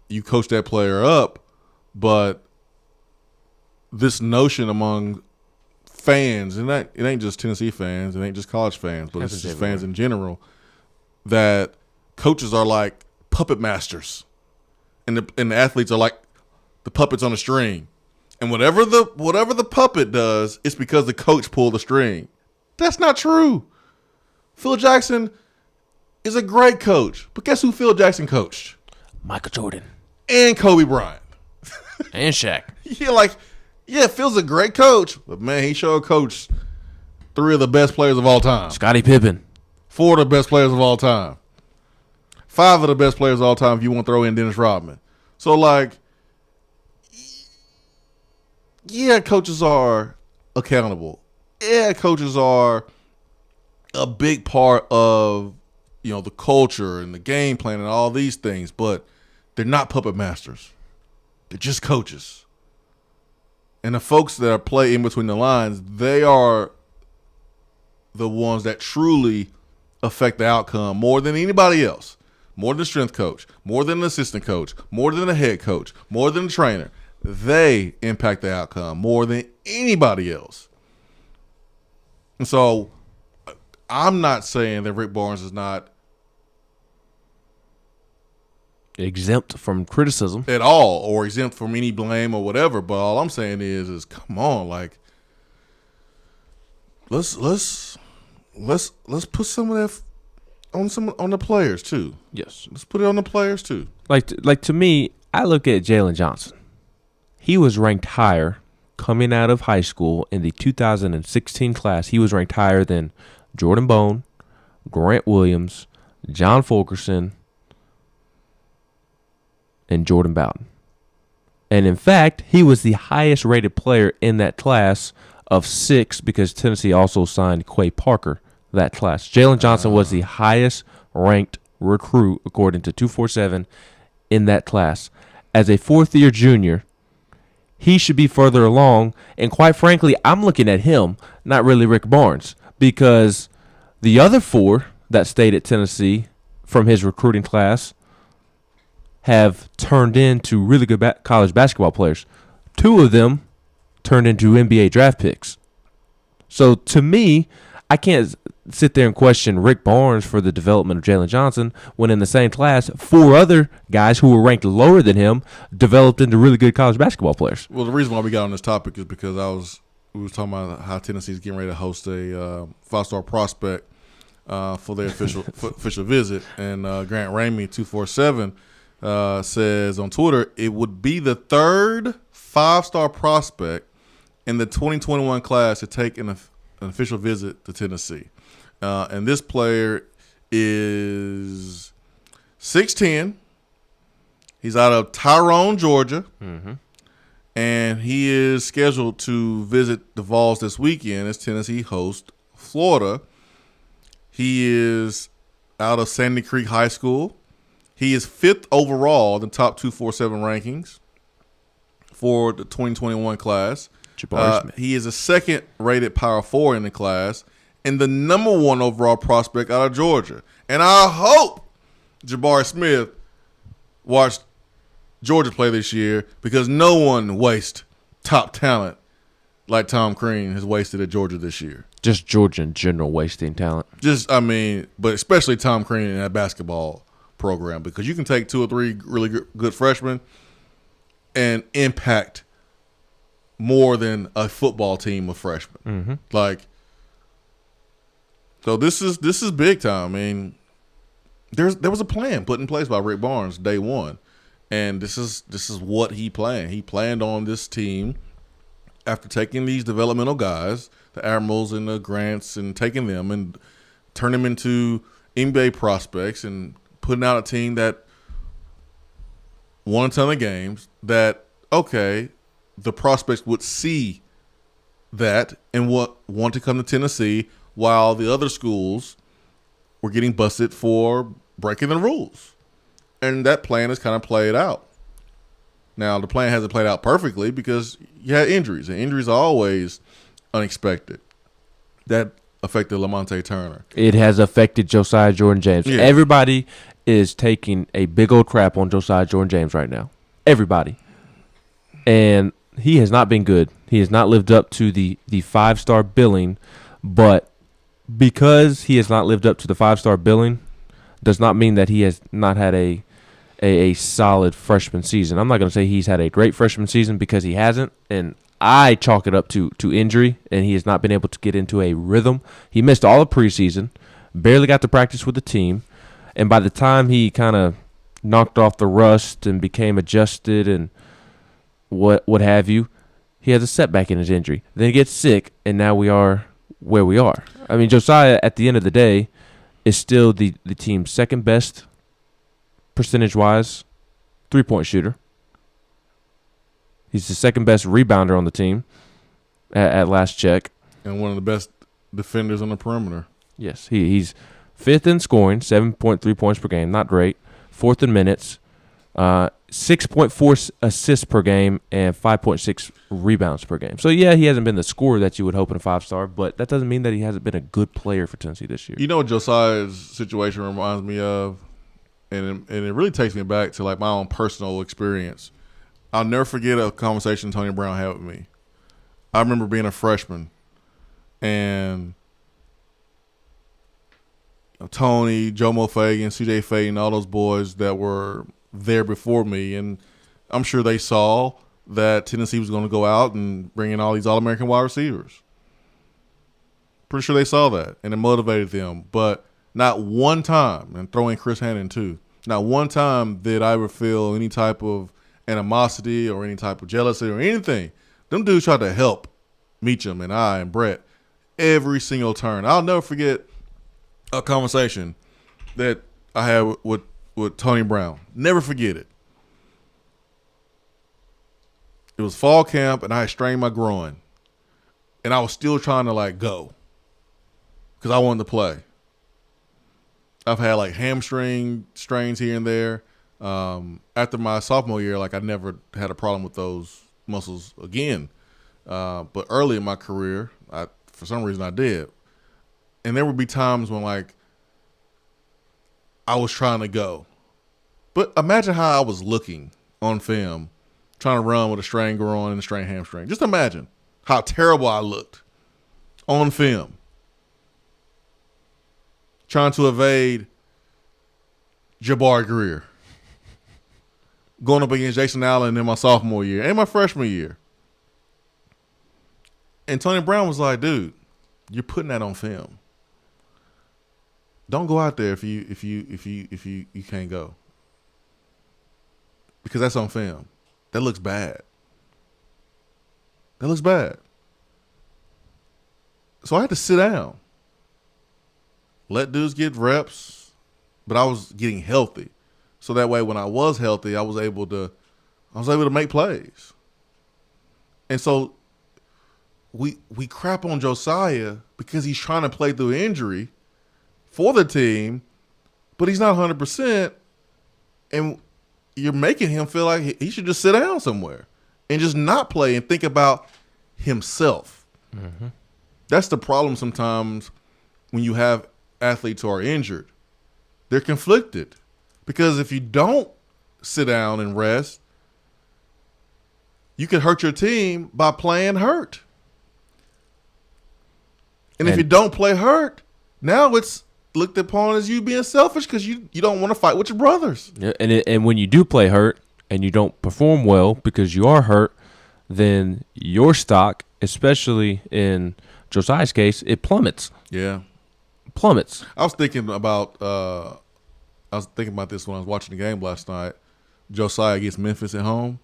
you coach that player up, but this notion among fans, and it ain't just Tennessee fans, it ain't just college fans, but it's just fans in general, that coaches are like puppet masters. And the athletes are like the puppets on a string. And whatever the puppet does, it's because the coach pulled the string. That's not true. Phil Jackson is a great coach. But guess who Phil Jackson coached? Michael Jordan. And Kobe Bryant. And Shaq. Phil's a great coach. But, man, he sure coached 3 of the best players of all time. Scottie Pippen. 4 of the best players of all time. 5 of the best players of all time if you want to throw in Dennis Rodman. So, coaches are accountable. Yeah, coaches are a big part of, the culture and the game plan and all these things, but they're not puppet masters. They're just coaches. And the folks that are play in between the lines, they are the ones that truly affect the outcome more than anybody else. More than the strength coach, more than the assistant coach, more than the head coach, more than the trainer. They impact the outcome more than anybody else. And so I'm not saying that Rick Barnes is not exempt from criticism at all or exempt from any blame or whatever, but all I'm saying is come on, let's put some of that on the players too. Yes. Let's put it on the players too. Like to me, I look at Jalen Johnson. He was ranked higher coming out of high school in the 2016 class. He was ranked higher than Jordan Bone, Grant Williams, John Fulkerson, and Jordan Bowden. And in fact, he was the highest rated player in that class of 6 because Tennessee also signed Quay Parker that class. Jalen Johnson was the highest ranked recruit according to 247 in that class. As a fourth-year junior, he should be further along. And quite frankly, I'm looking at him, not really Rick Barnes, because the other 4 that stayed at Tennessee from his recruiting class have turned into really good college basketball players. 2 of them turned into NBA draft picks. So to me, I can't sit there and question Rick Barnes for the development of Jalen Johnson when in the same class, 4 other guys who were ranked lower than him developed into really good college basketball players. Well, the reason why we got on this topic is because we was talking about how Tennessee's getting ready to host a 5-star prospect for their official visit, and Grant Ramey 247 says on Twitter, it would be the third 5-star prospect in the 2021 class to take an official visit to Tennessee. And this player is 6'10". He's out of Tyrone, Georgia. Mm-hmm. And he is scheduled to visit the Vols this weekend as Tennessee hosts Florida. He is out of Sandy Creek High School. He is 5th overall in the top 247 rankings for the 2021 class. He is a second-rated Power 4 in the class and the number 1 overall prospect out of Georgia. And I hope Jabari Smith watched Georgia play this year because no one wastes top talent like Tom Crean has wasted at Georgia this year. Just Georgia in general wasting talent. But especially Tom Crean in that basketball program, because you can take 2 or 3 really good freshmen and impact more than a football team of freshmen. Mm-hmm. So this is big time. I mean, there was a plan put in place by Rick Barnes day one, and this is what he planned. He planned on this team after taking these developmental guys, the Admirals and the Grants, and taking them and turn them into NBA prospects and putting out a team that won a ton of games, that, okay, the prospects would see that and want to come to Tennessee, while the other schools were getting busted for breaking the rules. And that plan has kind of played out. Now, the plan hasn't played out perfectly because you had injuries, and injuries are always unexpected. That affected Lamonte Turner. It has affected Josiah Jordan-James. Yeah. Everybody is taking a big old crap on Josiah Jordan-James right now. Everybody. And he has not been good. He has not lived up to the 5-star billing, but because he has not lived up to the 5-star billing does not mean that he has not had a solid freshman season. I'm not going to say he's had a great freshman season because he hasn't, and I chalk it up to injury, and he has not been able to get into a rhythm. He missed all of preseason, barely got to practice with the team, and by the time he kind of knocked off the rust and became adjusted and what have you, he has a setback in his injury. Then he gets sick, and now we are where we are. I mean, Josiah, at the end of the day, is still the team's second best percentage-wise 3-point shooter. He's the second best rebounder on the team at last check. And one of the best defenders on the perimeter. Yes, he's 5th in scoring, 7.3 points per game, not great. 4th in minutes, 6.4 assists per game, and 5.6 rebounds per game. So, yeah, he hasn't been the scorer that you would hope in a 5-star, but that doesn't mean that he hasn't been a good player for Tennessee this year. You know what Josiah's situation reminds me of? And it really takes me back to, like, my own personal experience. I'll never forget a conversation Tony Brown had with me. I remember being a freshman, and Tony, Jomo Fagan, C.J. Fagan, all those boys that were there before me, and I'm sure they saw that Tennessee was going to go out and bring in all these All-American wide receivers. Pretty sure they saw that, and it motivated them. But not one time, and throw in Chris Hannon too, not one time did I ever feel any type of animosity or any type of jealousy or anything. Them dudes tried to help Meacham and I and Brett every single turn. I'll never forget a conversation that I had with Tony Brown. Never forget it. It was fall camp, and I had strained my groin. And I was still trying to, like, go because I wanted to play. I've had, like, hamstring strains here and there. After my sophomore year, like, I never had a problem with those muscles again. But early in my career, for some reason I did. And there would be times when, like, I was trying to go. But imagine how I was looking on film, trying to run with a strained groin and a strained hamstring. Just imagine how terrible I looked on film, trying to evade Jabari Greer, going up against Jason Allen in my sophomore year and my freshman year. And Tony Brown was like, dude, you're putting that on film. Don't go out there if you can't go. because that's on film. That looks bad. That looks bad. So I had to sit down. Let dudes get reps, but I was getting healthy. So that way when I was healthy, I was able to make plays. And so we crap on Josiah because he's trying to play through injury for the team, but he's not 100%, and you're making him feel like he should just sit down somewhere and just not play and think about himself. Mm-hmm. That's the problem sometimes when you have athletes who are injured. They're conflicted because if you don't sit down and rest, you could hurt your team by playing hurt. And if you don't play hurt, now it's looked upon as you being selfish because you don't want to fight with your brothers. Yeah, and when you do play hurt and you don't perform well because you are hurt, then your stock, especially in Josiah's case, it plummets. Yeah. Plummets. I was thinking about this when I was watching the game last night. Josiah against Memphis at home.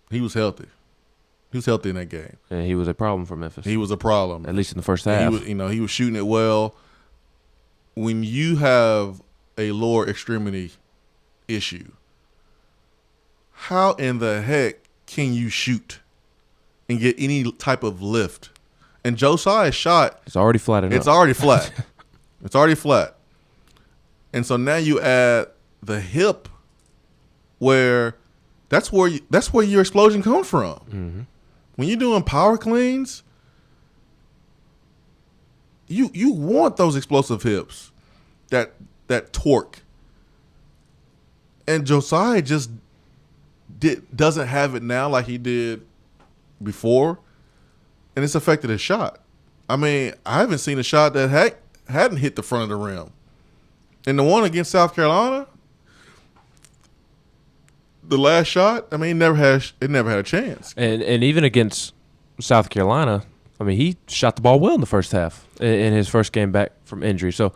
He was healthy. He was healthy in that game. And he was a problem for Memphis. He was a problem. At least in the first half. He was shooting it well. When you have a lower extremity issue, how in the heck can you shoot and get any type of lift? And Josiah's shot, it's already flat enough. It's already flat. It's already flat. And so now you add the hip, where that's where your explosion comes from. Mm-hmm. When you're doing power cleans, you want those explosive hips, that torque. And Josiah just doesn't have it now like he did before, and it's affected his shot. I mean, I haven't seen a shot that hadn't hit the front of the rim. And the one against South Carolina, the last shot, I mean, it never had a chance. And even against South Carolina, I mean, he shot the ball well in the first half in his first game back from injury. So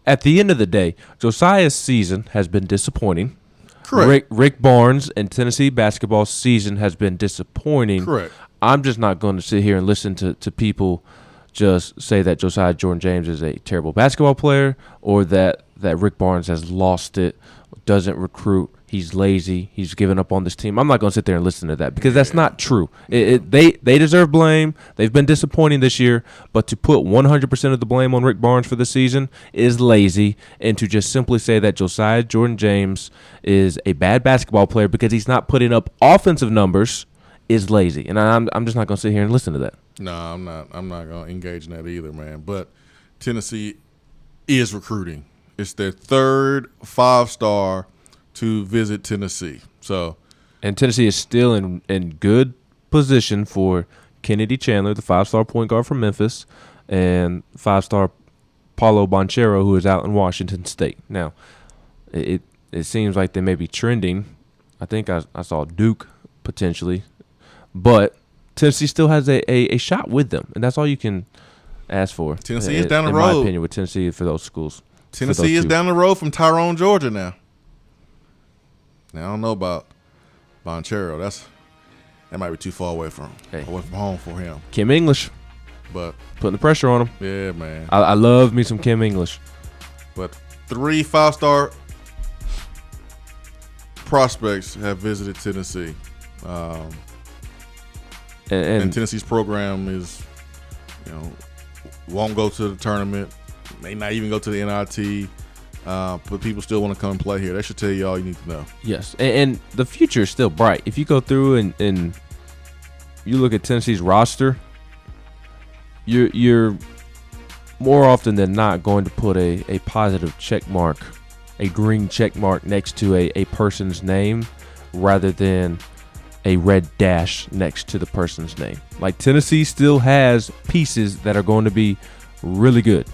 at the end of the day, Josiah's season has been disappointing. Correct. Rick Barnes and Tennessee basketball season has been disappointing. Correct. I'm just not going to sit here and listen to people just say that Josiah Jordan-James is a terrible basketball player, or that Rick Barnes has lost it, doesn't recruit, he's lazy, he's given up on this team. I'm not going to sit there and listen to that because that's not true. They deserve blame. They've been disappointing this year, but to put 100% of the blame on Rick Barnes for the season is lazy, and to just simply say that Josiah Jordan-James is a bad basketball player because he's not putting up offensive numbers is lazy. And I'm just not going to sit here and listen to that. No, I'm not going to engage in that either, man. But Tennessee is recruiting. It's their third 5-star to visit Tennessee. And Tennessee is still in good position for Kennedy Chandler, the 5-star point guard from Memphis, and 5-star Paulo Banchero, who is out in Washington State. Now, it seems like they may be trending. I think I saw Duke potentially, but Tennessee still has a shot with them, and that's all you can ask for. Tennessee is down the road. In my opinion, with Tennessee for those schools. Tennessee is down the road from Tyrone, Georgia now. Now, I don't know about Banchero. That might be too far away from home for him. Kim English. But putting the pressure on him. Yeah, man. I love me some Kim English. But 3 5-star prospects have visited Tennessee. And Tennessee's program is, won't go to the tournament, may not even go to the NIT, but people still want to come and play here. That should tell you all you need to know. Yes, and the future is still bright. If you go through and you look at Tennessee's roster, you're more often than not going to put a positive check mark, a green check mark next to a person's name rather than a red dash next to the person's name. Like, Tennessee still has pieces that are going to be really good.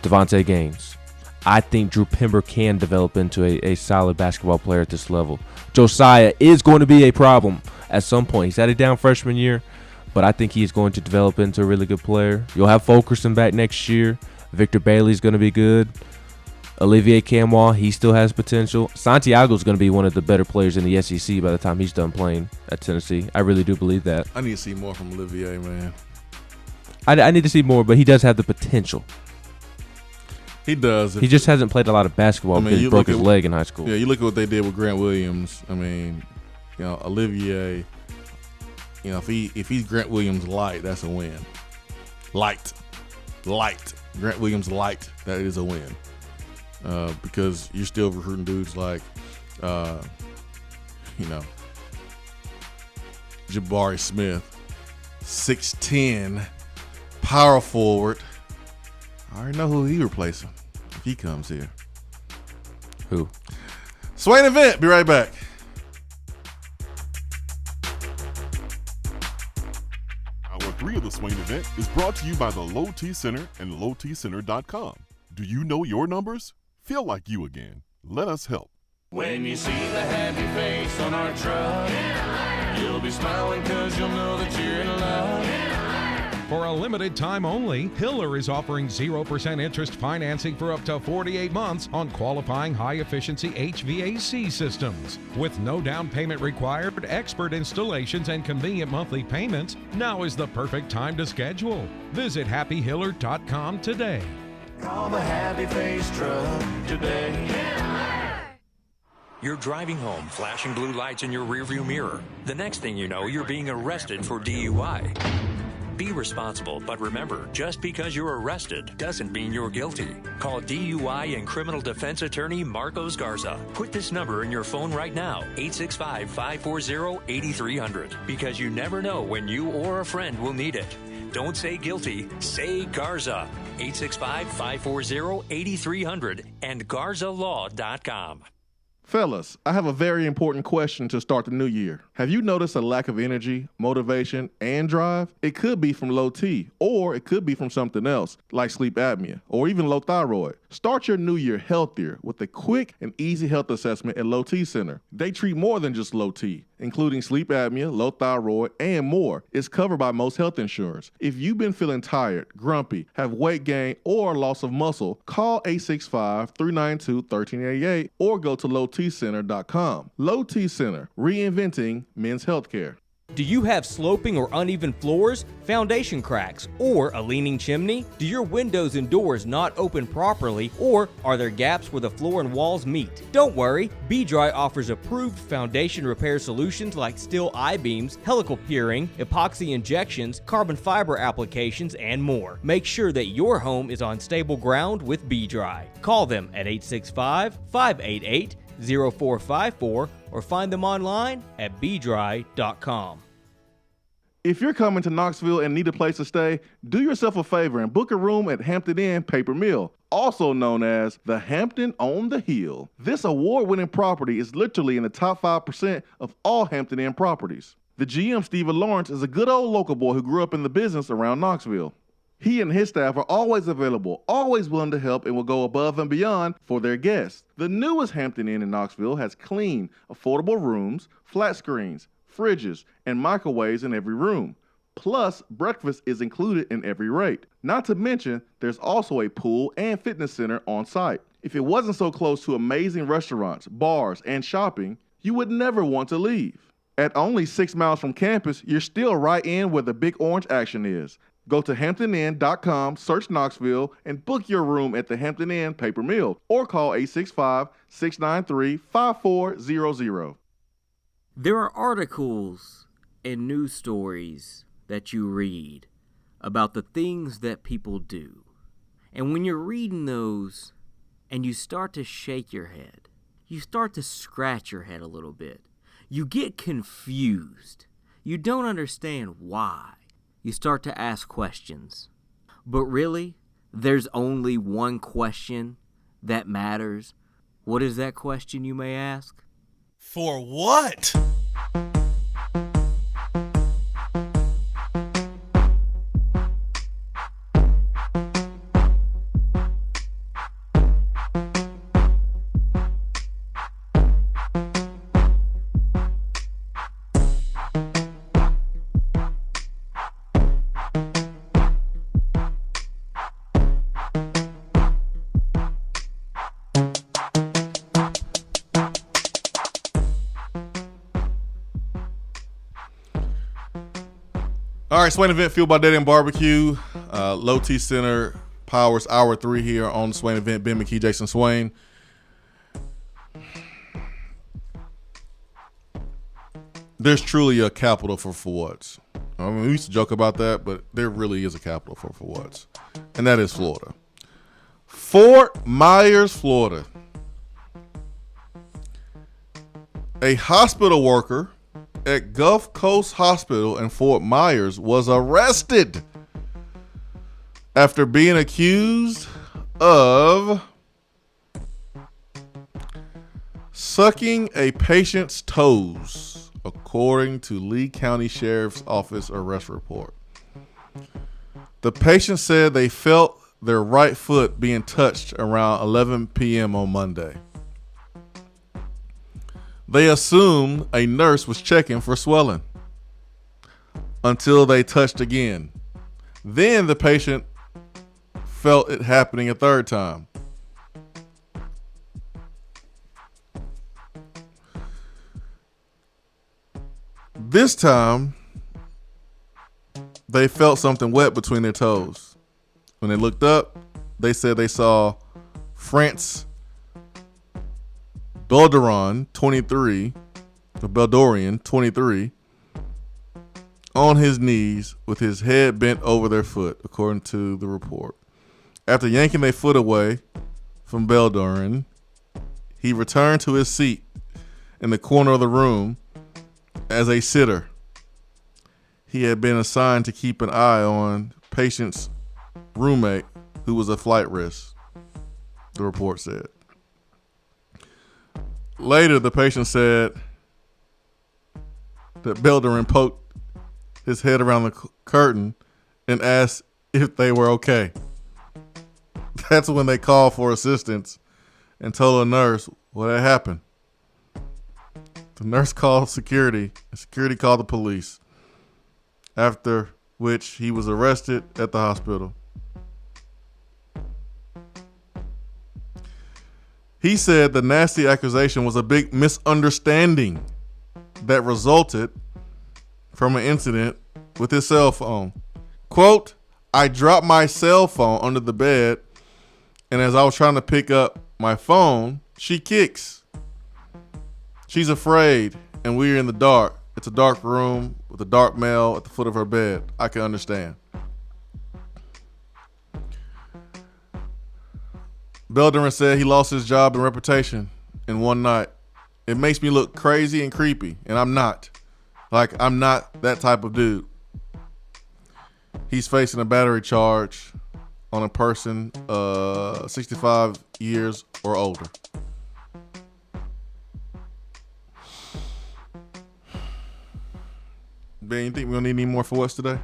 Devontae Gaines. I think Drew Pember can develop into a solid basketball player at this level. Josiah is going to be a problem at some point. He's had it down freshman year, but I think he's going to develop into a really good player. You'll have Fulkerson back next year. Victor Bailey's going to be good. Olivier Camwa, he still has potential. Santiago's going to be one of the better players in the SEC by the time he's done playing at Tennessee. I really do believe that. I need to see more from Olivier, man. I need to see more, but he does have the potential. He does. He just hasn't played a lot of basketball because he broke his leg in high school. Yeah, you look at what they did with Grant Williams. I mean, Olivier, if he's Grant Williams light, that's a win. Light. Grant Williams light, that is a win. Because you're still recruiting dudes like, Jabari Smith, 6'10", power forward. I already know who he replacing if he comes here. Who? Swain Event. Be right back. Hour 3 of the Swain Event is brought to you by the Low T Center and lowtcenter.com. Do you know your numbers? Feel like you again. Let us help. When you see the happy face on our truck, you'll be smiling because you'll know that you're in love. For a limited time only, Hiller is offering 0% interest financing for up to 48 months on qualifying high-efficiency HVAC systems. With no down payment required, expert installations, and convenient monthly payments, now is the perfect time to schedule. Visit happyhiller.com today. Call the Happy Face Truck today. You're driving home, flashing blue lights in your rearview mirror. The next thing you know, you're being arrested for DUI. Be responsible, but remember, just because you're arrested doesn't mean you're guilty. Call DUI and criminal defense attorney Marcos Garza. Put this number in your phone right now, 865-540-8300, because you never know when you or a friend will need it. Don't say guilty, say Garza. 865-540-8300 and GarzaLaw.com. Fellas, I have a very important question to start the new year. Have you noticed a lack of energy, motivation, and drive? It could be from low T, or it could be from something else, like sleep apnea, or even low thyroid. Start your new year healthier with a quick and easy health assessment at Low T Center. They treat more than just low T, including sleep apnea, low thyroid, and more. It's covered by most health insurance. If you've been feeling tired, grumpy, have weight gain, or loss of muscle, call 865-392-1388 or go to lowtcenter.com. Low T Center, reinventing men's healthcare. Do you have sloping or uneven floors, foundation cracks, or a leaning chimney? Do your windows and doors not open properly, or are there gaps where the floor and walls meet? Don't worry, B-Dry offers approved foundation repair solutions like steel I-beams, helical piering, epoxy injections, carbon fiber applications, and more. Make sure that your home is on stable ground with B-Dry. Call them at 865-588-0454 or find them online at bdry.com. If you're coming to Knoxville and need a place to stay, do yourself a favor and book a room at Hampton Inn Paper Mill, also known as the Hampton on the Hill. This award-winning property is literally in the top 5% of all Hampton Inn properties. The GM, Stephen Lawrence, is a good old local boy who grew up in the business around Knoxville. He and his staff are always available, always willing to help, and will go above and beyond for their guests. The newest Hampton Inn in Knoxville has clean, affordable rooms, flat screens, fridges, and microwaves in every room. Plus, breakfast is included in every rate. Not to mention, there's also a pool and fitness center on site. If it wasn't so close to amazing restaurants, bars, and shopping, you would never want to leave. At only 6 miles from campus, you're still right in where the big orange action is. Go to hamptoninn.com, search Knoxville, and book your room at the Hampton Inn Paper Mill or call 865-693-5400. There are articles and news stories that you read about the things that people do. And when you're reading those and you start to shake your head, you start to scratch your head a little bit. You get confused. You don't understand why. You start to ask questions. But really, there's only one question that matters. What is that question, you may ask? For what? All right, Swain Event fueled by Daddy and Barbecue. Low T Center powers hour 3 here on the Swain Event. Ben McKee, Jason Swain. There's truly a capital for what's. I mean, we used to joke about that, but there really is a capital for what's. And that is Florida. Fort Myers, Florida. A hospital worker at Gulf Coast Hospital in Fort Myers was arrested after being accused of sucking a patient's toes, according to Lee County Sheriff's Office arrest report. The patient said they felt their right foot being touched around 11 p.m. on Monday. They assumed a nurse was checking for swelling until they touched again. Then the patient felt it happening a third time. This time, they felt something wet between their toes. When they looked up, they said they saw France Beldorian, 23, on his knees with his head bent over their foot, according to the report. After yanking their foot away from Beldorian, he returned to his seat in the corner of the room as a sitter. He had been assigned to keep an eye on patient's roommate, who was a flight risk, the report said. Later, the patient said that Beldorian poked his head around the curtain and asked if they were okay. That's when they called for assistance and told a nurse what had happened. The nurse called security, and security called the police, after which he was arrested at the hospital. He said the nasty accusation was a big misunderstanding that resulted from an incident with his cell phone. Quote, I dropped my cell phone under the bed, and as I was trying to pick up my phone, she kicks. She's afraid, and we're in the dark. It's a dark room with a dark male at the foot of her bed. I can understand. Beldorian said he lost his job and reputation in one night. It makes me look crazy and creepy, and I'm not. Like, I'm not that type of dude. He's facing a battery charge on a person 65 years or older. Ben, you think we're going to need any more for what's today?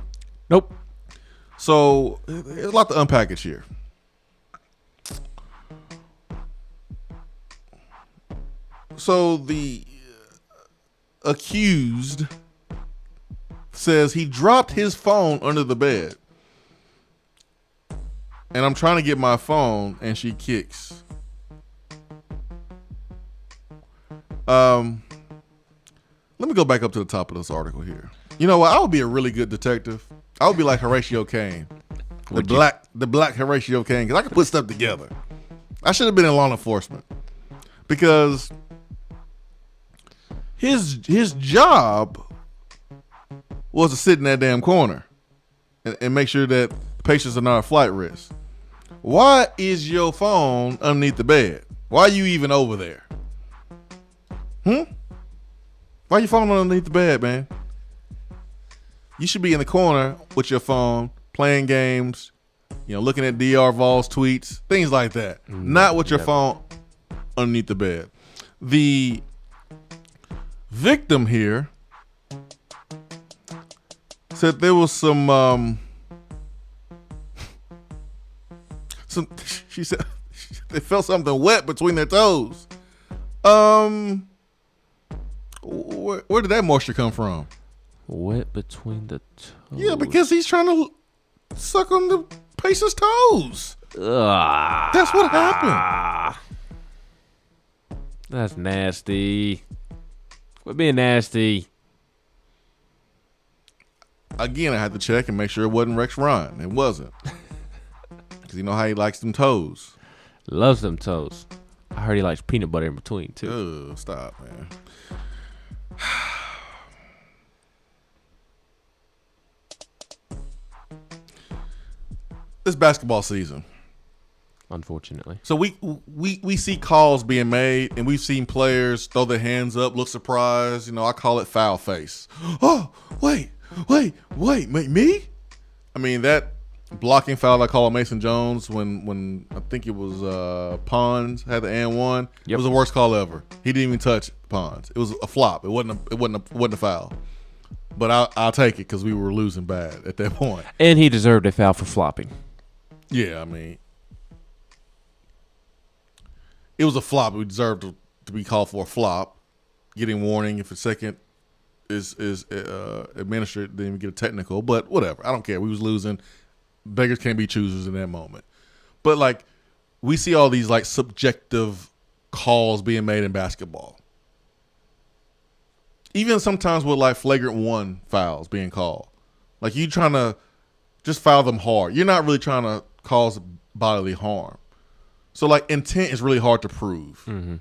Nope. So, there's a lot to unpackage here. So, the accused says he dropped his phone under the bed. And I'm trying to get my phone, and she kicks. Let me go back up to the top of this article here. You know what? I would be a really good detective. I would be like Horatio Caine, the black Horatio Caine, because I could put stuff together. I should have been in law enforcement because his job was to sit in that damn corner and make sure that patients are not a flight risk. Why is your phone underneath the bed? Why are you even over there? Why your phone underneath the bed, man? You should be in the corner with your phone, playing games, looking at DR Vols tweets, things like that. Not with your phone underneath the bed. The victim here said there was some she said they felt something wet between their toes. Where did that moisture come from? Wet between the toes. Yeah, because he's trying to suck on the patient's toes. That's what happened. That's nasty. Quit being nasty. Again, I had to check and make sure it wasn't Rex Ryan. It wasn't. Because you know how he likes them toes. Loves them toes. I heard he likes peanut butter in between, too. Ugh, stop, man. It's basketball season. Unfortunately. So we see calls being made, and we've seen players throw their hands up, look surprised. You know, I call it foul face. Oh, wait, me? I mean, that blocking foul I call on Mason Jones when I think it was Pons had the and one. Yep. It was the worst call ever. He didn't even touch Pons. It was a flop. It wasn't a foul. But I'll take it because we were losing bad at that point. And he deserved a foul for flopping. Yeah, I mean, it was a flop. We deserved to be called for a flop. Getting warning if a second is administered, then we get a technical. But whatever, I don't care. We was losing. Beggars can't be choosers in that moment. But like, we see all these like subjective calls being made in basketball. Even sometimes with like flagrant one fouls being called, like you trying to just foul them hard. You're not really trying to cause bodily harm. So like intent is really hard to prove. Mm-hmm.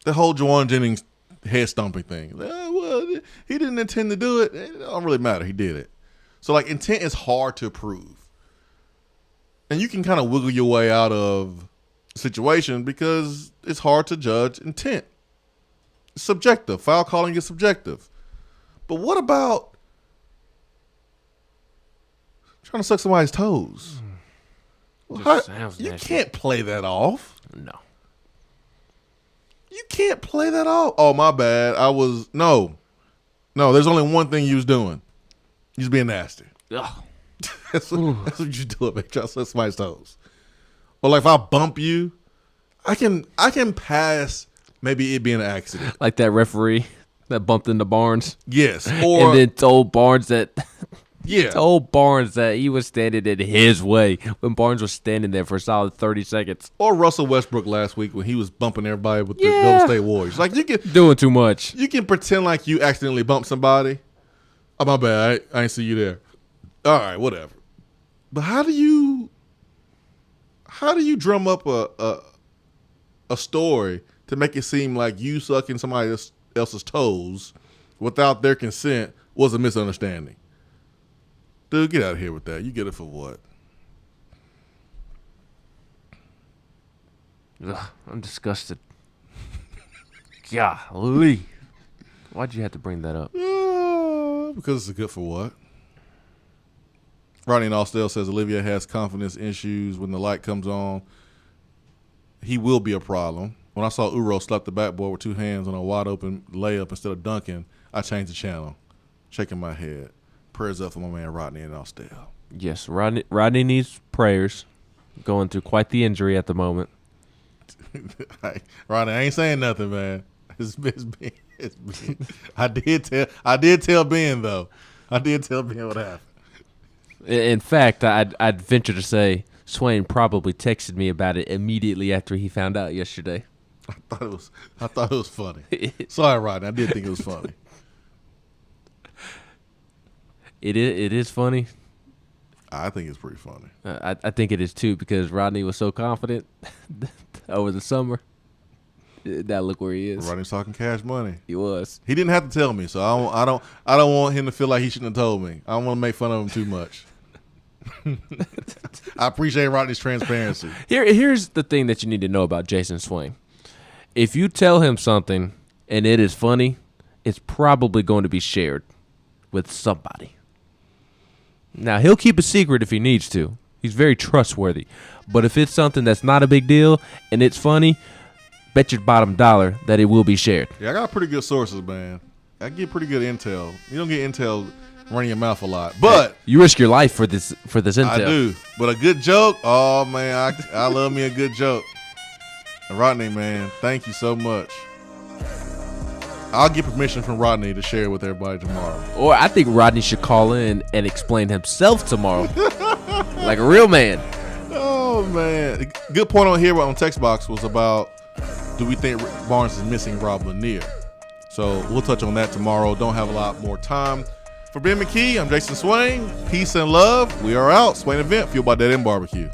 The whole Juwan Jennings head stomping thing. Well, he didn't intend to do it. It don't really matter. He did it. So like intent is hard to prove. And you can kind of wiggle your way out of the situation because it's hard to judge intent. It's subjective. Foul calling is subjective. But what about trying to suck somebody's toes? You can't play that off. No. You can't play that off. Oh, my bad. No, there's only one thing you was doing. You was being nasty. Ugh. That's what you do, man. Try to suck somebody's toes. Or like if I bump you, I can pass maybe it being an accident. Like that referee that bumped into Barnes. Yes. Or and then told Barnes that yeah. Told Barnes that he was standing in his way when Barnes was standing there for a solid 30 seconds. Or Russell Westbrook last week when he was bumping everybody with the Golden State Warriors. Like you can doing too much. You can pretend like you accidentally bumped somebody. Oh, my bad. I ain't see you there. All right, whatever. But how do you drum up a story to make it seem like you sucking somebody else's toes without their consent was a misunderstanding? Dude, get out of here with that. You get it for what? Ugh, I'm disgusted. Golly. Why'd you have to bring that up? Because it's a good for what? Rodney Austell says Olivia has confidence issues when the light comes on. He will be a problem. When I saw Uro slap the backboard with two hands on a wide open layup instead of dunking, I changed the channel. Shaking my head. Prayers up for my man Rodney and Austell. Yes, Rodney needs prayers. Going through quite the injury at the moment. Rodney, I ain't saying nothing, man. It's been. I did tell Ben though. I did tell Ben what happened. In fact, I'd venture to say Swain probably texted me about it immediately after he found out yesterday. I thought it was funny. Sorry, Rodney. I did think it was funny. It is funny. I think it's pretty funny. I think it is too because Rodney was so confident over the summer. Now look where he is. Rodney's talking cash money. He was. He didn't have to tell me, so I don't want him to feel like he shouldn't have told me. I don't want to make fun of him too much. I appreciate Rodney's transparency. Here's the thing that you need to know about Jason Swain. If you tell him something and it is funny, it's probably going to be shared with somebody. Now, he'll keep a secret if he needs to. He's very trustworthy. But if it's something that's not a big deal and it's funny, bet your bottom dollar that it will be shared. Yeah, I got pretty good sources, man. I get pretty good intel. You don't get intel running your mouth a lot, but you risk your life for this intel. I do, but a good joke. Oh man, I love me a good joke. Rodney, man, thank you so much. I'll get permission from Rodney to share it with everybody tomorrow. Or I think Rodney should call in and explain himself tomorrow, like a real man. Oh man, good point on here on text box was about, do we think Barnes is missing Rob Lanier? So we'll touch on that tomorrow. Don't have a lot more time. For Ben McKee, I'm Jason Swain. Peace and love. We are out. Swain Event, fueled by Dead End Barbecue.